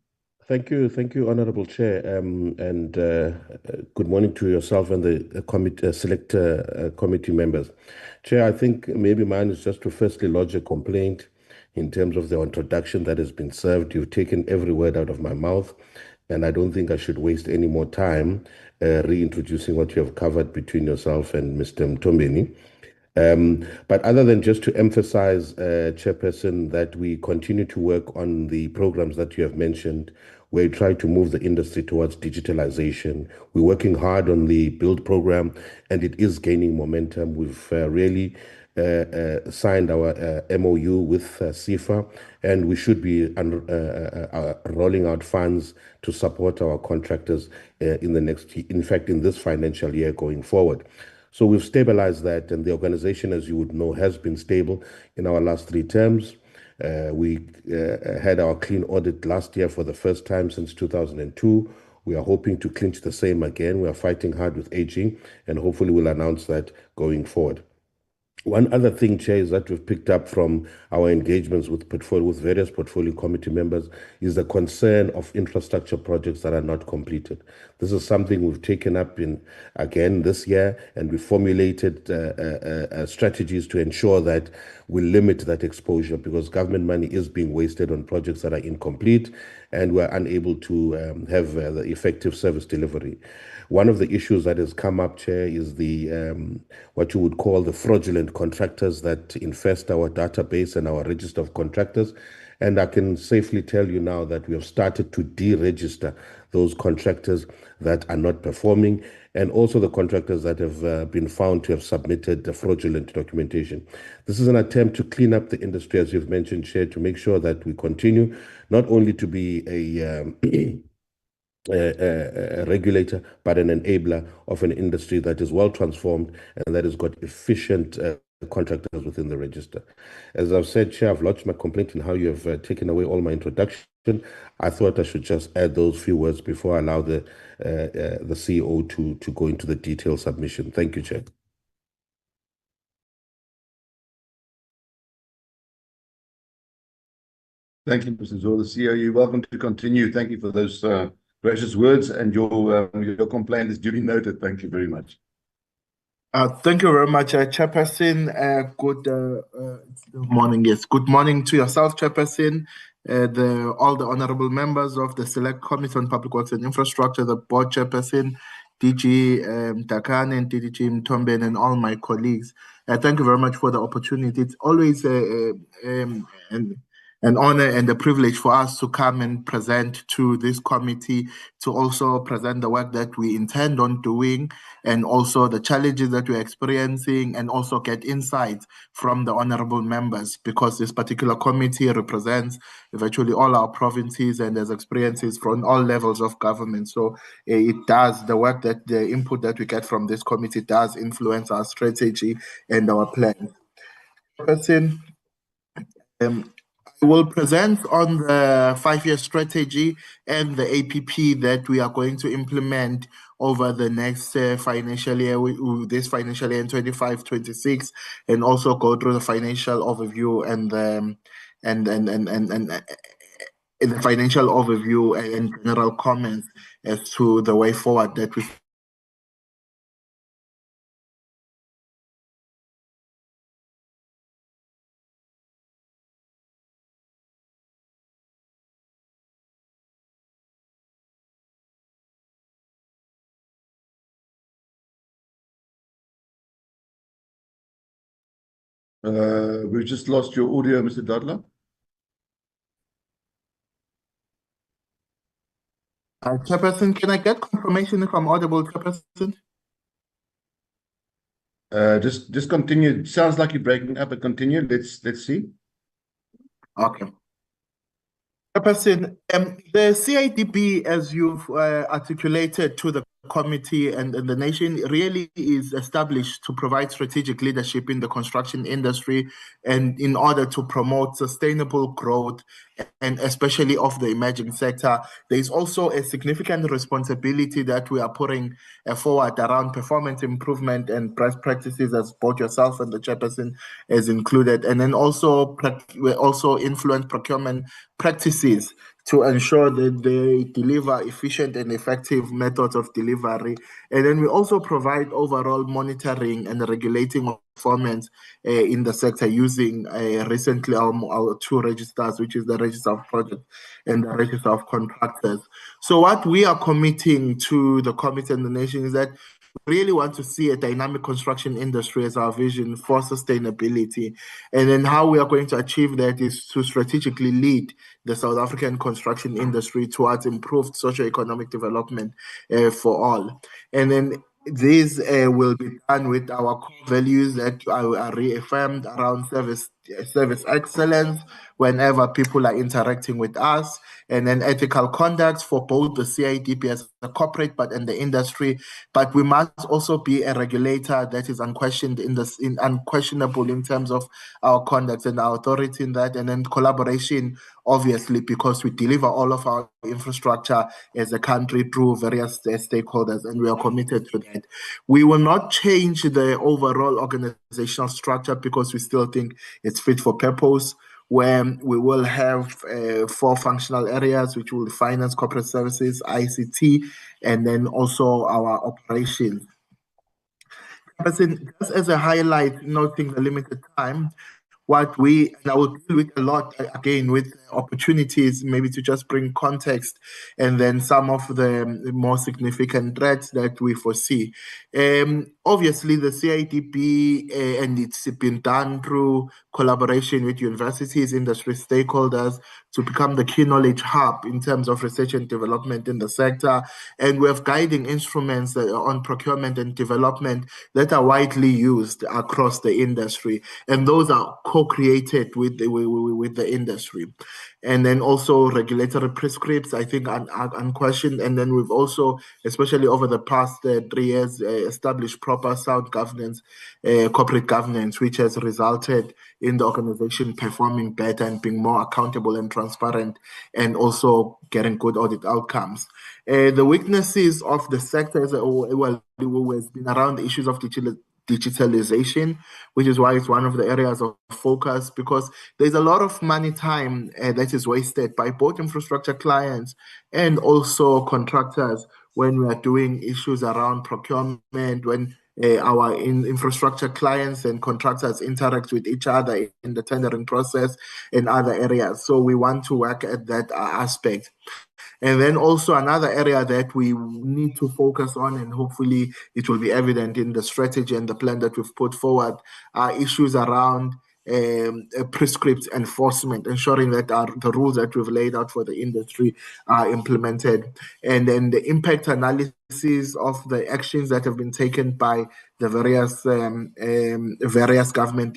Thank you, Honourable Chair, and good morning to yourself and the select committee members. Chair, I think maybe mine is just to firstly lodge a complaint in terms of the introduction that has been served. You've taken every word out of my mouth, and I don't think I should waste any more time reintroducing what you have covered between yourself and Mr. Mtombeni. But other than just to emphasize, Chairperson, that we continue to work on the programs that you have mentioned, where we try to move the industry towards digitalization. We're working hard on the build program, and it is gaining momentum. We've really signed our MOU with CIFA, and we should be rolling out funds to support our contractors in this financial year going forward. So we've stabilized that, and the organization, as you would know, has been stable in our last 3 terms. We had our clean audit last year for the first time since 2002. We are hoping to clinch the same again. We are fighting hard with aging, and hopefully we'll announce that going forward. One other thing, Chair, is that we've picked up from our engagements with various portfolio committee members is the concern of infrastructure projects that are not completed. This is something we've taken up again this year, and we formulated strategies to ensure that we limit that exposure, because government money is being wasted on projects that are incomplete, and we're unable to have the effective service delivery. One of the issues that has come up, Chair, is the what you would call the fraudulent contractors that infest our database and our register of contractors. And I can safely tell you now that we have started to deregister those contractors that are not performing, and also the contractors that have been found to have submitted fraudulent documentation. This is an attempt to clean up the industry, as you've mentioned, Chair, to make sure that we continue not only to be a regulator, but an enabler of an industry that is well transformed and that has got efficient contractors within the register. As I've said, Chair, I've lodged my complaint in how you have taken away all my introduction. I thought I should just add those few words before I allow the CEO to go into the detailed submission. Thank you, Chair. Thank you, Mr. Zor. The CEO, you're welcome to continue. Thank you for those gracious words, and your complaint is duly noted. Thank you very much. Thank you very much, Chairperson. Good morning. Yes, good morning to yourself, Chairperson, all the honourable members of the Select Committee on Public Works and Infrastructure, the Board Chairperson, DG Dakane and DG Mtomben, and all my colleagues. Thank you very much for the opportunity. It's always an honor and a privilege for us to come and present to this committee, to also present the work that we intend on doing, and also the challenges that we're experiencing, and also get insights from the honorable members, because this particular committee represents virtually all our provinces and has experiences from all levels of government. So it does, the work that the input that we get from this committee does influence our strategy and our plans. Person, I will present on the 5-year strategy and the APP that we are going to implement over the next financial year, this financial year in 25-26, and also go through the financial overview and the financial overview and general comments as to the way forward that we. We've just lost your audio, Mr. Dadla. Chairperson, can I get confirmation if I'm audible, Chairperson? Just continue. It sounds like you're breaking up, but continue. Let's see. Okay. Chairperson, the CIDB, as you've articulated to the committee and the nation, really is established to provide strategic leadership in the construction industry, and in order to promote sustainable growth, and especially of the emerging sector. There is also a significant responsibility that we are putting forward around performance improvement and best practices, as both yourself and the chairperson has included, and then also we also influence procurement practices to ensure that they deliver efficient and effective methods of delivery. And then we also provide overall monitoring and regulating of performance in the sector using recently our 2 registers, which is the Register of Projects and the Register of Contractors. So what we are committing to the committee and the nation is that we really want to see a dynamic construction industry as our vision for sustainability. And then how we are going to achieve that is to strategically lead the South African construction industry towards improved socio-economic development for all. And then this will be done with our core values that are reaffirmed around service excellence whenever people are interacting with us, and then ethical conduct for both the CIDB as a corporate but in the industry. But we must also be a regulator that is unquestionable in terms of our conduct and our authority in that, and then collaboration, obviously, because we deliver all of our infrastructure as a country through various stakeholders, and we are committed to that. We will not change the overall organization organizational structure because we still think it's fit for purpose, where we will have 4 functional areas, which will be finance, corporate services, ICT, and then also our operations. Just as a highlight, noting the limited time, and I will deal with a lot again with opportunities, maybe to just bring context, and then some of the more significant threats that we foresee. Obviously, the CIDB, and it's been done through collaboration with universities, industry stakeholders, to become the key knowledge hub in terms of research and development in the sector. And we have guiding instruments on procurement and development that are widely used across the industry. And those are co-created with the industry. And then also regulatory prescripts, I think, unquestioned. And then we've also, especially over the past 3 years, established proper sound governance, corporate governance, which has resulted in the organization performing better and being more accountable and transparent, and also getting good audit outcomes. The weaknesses of the sector has been around the issues of digitalization, which is why it's one of the areas of focus, because there's a lot of money time that is wasted by both infrastructure clients and also contractors when we are doing issues around procurement, when our infrastructure clients and contractors interact with each other in the tendering process and other areas. So we want to work at that aspect. And then also another area that we need to focus on, and hopefully it will be evident in the strategy and the plan that we've put forward, are issues around prescripts enforcement, ensuring that the rules that we've laid out for the industry are implemented. And then the impact analysis of the actions that have been taken by the various government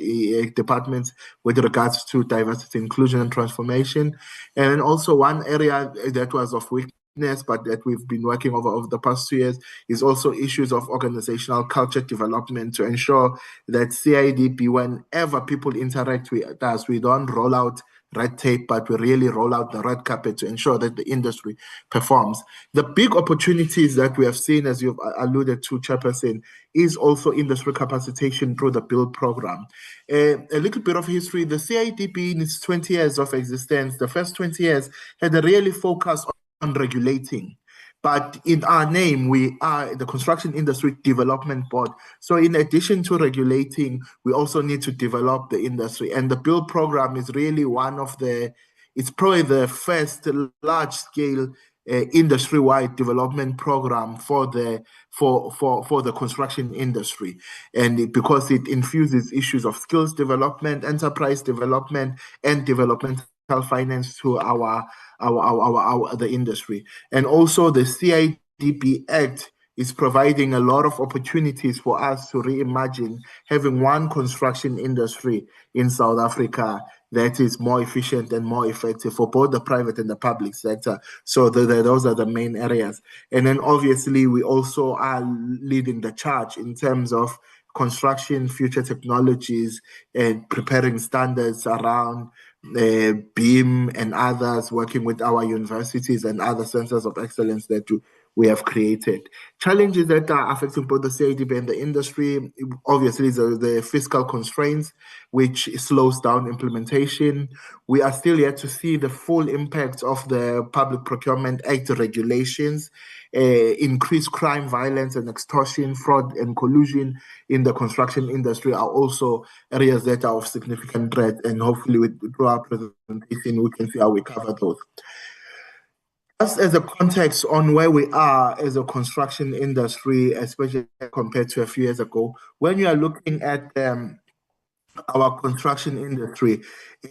departments with regards to diversity, inclusion, and transformation. And then also one area that was of weakness, but that we've been working over the past 2 years, is also issues of organizational culture development, to ensure that CIDB, whenever people interact with us, we don't roll out red tape, but we really roll out the red carpet to ensure that the industry performs. The big opportunities that we have seen, as you've alluded to, Chairperson, is also industry capacitation through the BUILD program. A little bit of history: the CIDB, in its 20 years of existence, the first 20 years had a really focus on regulating. But in our name, we are the Construction Industry Development Board. So in addition to regulating, we also need to develop the industry. And the BUILD program is really it's probably the first large-scale industry-wide development program for the construction industry. And because it infuses issues of skills development, enterprise development, and developmental finance to the industry. And also the CIDB Act is providing a lot of opportunities for us to reimagine having one construction industry in South Africa that is more efficient and more effective for both the private and the public sector. So those are the main areas. And then obviously we also are leading the charge in terms of construction, future technologies, and preparing standards around BIM and others, working with our universities and other centers of excellence that we have created. Challenges that are affecting both the CIDB and the industry, obviously, the fiscal constraints, which slows down implementation. We are still yet to see the full impact of the Public Procurement Act regulations. Increased crime, violence, and extortion, fraud, and collusion in the construction industry are also areas that are of significant threat. And hopefully, through our presentation, we can see how we cover those. Just as a context on where we are as a construction industry, especially compared to a few years ago, when you are looking at our construction industry,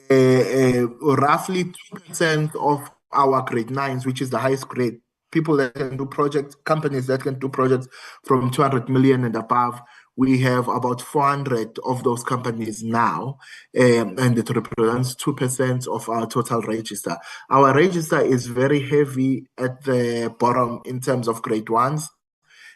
roughly 2% of our grade 9s, which is the highest grade, people that can do projects, companies that can do projects from 200 million and above, we have about 400 of those companies now, and it represents 2% of our total register. Our register is very heavy at the bottom in terms of grade 1s,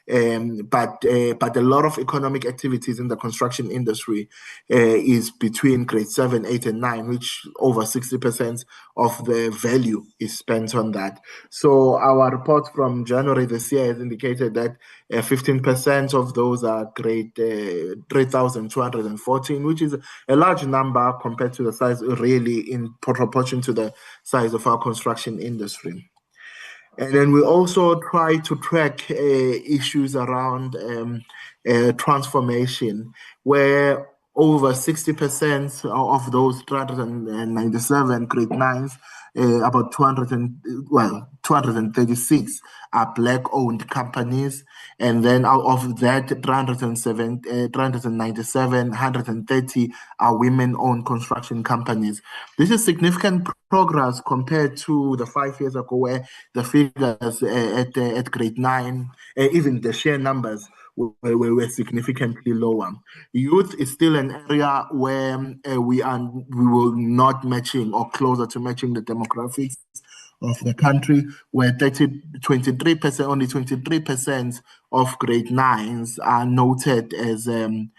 But a lot of economic activities in the construction industry is between grade 7, 8, and 9, which over 60% of the value is spent on that. So our report from January this year has indicated that 15% of those are grade 3,214, which is a large number compared to the size, really in proportion to the size of our construction industry. And then we also try to track issues around transformation, where over 60% of those 397 grade 9s, about 236 are Black-owned companies. And then out of that, 397, 130 are women-owned construction companies. This is significant progress compared to the 5 years ago, where the figures at grade 9, even the share numbers were significantly lower. Youth is still an area where we will not matching or closer to matching the demographics of the country, where 23%, only 23% of grade 9s are noted as being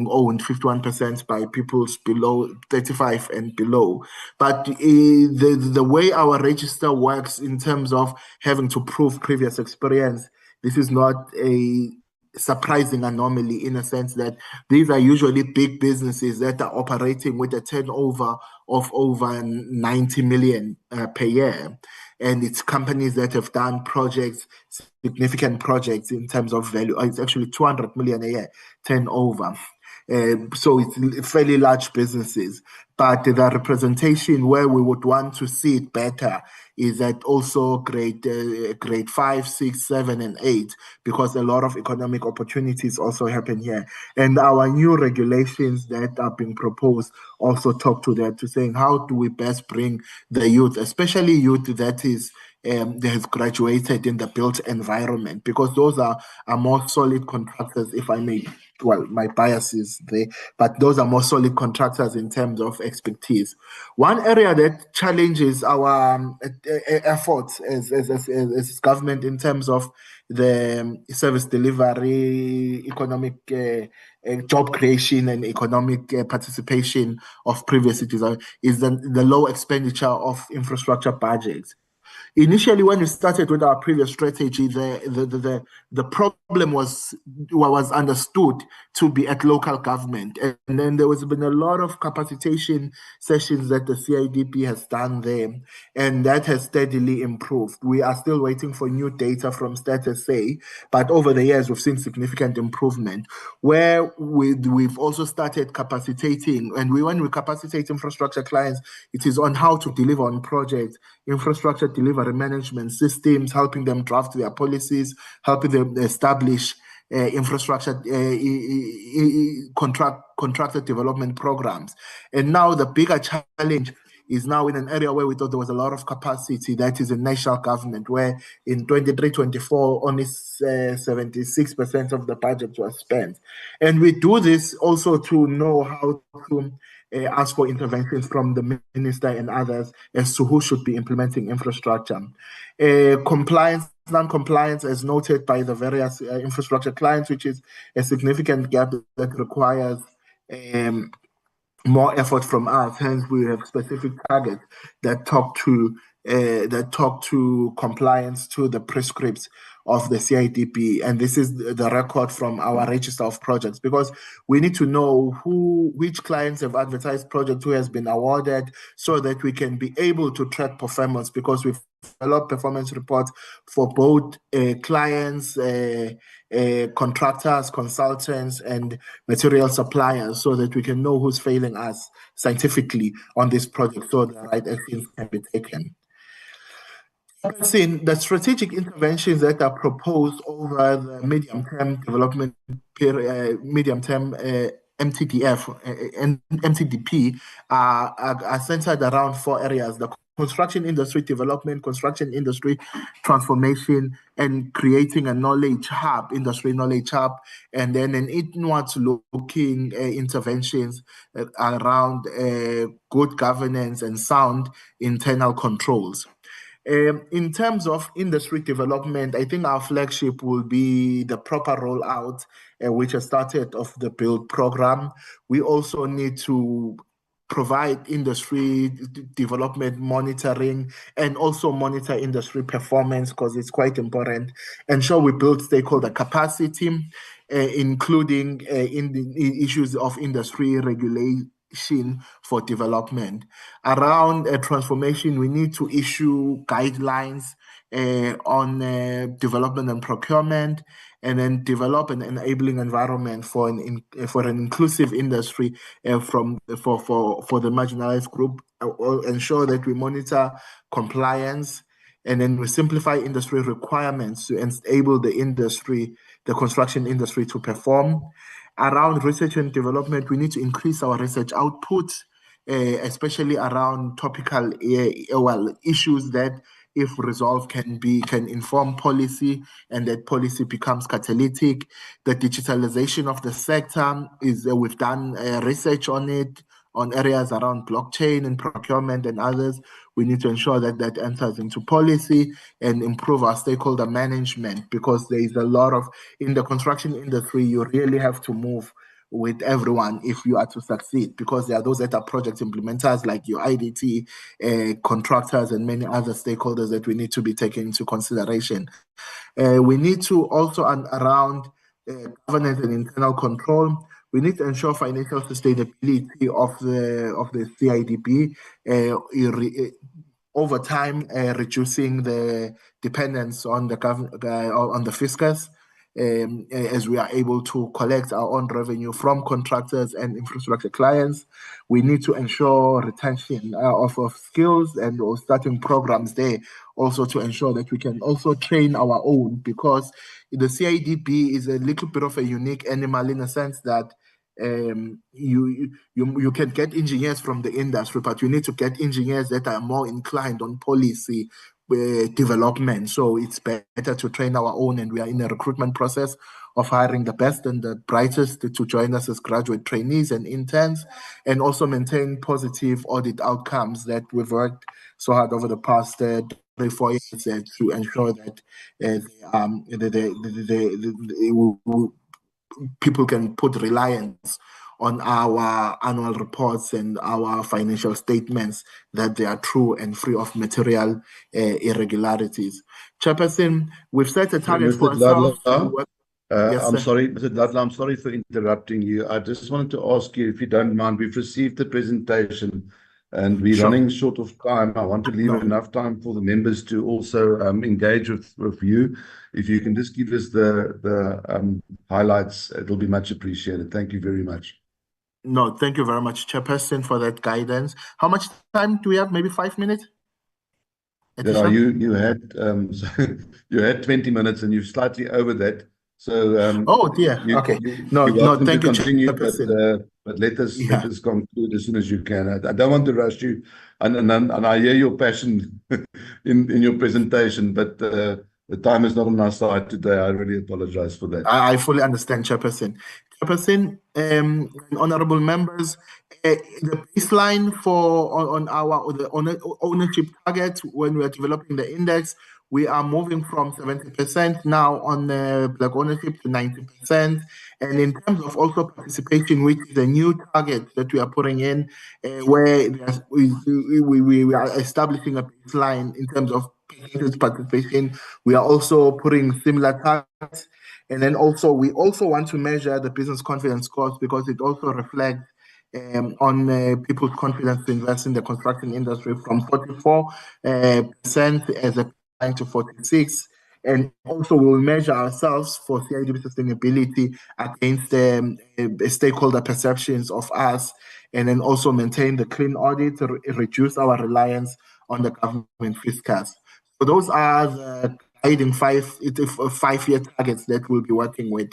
owned, 51% by people below 35 and below. But the way our register works in terms of having to prove previous experience, this is not a surprising anomaly, in a sense that these are usually big businesses that are operating with a turnover of over 90 million per year. And it's companies that have done projects, significant projects in terms of value. It's actually 200 million a year turnover. So it's fairly large businesses. But the representation where we would want to see it better is at also grade 5, 6, 7, and 8, because a lot of economic opportunities also happen here. And our new regulations that are being proposed also talk to that, to saying how do we best bring the youth, especially youth that has graduated in the built environment, because those are more solid contractors, if I may. Well, my bias is there, but those are more solid contractors in terms of expertise. One area that challenges our efforts as government in terms of the service delivery, economic job creation, and economic participation of previous citizens is the low expenditure of infrastructure budgets. Initially, when we started with our previous strategy, the problem was understood to be at local government. And then there has been a lot of capacitation sessions that the CIDB has done there, and that has steadily improved. We are still waiting for new data from StatSA, but over the years, we've seen significant improvement, where we've also started capacitating. And when we capacitate infrastructure clients, it is on how to deliver on projects, infrastructure delivery management systems, helping them draft their policies, helping them establish infrastructure contractor development programs. And now the bigger challenge is now in an area where we thought there was a lot of capacity, that is in national government, where in 23-24 only 76% of the budget was spent. And we do this also to know how to ask for interventions from the minister and others as to who should be implementing infrastructure. Compliance, non-compliance, as noted by the various infrastructure clients, which is a significant gap that requires more effort from us. Hence, we have specific targets that talk to compliance to the prescripts of the CIDB. And this is the record from our register of projects, because we need to know which clients have advertised project, who has been awarded, so that we can be able to track performance, because we've developed performance reports for both clients, contractors, consultants, and material suppliers, so that we can know who's failing us scientifically on this project, so the right actions can be taken. The strategic interventions that are proposed over the medium-term development period, medium-term MTDF and MTDP are centered around 4 areas: the construction industry development, construction industry transformation, and creating a knowledge hub, industry knowledge hub, and then an inwards looking interventions around good governance and sound internal controls. In terms of industry development, I think our flagship will be the proper rollout, which has started of the build program. We also need to provide industry development monitoring and also monitor industry performance because it's quite important. Ensure we build stakeholder capacity, including in the issues of industry regulation for development. Around transformation, we need to issue guidelines on development and procurement, and then develop an enabling environment for an inclusive industry for the marginalized group. Ensure that we monitor compliance, and then we simplify industry requirements to enable the construction industry to perform. Around research and development, we need to increase our research output, especially around topical issues that, if resolved, can inform policy, and that policy becomes catalytic. The digitalization of the sector is we've done research on it, on areas around blockchain and procurement and others. We need to ensure that that enters into policy and improve our stakeholder management, because there is a lot of, in the construction industry, you really have to move with everyone if you are to succeed, because there are those that are project implementers like your IDT, contractors, and many other stakeholders that we need to be taken into consideration. We need to also, around governance and internal control, we need to ensure financial sustainability of the CIDB, over time, reducing the dependence on the fiscus, as we are able to collect our own revenue from contractors and infrastructure clients. We need to ensure retention of skills, and starting programs there also to ensure that we can also train our own, because the CIDB is a little bit of a unique animal in a sense that you can get engineers from the industry, but you need to get engineers that are more inclined on policy development. So it's better to train our own, and we are in a recruitment process of hiring the best and the brightest to join us as graduate trainees and interns, and also maintain positive audit outcomes that we've worked so hard over the past 3-4 years to ensure that people can put reliance on our annual reports and our financial statements, that they are true and free of material irregularities. Chairperson, we've set a target for ourselves. I'm sorry, Mr. Dadla, I'm sorry for interrupting you. I just wanted to ask you, if you don't mind, we've received the presentation and we're running short of time. I want to leave enough time for the members to also engage with you. If you can just give us the highlights, it'll be much appreciated. Thank you very much. No, thank you very much, Chairperson, for that guidance. How much time do we have? Maybe 5 minutes? Yeah, you had 20 minutes and you've slightly over that. So oh dear. Okay. You're welcome to continue, but let us conclude as soon as you can. I don't want to rush you, and I hear your passion in your presentation, but the time is not on our side today. I really apologize for that. I fully understand, Chairperson. Chairperson, honorable members, the baseline on our ownership target when we are developing the index, we are moving from 70% now on black ownership to 90%. And in terms of also participation, which is a new target that we are putting in, where we are establishing a baseline in terms of percentage participation, we are also putting similar targets. And then also, we also want to measure the business confidence scores, because it also reflects on people's confidence to invest in the construction industry, from 44% as a to 46, and also we will measure ourselves for CIDB sustainability against stakeholder perceptions of us, and then also maintain the clean audit to reduce our reliance on the government fiscus. So those are the guiding 5-year targets that we'll be working with.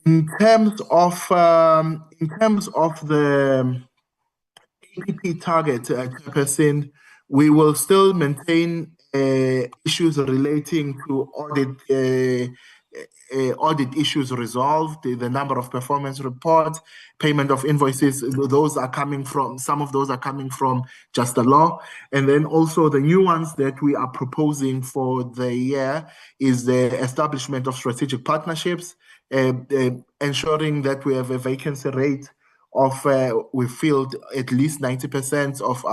In terms of the APP target, Chairperson, we will still maintain issues relating to audit audit issues resolved, the number of performance reports, payment of invoices, those are coming from, some of those are coming from just the law. And then also the new ones that we are proposing for the year is the establishment of strategic partnerships, ensuring that we have a vacancy rate of, we filled at least 90% of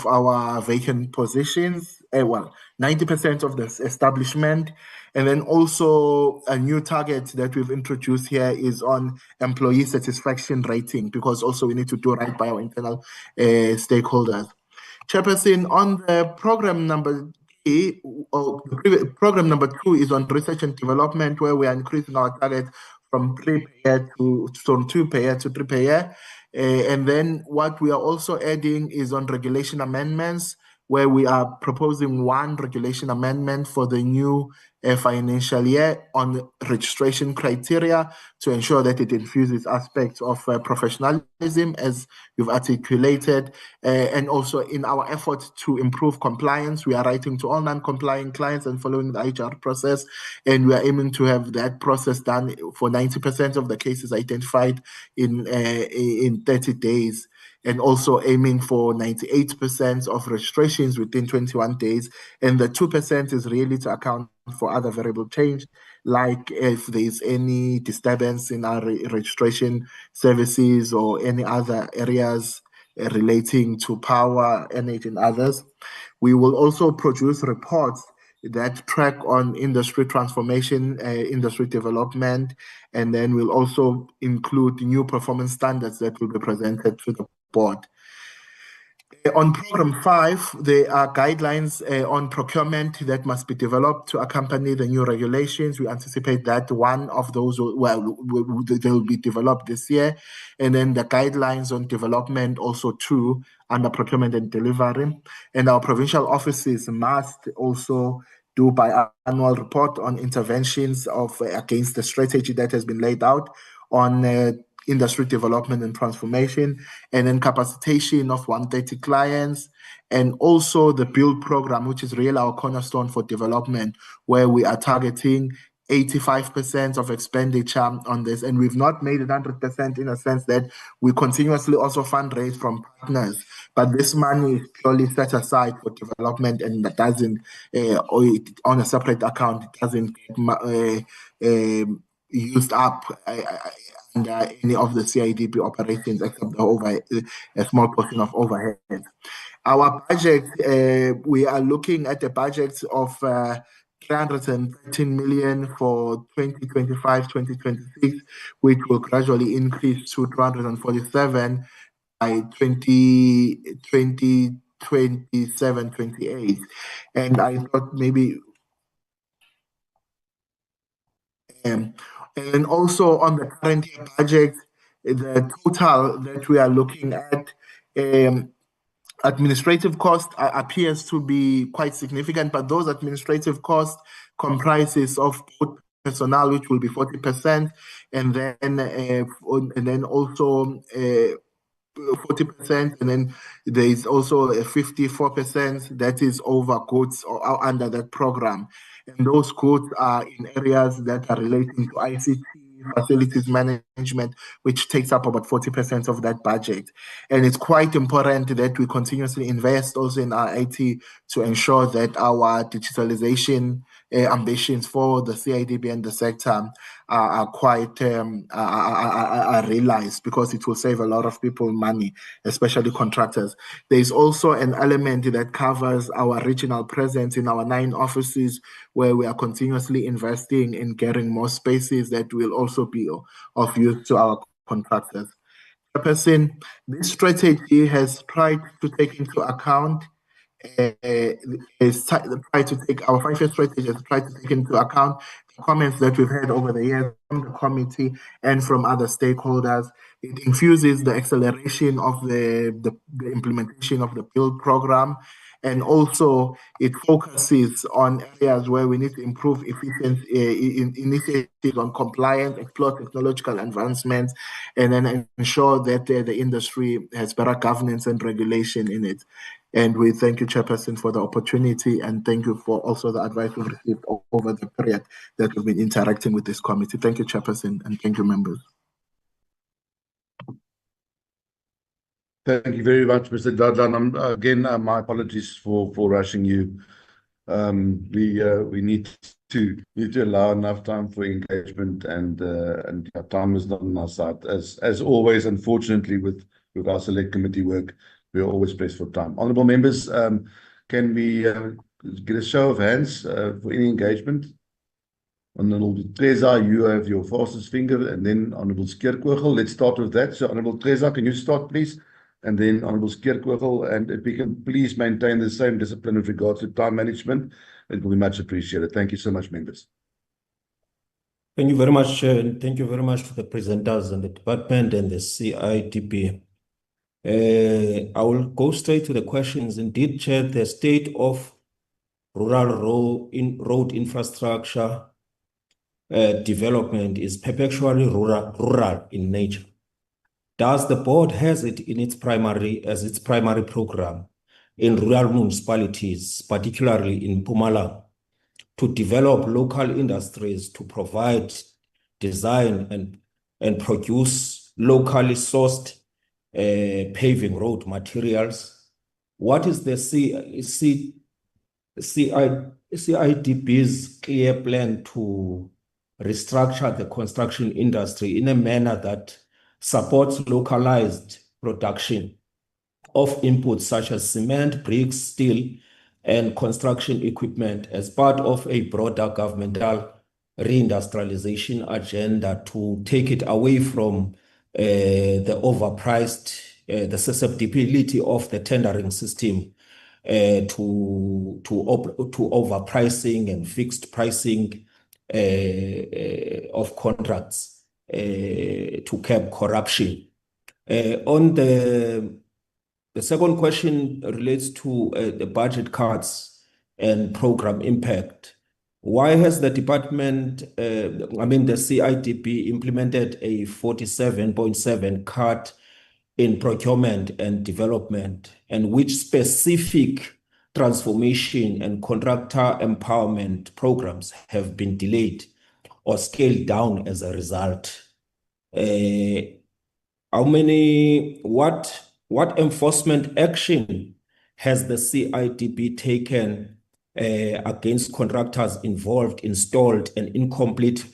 our vacant positions. Well, 90% of the establishment. And then also a new target that we've introduced here is on employee satisfaction rating, because also we need to do right by our internal stakeholders. Chairperson, on the program number 3, program number 2 is on research and development, where we are increasing our target from 2 per year to 3 per year. And then what we are also adding is on regulation amendments, where we are proposing 1 regulation amendment for the new financial year on registration criteria to ensure that it infuses aspects of professionalism, as you've articulated, and also in our effort to improve compliance, we are writing to all non-compliant clients and following the HR process, and we are aiming to have that process done for 90% of the cases identified in 30 days. And also aiming for 98% of registrations within 21 days. And the 2% is really to account for other variable change, like if there's any disturbance in our registration services or any other areas relating to power, energy, and others. We will also produce reports that track on industry transformation, industry development, and then we'll also include new performance standards that will be presented to the board. On program 5, there are guidelines on procurement that must be developed to accompany the new regulations. We anticipate that one of those they will be developed this year. And then the guidelines on development also too under procurement and delivery. And our provincial offices must also do biannual report on interventions against the strategy that has been laid out on industry development and transformation, and then capacitation of 130 clients, and also the build program, which is really our cornerstone for development, where we are targeting 85% of expenditure on this. And we've not made it 100% in a sense that we continuously also fundraise from partners, but this money is purely set aside for development, and that doesn't, on a separate account, it doesn't get used up under any of the CIDB operations, except a small portion of overhead. Our budget, we are looking at a budget of 313 million for 2025-2026, which will gradually increase to 247 by 2027-28. And I thought maybe and also on the current year budget, the total that we are looking at, administrative cost appears to be quite significant, but those administrative costs comprises of both personnel, which will be 40%, and then also 40%, and then there is also a 54% that is over goods or under that program. And those goods are in areas that are relating to ICT, facilities management, which takes up about 40% of that budget. And it's quite important that we continuously invest also in our IT to ensure that our digitalization ambitions for the CIDB and the sector are quite are realized, because it will save a lot of people money, especially contractors. There is also an element that covers our regional presence in our 9 offices, where we are continuously investing in getting more spaces that will also be of use to our contractors. This strategy has tried to take into account our 5-year strategy has tried to take into account the comments that we've had over the years from the committee and from other stakeholders. It infuses the acceleration of the implementation of the build program, and also it focuses on areas where we need to improve efficiency, initiatives on compliance, explore technological advancements, and then ensure that the industry has better governance and regulation in it. And we thank you, Chairperson, for the opportunity, and thank you for also the advice we've received over the period that we've been interacting with this committee. Thank you, Chairperson, and thank you, members. Thank you very much, Mr. Dadlan. Again, my apologies for rushing you. We need to allow enough time for engagement, and time is not on our side. As always, unfortunately, with our select committee work, we are always pressed for time. Honourable members, can we get a show of hands for any engagement? Honourable Treza, you have your fastest finger, and then Honourable Skeerkogel. Let's start with that. So, Honourable Treza, can you start, please? And then Honourable Skeerkogel, and if we can please maintain the same discipline with regards to time management, it will be much appreciated. Thank you so much, members. Thank you very much, Chair, and thank you very much to the presenters and the department and the CIDB. I will go straight to the questions. Indeed, Chair, the state of rural road infrastructure development is perpetually rural in nature. Does the board has it in its primary program in rural municipalities, particularly in Mpumalanga, to develop local industries to provide, design, and produce locally sourced paving road materials? What is the CIDB's clear plan to restructure the construction industry in a manner that supports localized production of inputs such as cement, bricks, steel, and construction equipment as part of a broader governmental reindustrialization agenda to take it away from the overpriced, the susceptibility of the tendering system to overpricing and fixed pricing of contracts to curb corruption. On the second question relates to the budget cuts and program impact. Why has the department, the CIDB, implemented a 47.7 cut in procurement and development, and which specific transformation and contractor empowerment programs have been delayed or scaled down as a result? What enforcement action has the CIDB taken against contractors involved in stalled and incomplete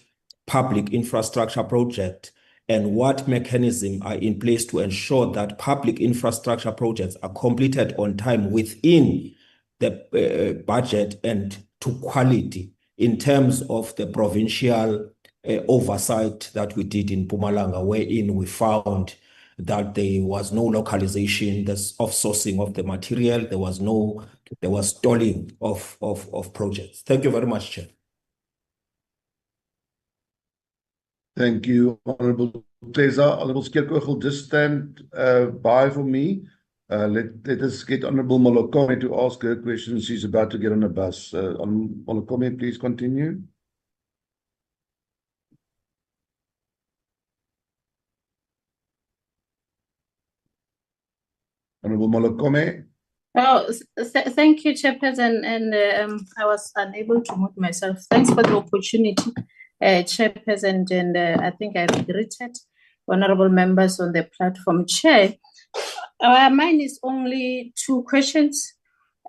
public infrastructure projects? And what mechanisms are in place to ensure that public infrastructure projects are completed on time within the budget and to quality in terms of the provincial oversight that we did in Mpumalanga, wherein we found that there was no localization of sourcing of the material, there was stalling of projects. Thank you very much, Chair. Thank you, Honourable Treza. Honourable Skeerkogel, just stand by for me. Let us get Honourable Molokome to ask her questions. She's about to get on a bus. Molokome, please continue. Honourable Molokome. Oh, thank you, Chairperson, and I was unable to mute myself. Thanks for the opportunity, Chairperson, and I think I've greeted honourable members on the platform. Chair, mine is only two questions,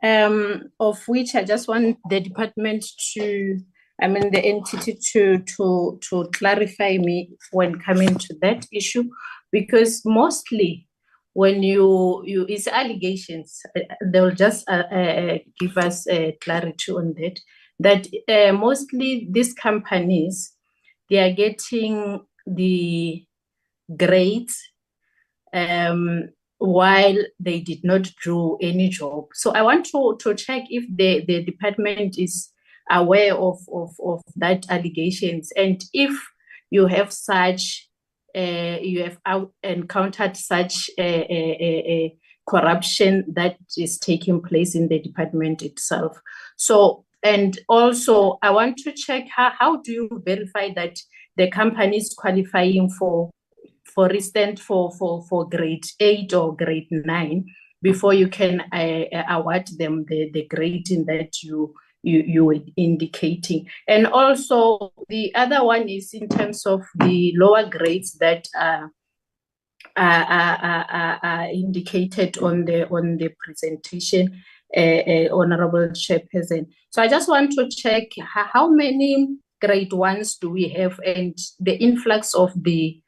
of which I just want the department the entity to clarify me when coming to that issue, because mostly when it's allegations, they'll just give us clarity on that mostly these companies, they are getting the grades while they did not do any job. So I want to check if the department is aware of that allegations, and if you have such you have encountered such corruption that is taking place in the department itself. So, and also I want to check how do you verify that the company is qualifying for instance, for grade 8 or grade 9, before you can award them the grading that you were indicating. And also the other one is in terms of the lower grades that are indicated on the presentation, Honorable Chairperson. So I just want to check how many grade ones do we have, and the influx of the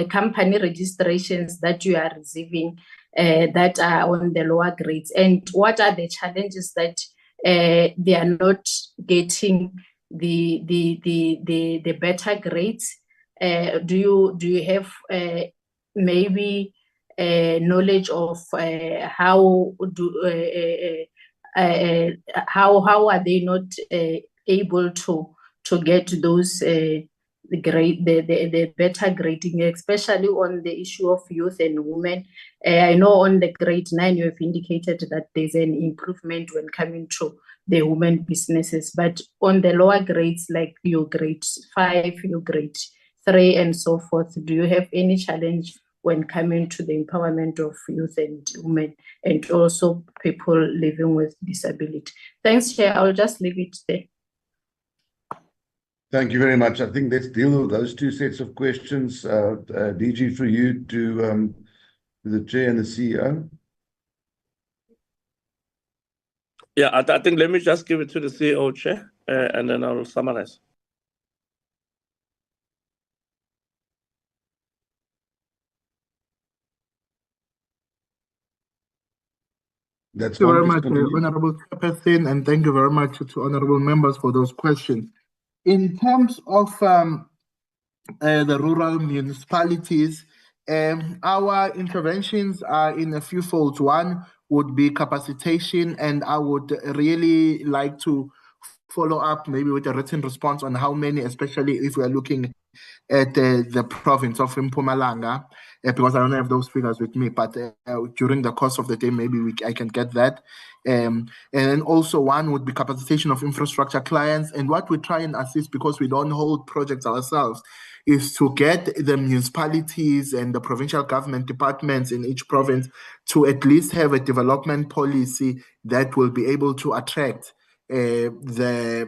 company registrations that you are receiving that are on the lower grades, and what are the challenges that they are not getting the better grades? Do you have maybe knowledge of how are they not able to get those the better grading, especially on the issue of youth and women? I know on the grade 9 you have indicated that there's an improvement when coming to the women businesses, but on the lower grades like your grade 5, your grade 3 and so forth, do you have any challenge when coming to the empowerment of youth and women and also people living with disability? Thanks, Chair. I'll just leave it there. Thank you very much. I think let's deal with those two sets of questions. DG, for you to the Chair and the CEO. Yeah, I think let me just give it to the CEO, Chair, and then I'll summarize. That's Thank you very much, Honorable Chairperson, and thank you very much to honorable members for those questions. In terms of the rural municipalities, our interventions are in a few folds. One would be capacitation, and I would really like to follow up maybe with a written response on how many, especially if we are looking at the province of Mpumalanga, because I don't have those figures with me, but during the course of the day, maybe I can get that. And then also one would be capacitation of infrastructure clients. And what we try and assist, because we don't hold projects ourselves, is to get the municipalities and the provincial government departments in each province to at least have a development policy that will be able to attract the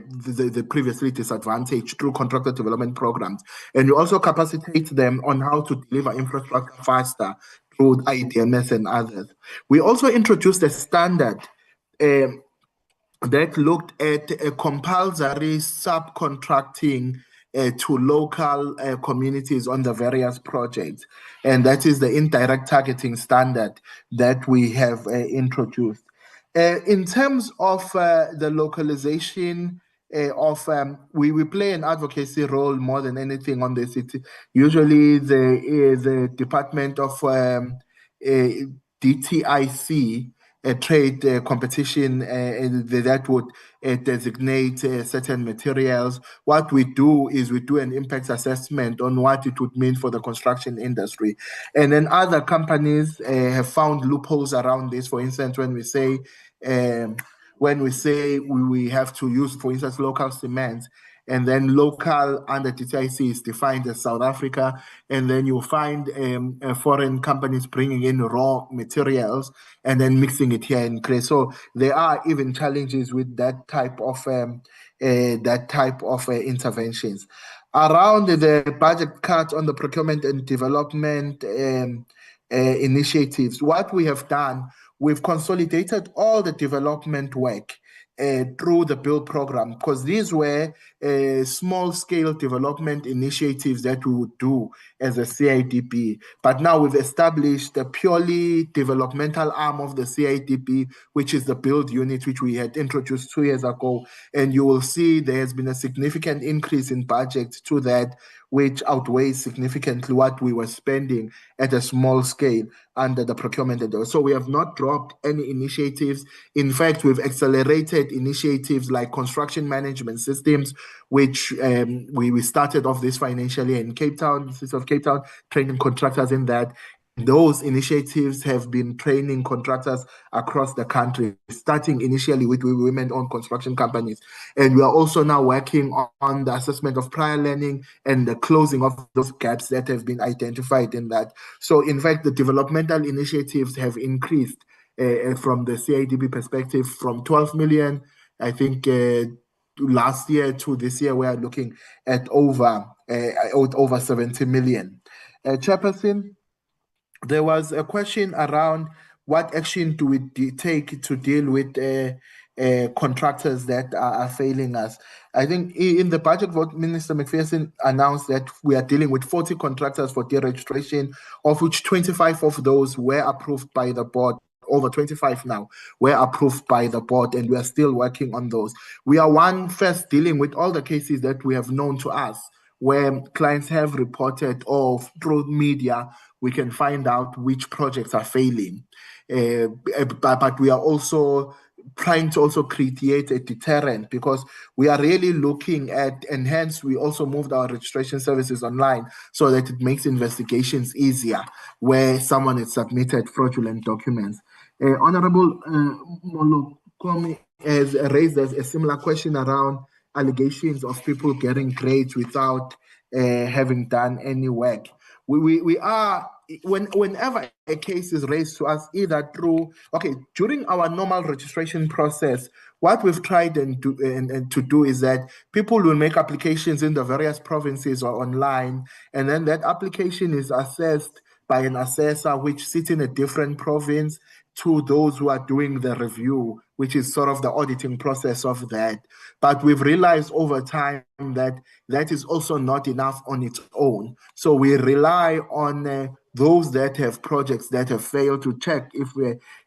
previously disadvantaged through contractor development programs. And we also capacitate them on how to deliver infrastructure faster through IDMS and others. We also introduced a standard that looked at a compulsory subcontracting to local communities on the various projects. And that is the indirect targeting standard that we have introduced. In terms of the localization of, we play an advocacy role more than anything on the city. Usually the Department of DTIC, trade competition that would designate certain materials. What we do is we do an impact assessment on what it would mean for the construction industry. And then other companies have found loopholes around this. For instance, when we say we have to use, for instance, local cement, and then local under DTIC is defined as South Africa, and then you'll find foreign companies bringing in raw materials and then mixing it here in clay. So there are even challenges with that type of interventions. Around the budget cut on the procurement and development initiatives, what we have done, we've consolidated all the development work through the build program, because these were small-scale development initiatives that we would do as a CIDB. But now we've established a purely developmental arm of the CIDB, which is the build unit, which we had introduced 2 years ago. And you will see there has been a significant increase in budget to that, which outweighs significantly what we were spending at a small scale under the procurement. So we have not dropped any initiatives. In fact, we've accelerated initiatives like construction management systems, which we started off this financial year in Cape Town, the city of Cape Town, training contractors in that. Those initiatives have been training contractors across the country, starting initially with women-owned construction companies. And we are also now working on the assessment of prior learning and the closing of those gaps that have been identified in that. So in fact, the developmental initiatives have increased from the CIDB perspective, from 12 million, I think last year to this year, we are looking at over 70 million. Chairperson, there was a question around what action do we take to deal with contractors that are failing us. I think in the budget vote, Minister McPherson announced that we are dealing with 40 contractors for deregistration, of which 25 of those were approved by the board. Over 25 now were approved by the board, and we are still working on those. We are first dealing with all the cases that we have known to us, where clients have reported, or through media, we can find out which projects are failing. But we are also trying to also create a deterrent, because we are really looking at, and hence we also moved our registration services online so that it makes investigations easier where someone has submitted fraudulent documents. Honorable Molokomi has raised a similar question around allegations of people getting grades without having done any work. We are, whenever a case is raised to us, either through, during our normal registration process, what we've tried to do is that people will make applications in the various provinces or online, and then that application is assessed by an assessor which sits in a different province to those who are doing the review, which is sort of the auditing process of that. But we've realized over time that that is also not enough on its own. So we rely on those that have projects that have failed to check if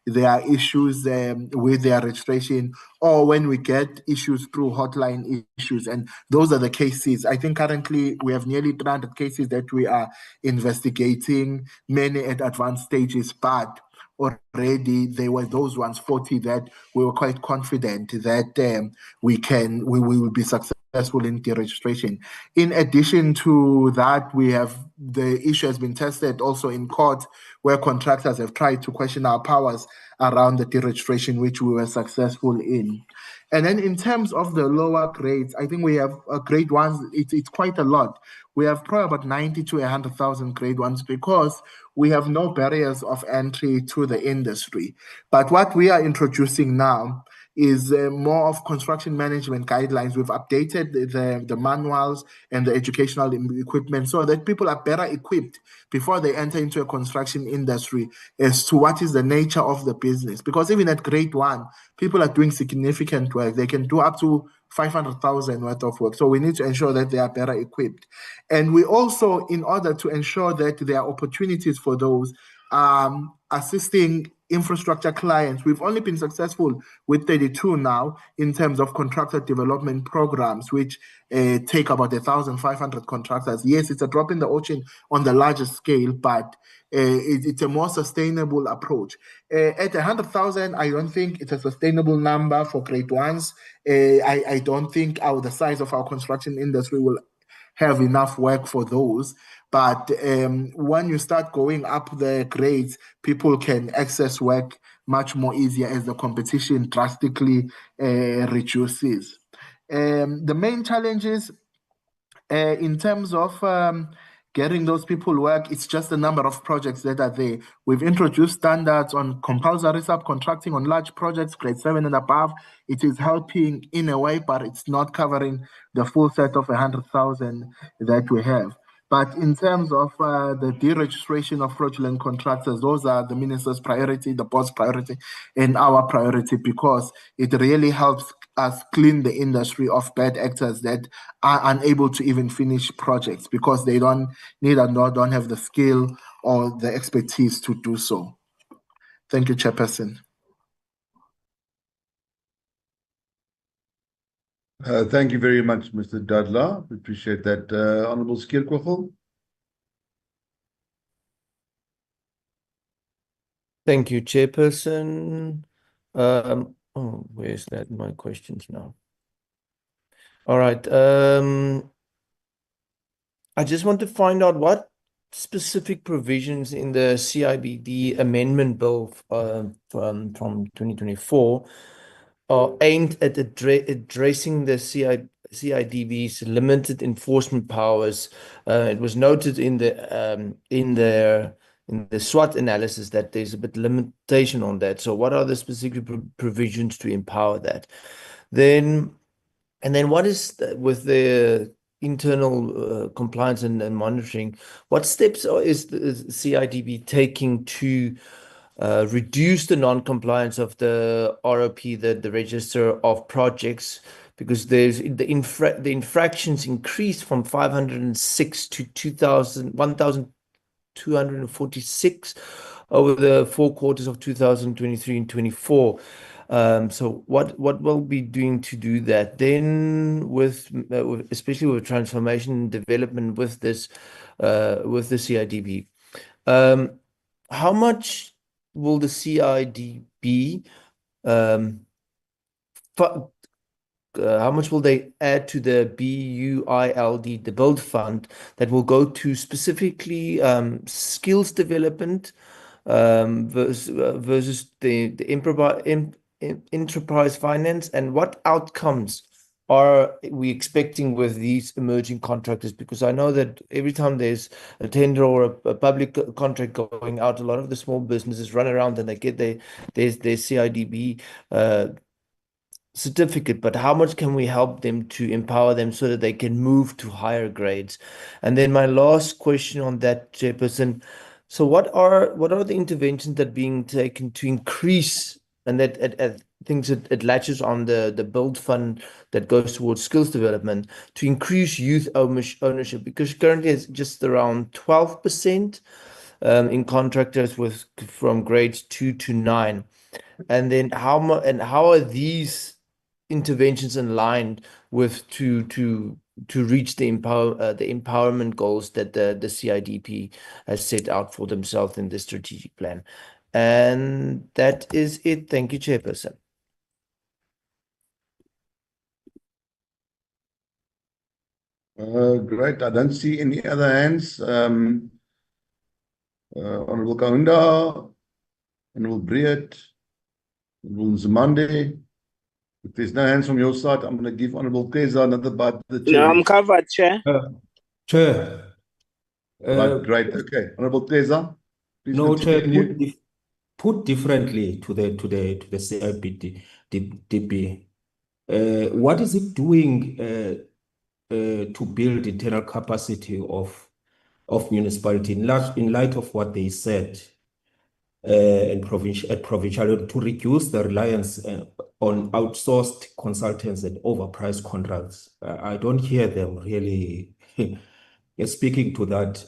there are issues with their registration, or when we get issues through hotline issues. And those are the cases. I think currently we have nearly 300 cases that we are investigating, many at advanced stages, but already there were those ones 40 that we were quite confident that we will be successful in deregistration. In addition to that, the issue has been tested also in court, where contractors have tried to question our powers around the deregistration, which we were successful in. And then in terms of the lower grades, I think we have grade ones, it's quite a lot. We have probably about 90 to 100,000 grade ones, because we have no barriers of entry to the industry. But what we are introducing now is more of construction management guidelines. We've updated the manuals and the educational equipment so that people are better equipped before they enter into a construction industry as to what is the nature of the business. Because even at grade one, people are doing significant work. They can do up to 500,000 worth of work. So we need to ensure that they are better equipped. And we also, in order to ensure that there are opportunities for those, assisting infrastructure clients. We've only been successful with 32 now in terms of contractor development programs, which take about 1,500 contractors. Yes, it's a drop in the ocean on the larger scale, but it's a more sustainable approach. At 100,000, I don't think it's a sustainable number for grade ones. I don't think the size of our construction industry will have enough work for those. But when you start going up the grades, people can access work much more easier as the competition drastically reduces. The main challenges in terms of getting those people work, it's just the number of projects that are there. We've introduced standards on compulsory subcontracting on large projects, grade 7 and above. It is helping in a way, but it's not covering the full set of 100,000 that we have. But in terms of the deregistration of fraudulent contractors, those are the minister's priority, the board's priority, and our priority, because it really helps us clean the industry of bad actors that are unable to even finish projects because they don't have the skill or the expertise to do so. Thank you, Chairperson. Thank you very much, Mr. Dadla. We appreciate that. Honorable Skierkogel. Thank you, Chairperson. Where's that? My questions now. All right. I just want to find out what specific provisions in the CIBD amendment bill from 2024 are aimed at addressing the CIDB's limited enforcement powers. It was noted in the SWOT analysis that there's a bit limitation on that. So what are the specific provisions to empower that? Then what is with the internal compliance and monitoring? What steps is the CIDB taking to reduce the non-compliance of the ROP, the Register of Projects, because there's the infractions increased from 506 to 1,246 over the 4 quarters of 2023 and 24. So what we'll be doing to do that? Then especially with transformation and development with this with the CIDB, how much will the CIDB how much will they add to the BUILD, the Build Fund, that will go to specifically skills development versus the enterprise finance, and what outcomes are we expecting with these emerging contractors? Because I know that every time there's a tender or a public contract going out, a lot of the small businesses run around and they get their CIDB certificate, but how much can we help them to empower them so that they can move to higher grades? And then my last question on that, Chairperson, so what are the interventions that are being taken to increase, and that things that it latches on the Build Fund that goes towards skills development, to increase youth ownership? Because currently it's just around 12% in contractors from grades 2 to 9. And then how are these interventions aligned with to reach the empowerment goals that the CIDB has set out for themselves in the strategic plan? And that is it. Thank you, Chairperson. Great. I don't see any other hands. Honorable Kaunda, Honorable Breed, Honorable Nzimande. If there's no hands from your side, I'm going to give Honorable Keza another bite of the cherry. No, I'm covered, Chair. Chair. Right, great. Okay. Honorable Keza, please No, Chair, continue. put differently to the CIDB. What is it doing to build internal capacity of municipality in light of what they said at provincial, to reduce the reliance on outsourced consultants and overpriced contracts? I don't hear them really speaking to that,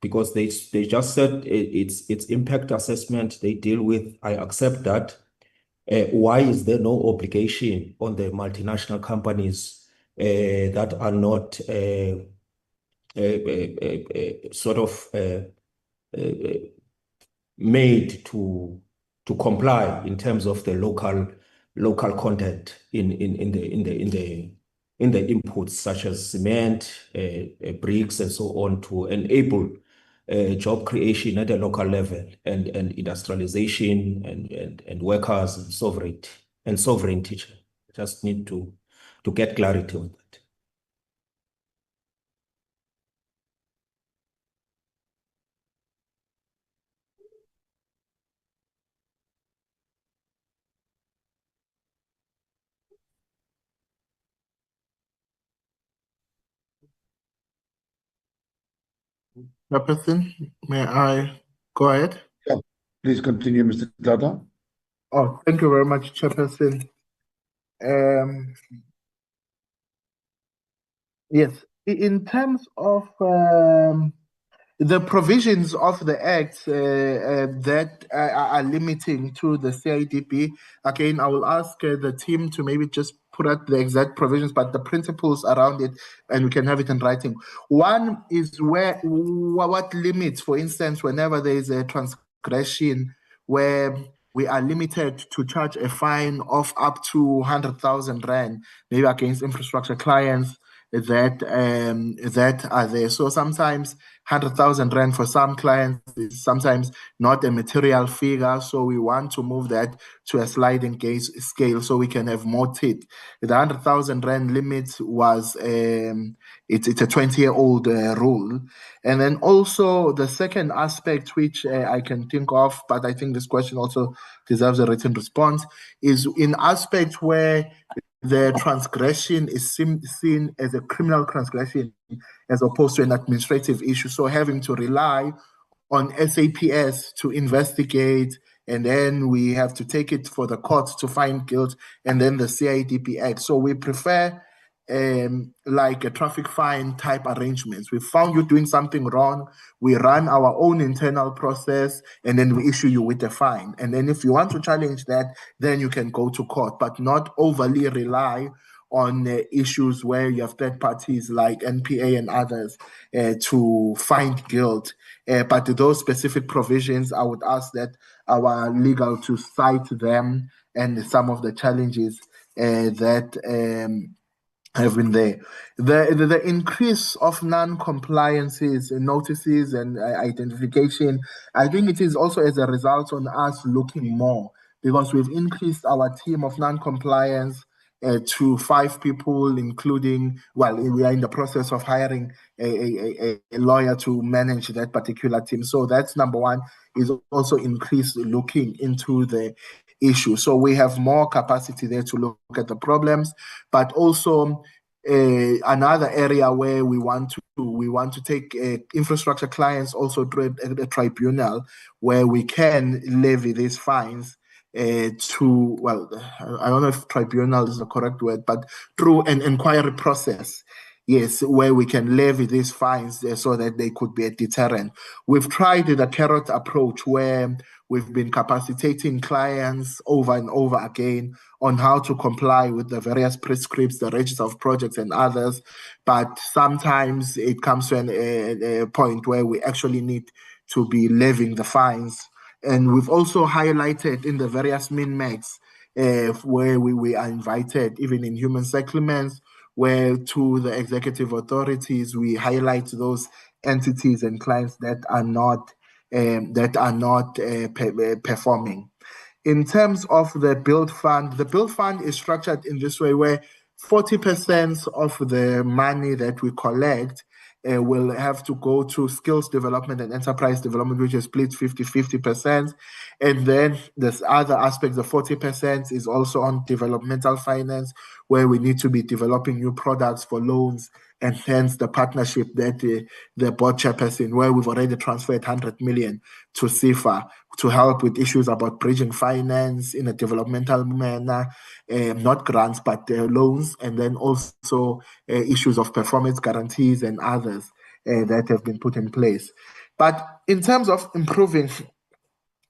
because they just said it's impact assessment they deal with. I accept that. Why is there no obligation on the multinational companies that are not sort of made to comply in terms of the local content in the inputs, such as cement, bricks, and so on, to enable job creation at a local level, and industrialization and workers and sovereignty. Just need to get clarity on that. Chairperson, may I go ahead? Yeah, please continue, Mr. Tata. Oh, thank you very much, Chairperson. Yes, in terms of the provisions of the Act that are limiting to the CIDB, again, I will ask the team to maybe just put out the exact provisions, but the principles around it, and we can have it in writing. One is what limits, for instance, whenever there is a transgression where we are limited to charge a fine of up to 100,000 Rand, maybe against infrastructure clients, that are there. So sometimes 100,000 rand for some clients is sometimes not a material figure. So we want to move that to a sliding scale so we can have more teeth. The 100,000 rand limit was it's a 20-year-old rule. And then also the second aspect which I can think of, but I think this question also deserves a written response, is in aspect where the transgression is seen as a criminal transgression as opposed to an administrative issue. So having to rely on SAPS to investigate, and then we have to take it for the courts to find guilt, and then the CIDB Act. So we prefer like a traffic fine type arrangements. We found you doing something wrong, we run our own internal process, and then we issue you with a fine. And then if you want to challenge that, then you can go to court, but not overly rely on issues where you have third parties like NPA and others to find guilt. But those specific provisions, I would ask that our legal to cite them and some of the challenges that have been there. The increase of non-compliances, notices, and identification, I think it is also as a result on us looking more, because we've increased our team of non-compliance to 5 people, including, well, we are in the process of hiring a lawyer to manage that particular team. So that's number one, is also increased looking into the issue. So we have more capacity there to look at the problems, but also another area where we want to take infrastructure clients also to a tribunal where we can levy these fines to, well, I don't know if tribunal is the correct word, but through an inquiry process. Yes, where we can levy these fines so that they could be a deterrent. We've tried the carrot approach where we've been capacitating clients over and over again on how to comply with the various prescripts, the register of projects and others. But sometimes it comes to a point where we actually need to be levying the fines. And we've also highlighted in the various min-max where we are invited, even in human settlements, where to the executive authorities, we highlight those entities and clients that are not performing. In terms of the build fund is structured in this way where 40% of the money that we collect will have to go to skills development and enterprise development, which is split 50-50%. And then there's other aspects, the 40% is also on developmental finance, where we need to be developing new products for loans, and hence the partnership that the board chairperson, where we've already transferred 100 million to CIFA to help with issues about bridging finance in a developmental manner, not grants, but loans, and then also issues of performance guarantees and others that have been put in place. But in terms of improving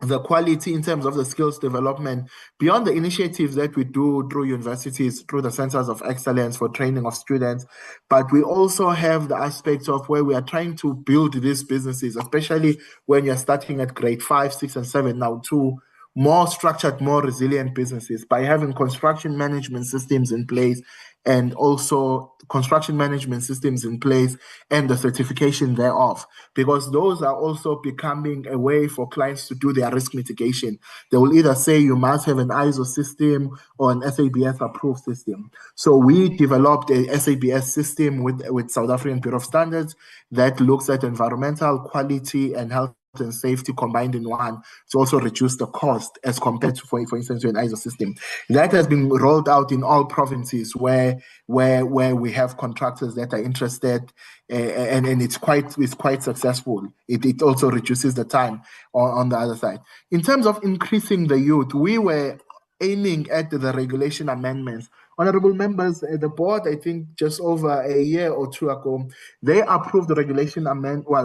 the quality in terms of the skills development, beyond the initiatives that we do through universities, through the centers of excellence for training of students, but we also have the aspects of where we are trying to build these businesses, especially when you're starting at grade 5, 6, and 7 now, to more structured, more resilient businesses by having construction management systems in place, and also construction management systems in place and the certification thereof, because those are also becoming a way for clients to do their risk mitigation. They will either say you must have an ISO system or an SABS approved system. So we developed a SABS system with South African Bureau of Standards that looks at environmental quality and health and safety combined in one to also reduce the cost as compared to, for instance, to an ISO system. That has been rolled out in all provinces where we have contractors that are interested, and it's quite successful. It also reduces the time on the other side. In terms of increasing the youth, we were aiming at the regulation amendments. Honorable members, the board, I think just over a year or two ago, they approved the regulation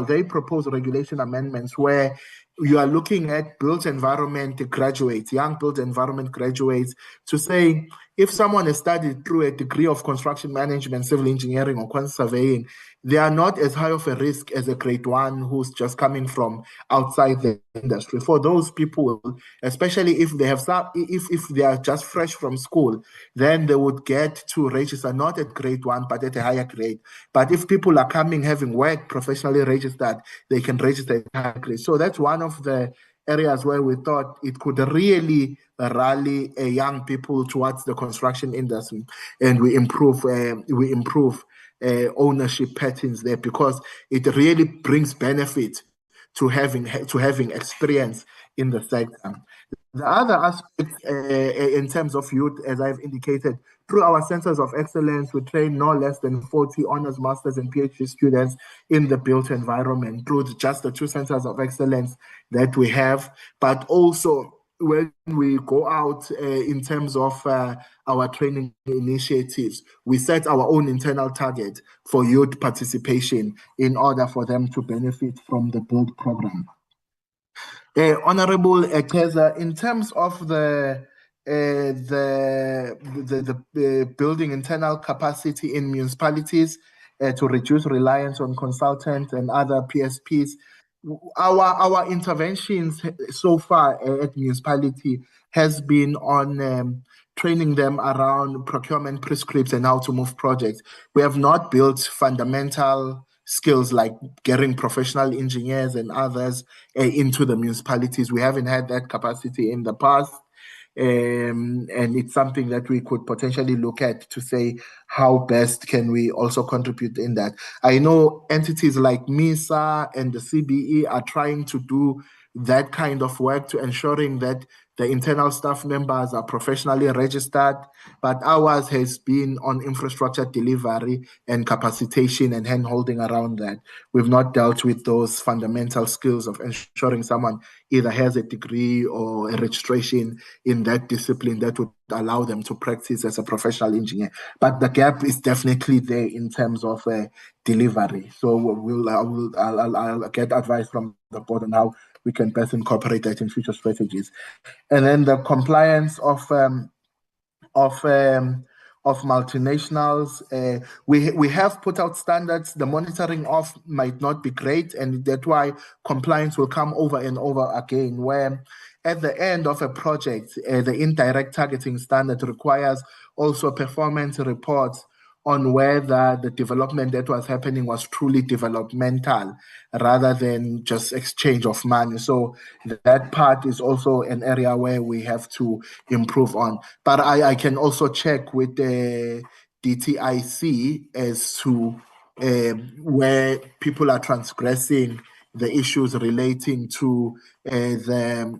they proposed regulation amendments where you are looking at built environment graduates, young built environment graduates, to say if someone has studied through a degree of construction management, civil engineering, or quantity surveying, they are not as high of a risk as a grade 1 who's just coming from outside the industry. For those people, especially if they have if they are just fresh from school, then they would get to register not at grade 1 but at a higher grade. But if people are coming having worked professionally registered, they can register at higher grade. So that's one of the areas where we thought it could really rally young people towards the construction industry, and we improve ownership patterns there, because it really brings benefit to having experience in the sector. The other aspect in terms of youth, as I've indicated, through our centers of excellence, we train no less than 40 honors, masters, and PhD students in the built environment through just the 2 centers of excellence that we have. But also, when we go out in terms of our training initiatives, we set our own internal target for youth participation in order for them to benefit from the build program. Honorable Ekeza, in terms of the building internal capacity in municipalities to reduce reliance on consultants and other PSPs, our interventions so far at municipality has been on training them around procurement prescripts and how to move projects. We have not built fundamental skills like getting professional engineers and others into the municipalities. We haven't had that capacity in the past. And it's something that we could potentially look at to say how best can we also contribute in that. I know entities like MISA and the CBE are trying to do that kind of work to ensuring that the internal staff members are professionally registered, but ours has been on infrastructure delivery and capacitation and hand-holding around that. We've not dealt with those fundamental skills of ensuring someone either has a degree or a registration in that discipline that would allow them to practice as a professional engineer. But the gap is definitely there in terms of delivery. So I'll get advice from the board on how we can best incorporate that in future strategies. And then the compliance of multinationals, we have put out standards. The monitoring of might not be great, and that's why compliance will come over and over again, where at the end of a project, the indirect targeting standard requires also performance reports on whether the development that was happening was truly developmental rather than just exchange of money. So that part is also an area where we have to improve on. But I can also check with the DTIC as to where people are transgressing the issues relating to their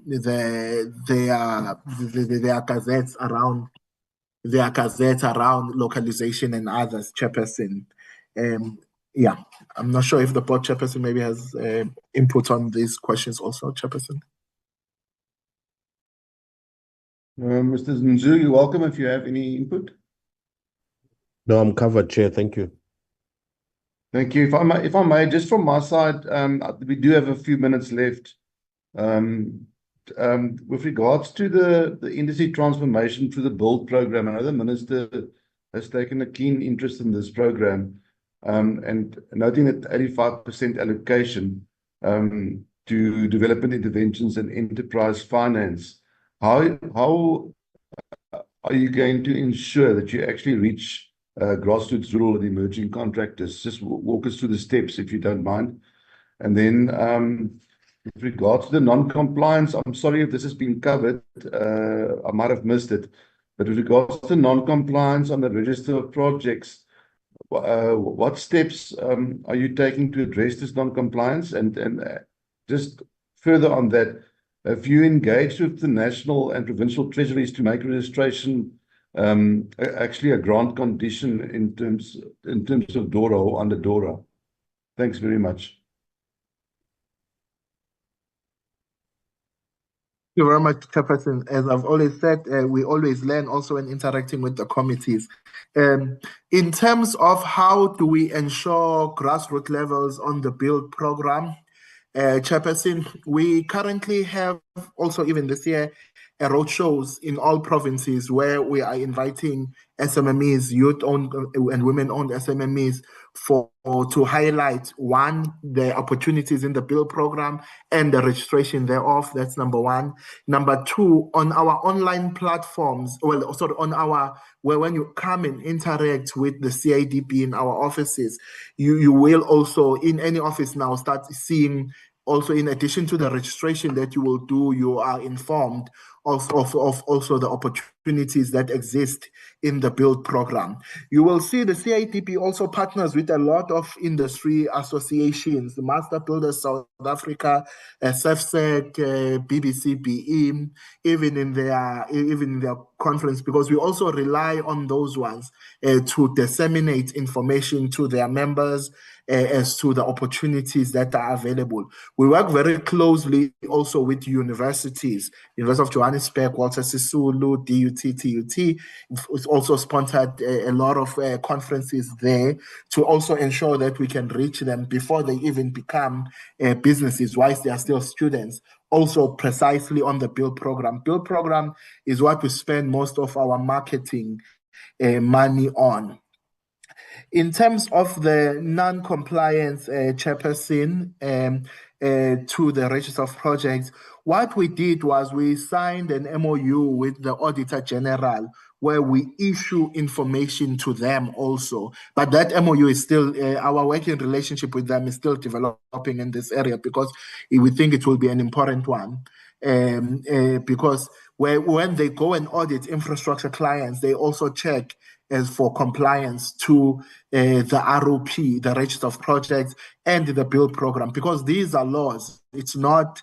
gazettes around localization and others, Chairperson. Yeah, I'm not sure if the board chairperson maybe has input on these questions also, Chairperson. Mr. Nzu, you're welcome if you have any input. No, I'm covered, Chair. Thank you. Thank you. If I may, just from my side, we do have a few minutes left. With regards to the industry transformation through the build program, I know the minister has taken a keen interest in this program, and noting that 85% allocation to development interventions and enterprise finance. How are you going to ensure that you actually reach grassroots, rural, and emerging contractors? Just walk us through the steps, if you don't mind. And then with regards to the non-compliance, I'm sorry if this has been covered. I might have missed it. But with regards to non-compliance on the register of projects, what steps are you taking to address this non-compliance? And just further on that, have you engaged with the national and provincial treasuries to make registration actually a grant condition in terms of DORA or under DORA? Thanks very much. Thank you very much, Chairperson. As I've always said, we always learn also when interacting with the committees. In terms of how do we ensure grassroots levels on the build program, Chairperson, we currently have also even this year road shows in all provinces where we are inviting SMMEs, youth-owned and women-owned SMMEs to highlight, one, the opportunities in the build program and the registration thereof. That's number one. Number two, on our online platforms, where when you come and interact with the CIDB in our offices, you will also, in any office now, start seeing also, in addition to the registration that you will do, you are informed of also the opportunities that exist in the build program. You will see the CIDB also partners with a lot of industry associations, the Master Builders South Africa, SFSEC, BBCBE, even in their conference, because we also rely on those ones to disseminate information to their members as to the opportunities that are available. We work very closely also with universities. University of Johannesburg, Walter Sisulu, DUT, TUT. It's also sponsored a lot of conferences there to also ensure that we can reach them before they even become businesses, whilst they are still students. Also precisely on the build program. Build program is what we spend most of our marketing money on. In terms of the non-compliance chairperson to the register of projects, what we did was we signed an MOU with the Auditor General where we issue information to them also. But that MOU is still, our working relationship with them is still developing in this area because we think it will be an important one. Because when they go and audit infrastructure clients, they also check as for compliance to the ROP, the Register of Projects, and the build program, because these are laws. It's not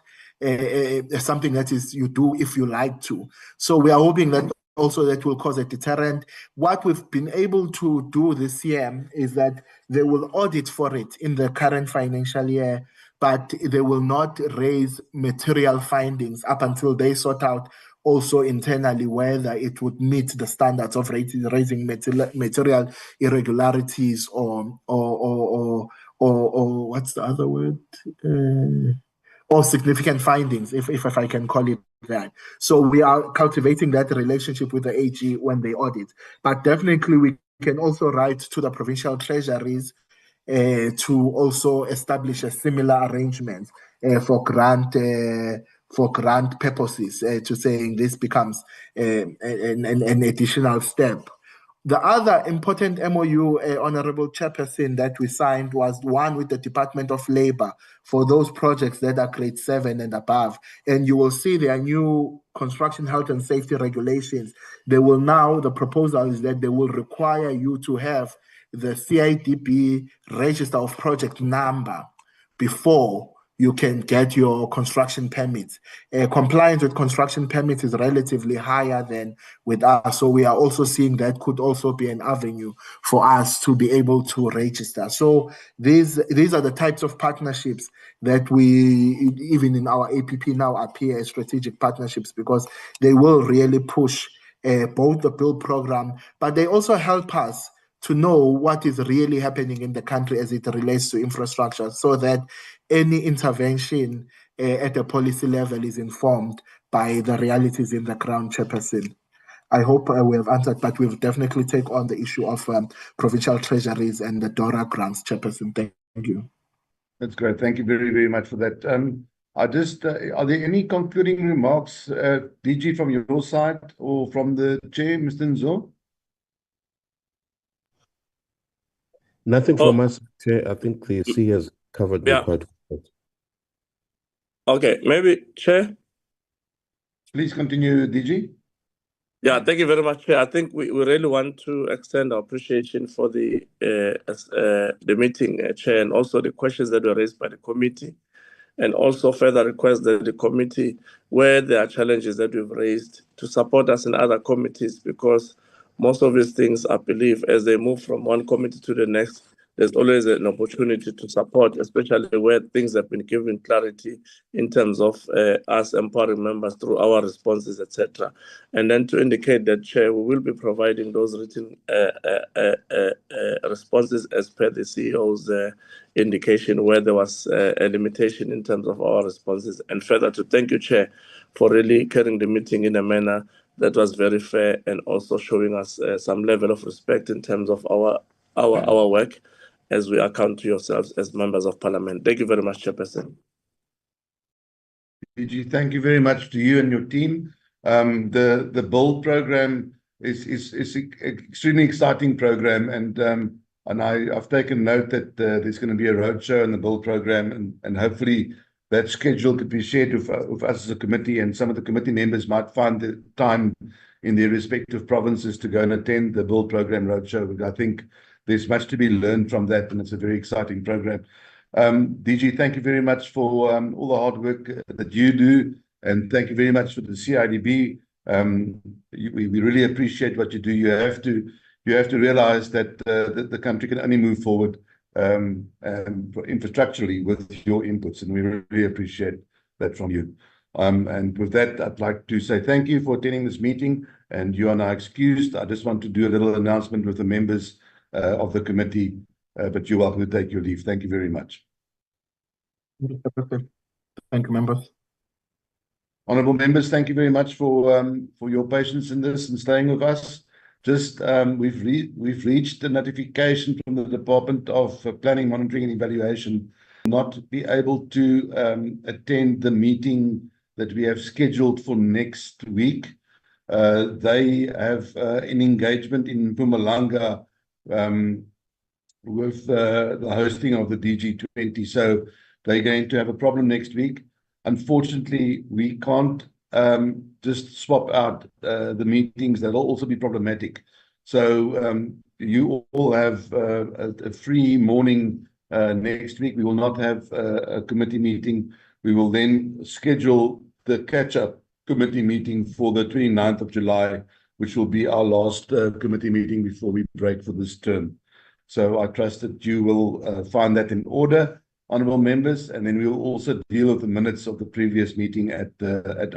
something that is you do if you like to. So we are hoping that also that will cause a deterrent. What we've been able to do this year is that they will audit for it in the current financial year, but they will not raise material findings up until they sort out also internally whether it would meet the standards of raising material irregularities or what's the other word? Or significant findings, if I can call it that. So we are cultivating that relationship with the AG when they audit. But definitely we can also write to the provincial treasuries to also establish a similar arrangement for grant purposes, to saying this becomes an additional step. The other important MOU, Honorable Chairperson, that we signed was one with the Department of Labor for those projects that are grade 7 and above. And you will see their new construction health and safety regulations. They will now, the proposal is that they will require you to have the CIDB register of project number before you can get your construction permits. Compliance with construction permits is relatively higher than with us. So we are also seeing that could also be an avenue for us to be able to register. So these are the types of partnerships that we, even in our APP now, appear as strategic partnerships, because they will really push both the build program, but they also help us to know what is really happening in the country as it relates to infrastructure, so that any intervention at a policy level is informed by the realities in the ground, Chairperson. I hope we have answered, but we'll definitely take on the issue of provincial treasuries and the DORA grants, Chairperson. Thank you. That's great. Thank you very, very much for that. Are there any concluding remarks, DG, from your side or from the Chair, Mr. Nzo? Nothing from us, Chair. I think the C has covered me quite well. Okay, maybe, Chair? Please continue, DG. Yeah, thank you very much, Chair. I think we really want to extend our appreciation for the meeting, Chair, and also the questions that were raised by the committee, and also further request that the committee, where there are challenges that we've raised, to support us in other committees, because most of these things, I believe, as they move from one committee to the next, there's always an opportunity to support, especially where things have been given clarity in terms of us empowering members through our responses, etc. And then to indicate that, Chair, we will be providing those written responses as per the CEO's indication where there was a limitation in terms of our responses. And further to thank you, Chair, for really carrying the meeting in a manner that was very fair and also showing us some level of respect in terms of our work as we account to yourselves as members of parliament. Thank you very much, Chairperson. DG, thank you very much to you and your team. The BUILD program is an extremely exciting program, and I've taken note that there's going to be a roadshow in the BUILD program, and hopefully that schedule could be shared with us as a committee, and some of the committee members might find the time in their respective provinces to go and attend the BUILD program roadshow. I think there's much to be learned from that, and it's a very exciting program. DG, thank you very much for all the hard work that you do, and thank you very much for the CIDB. We really appreciate what you do. You have to realize that the country can only move forward infrastructurally with your inputs, and we really appreciate that from you. And with that, I'd like to say thank you for attending this meeting, and you are now excused. I just want to do a little announcement with the members of the committee, but you're welcome to take your leave. Thank you very much. Thank you, members. Honourable members, thank you very much for your patience in this and staying with us. Just we've reached the notification from the Department of Planning, Monitoring and Evaluation not be able to attend the meeting that we have scheduled for next week. They have an engagement in Mpumalanga with the hosting of the DG20, so they're going to have a problem next week. Unfortunately, we can't just swap out the meetings. That'll also be problematic. So you all have a free morning next week. We will not have a committee meeting. We will then schedule the catch-up committee meeting for the 29th of July, which will be our last committee meeting before we break for this term. So I trust that you will find that in order, honourable members, and then we will also deal with the minutes of the previous meeting at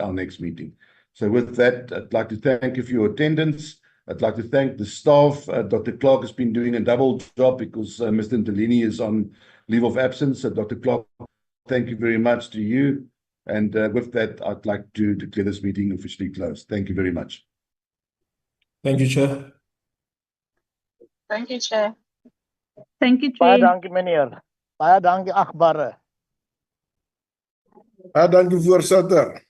our next meeting. So with that, I'd like to thank you for your attendance. I'd like to thank the staff. Dr. Clark has been doing a double job because Mr. Ntalini is on leave of absence. So Dr. Clark, thank you very much to you. And with that, I'd like to declare this meeting officially closed. Thank you very much. Thank you, Chair. Thank you, Chair. Thank you, Baie Chair. dankie meneer. Baie dankie agbare. Dankie voorsitter.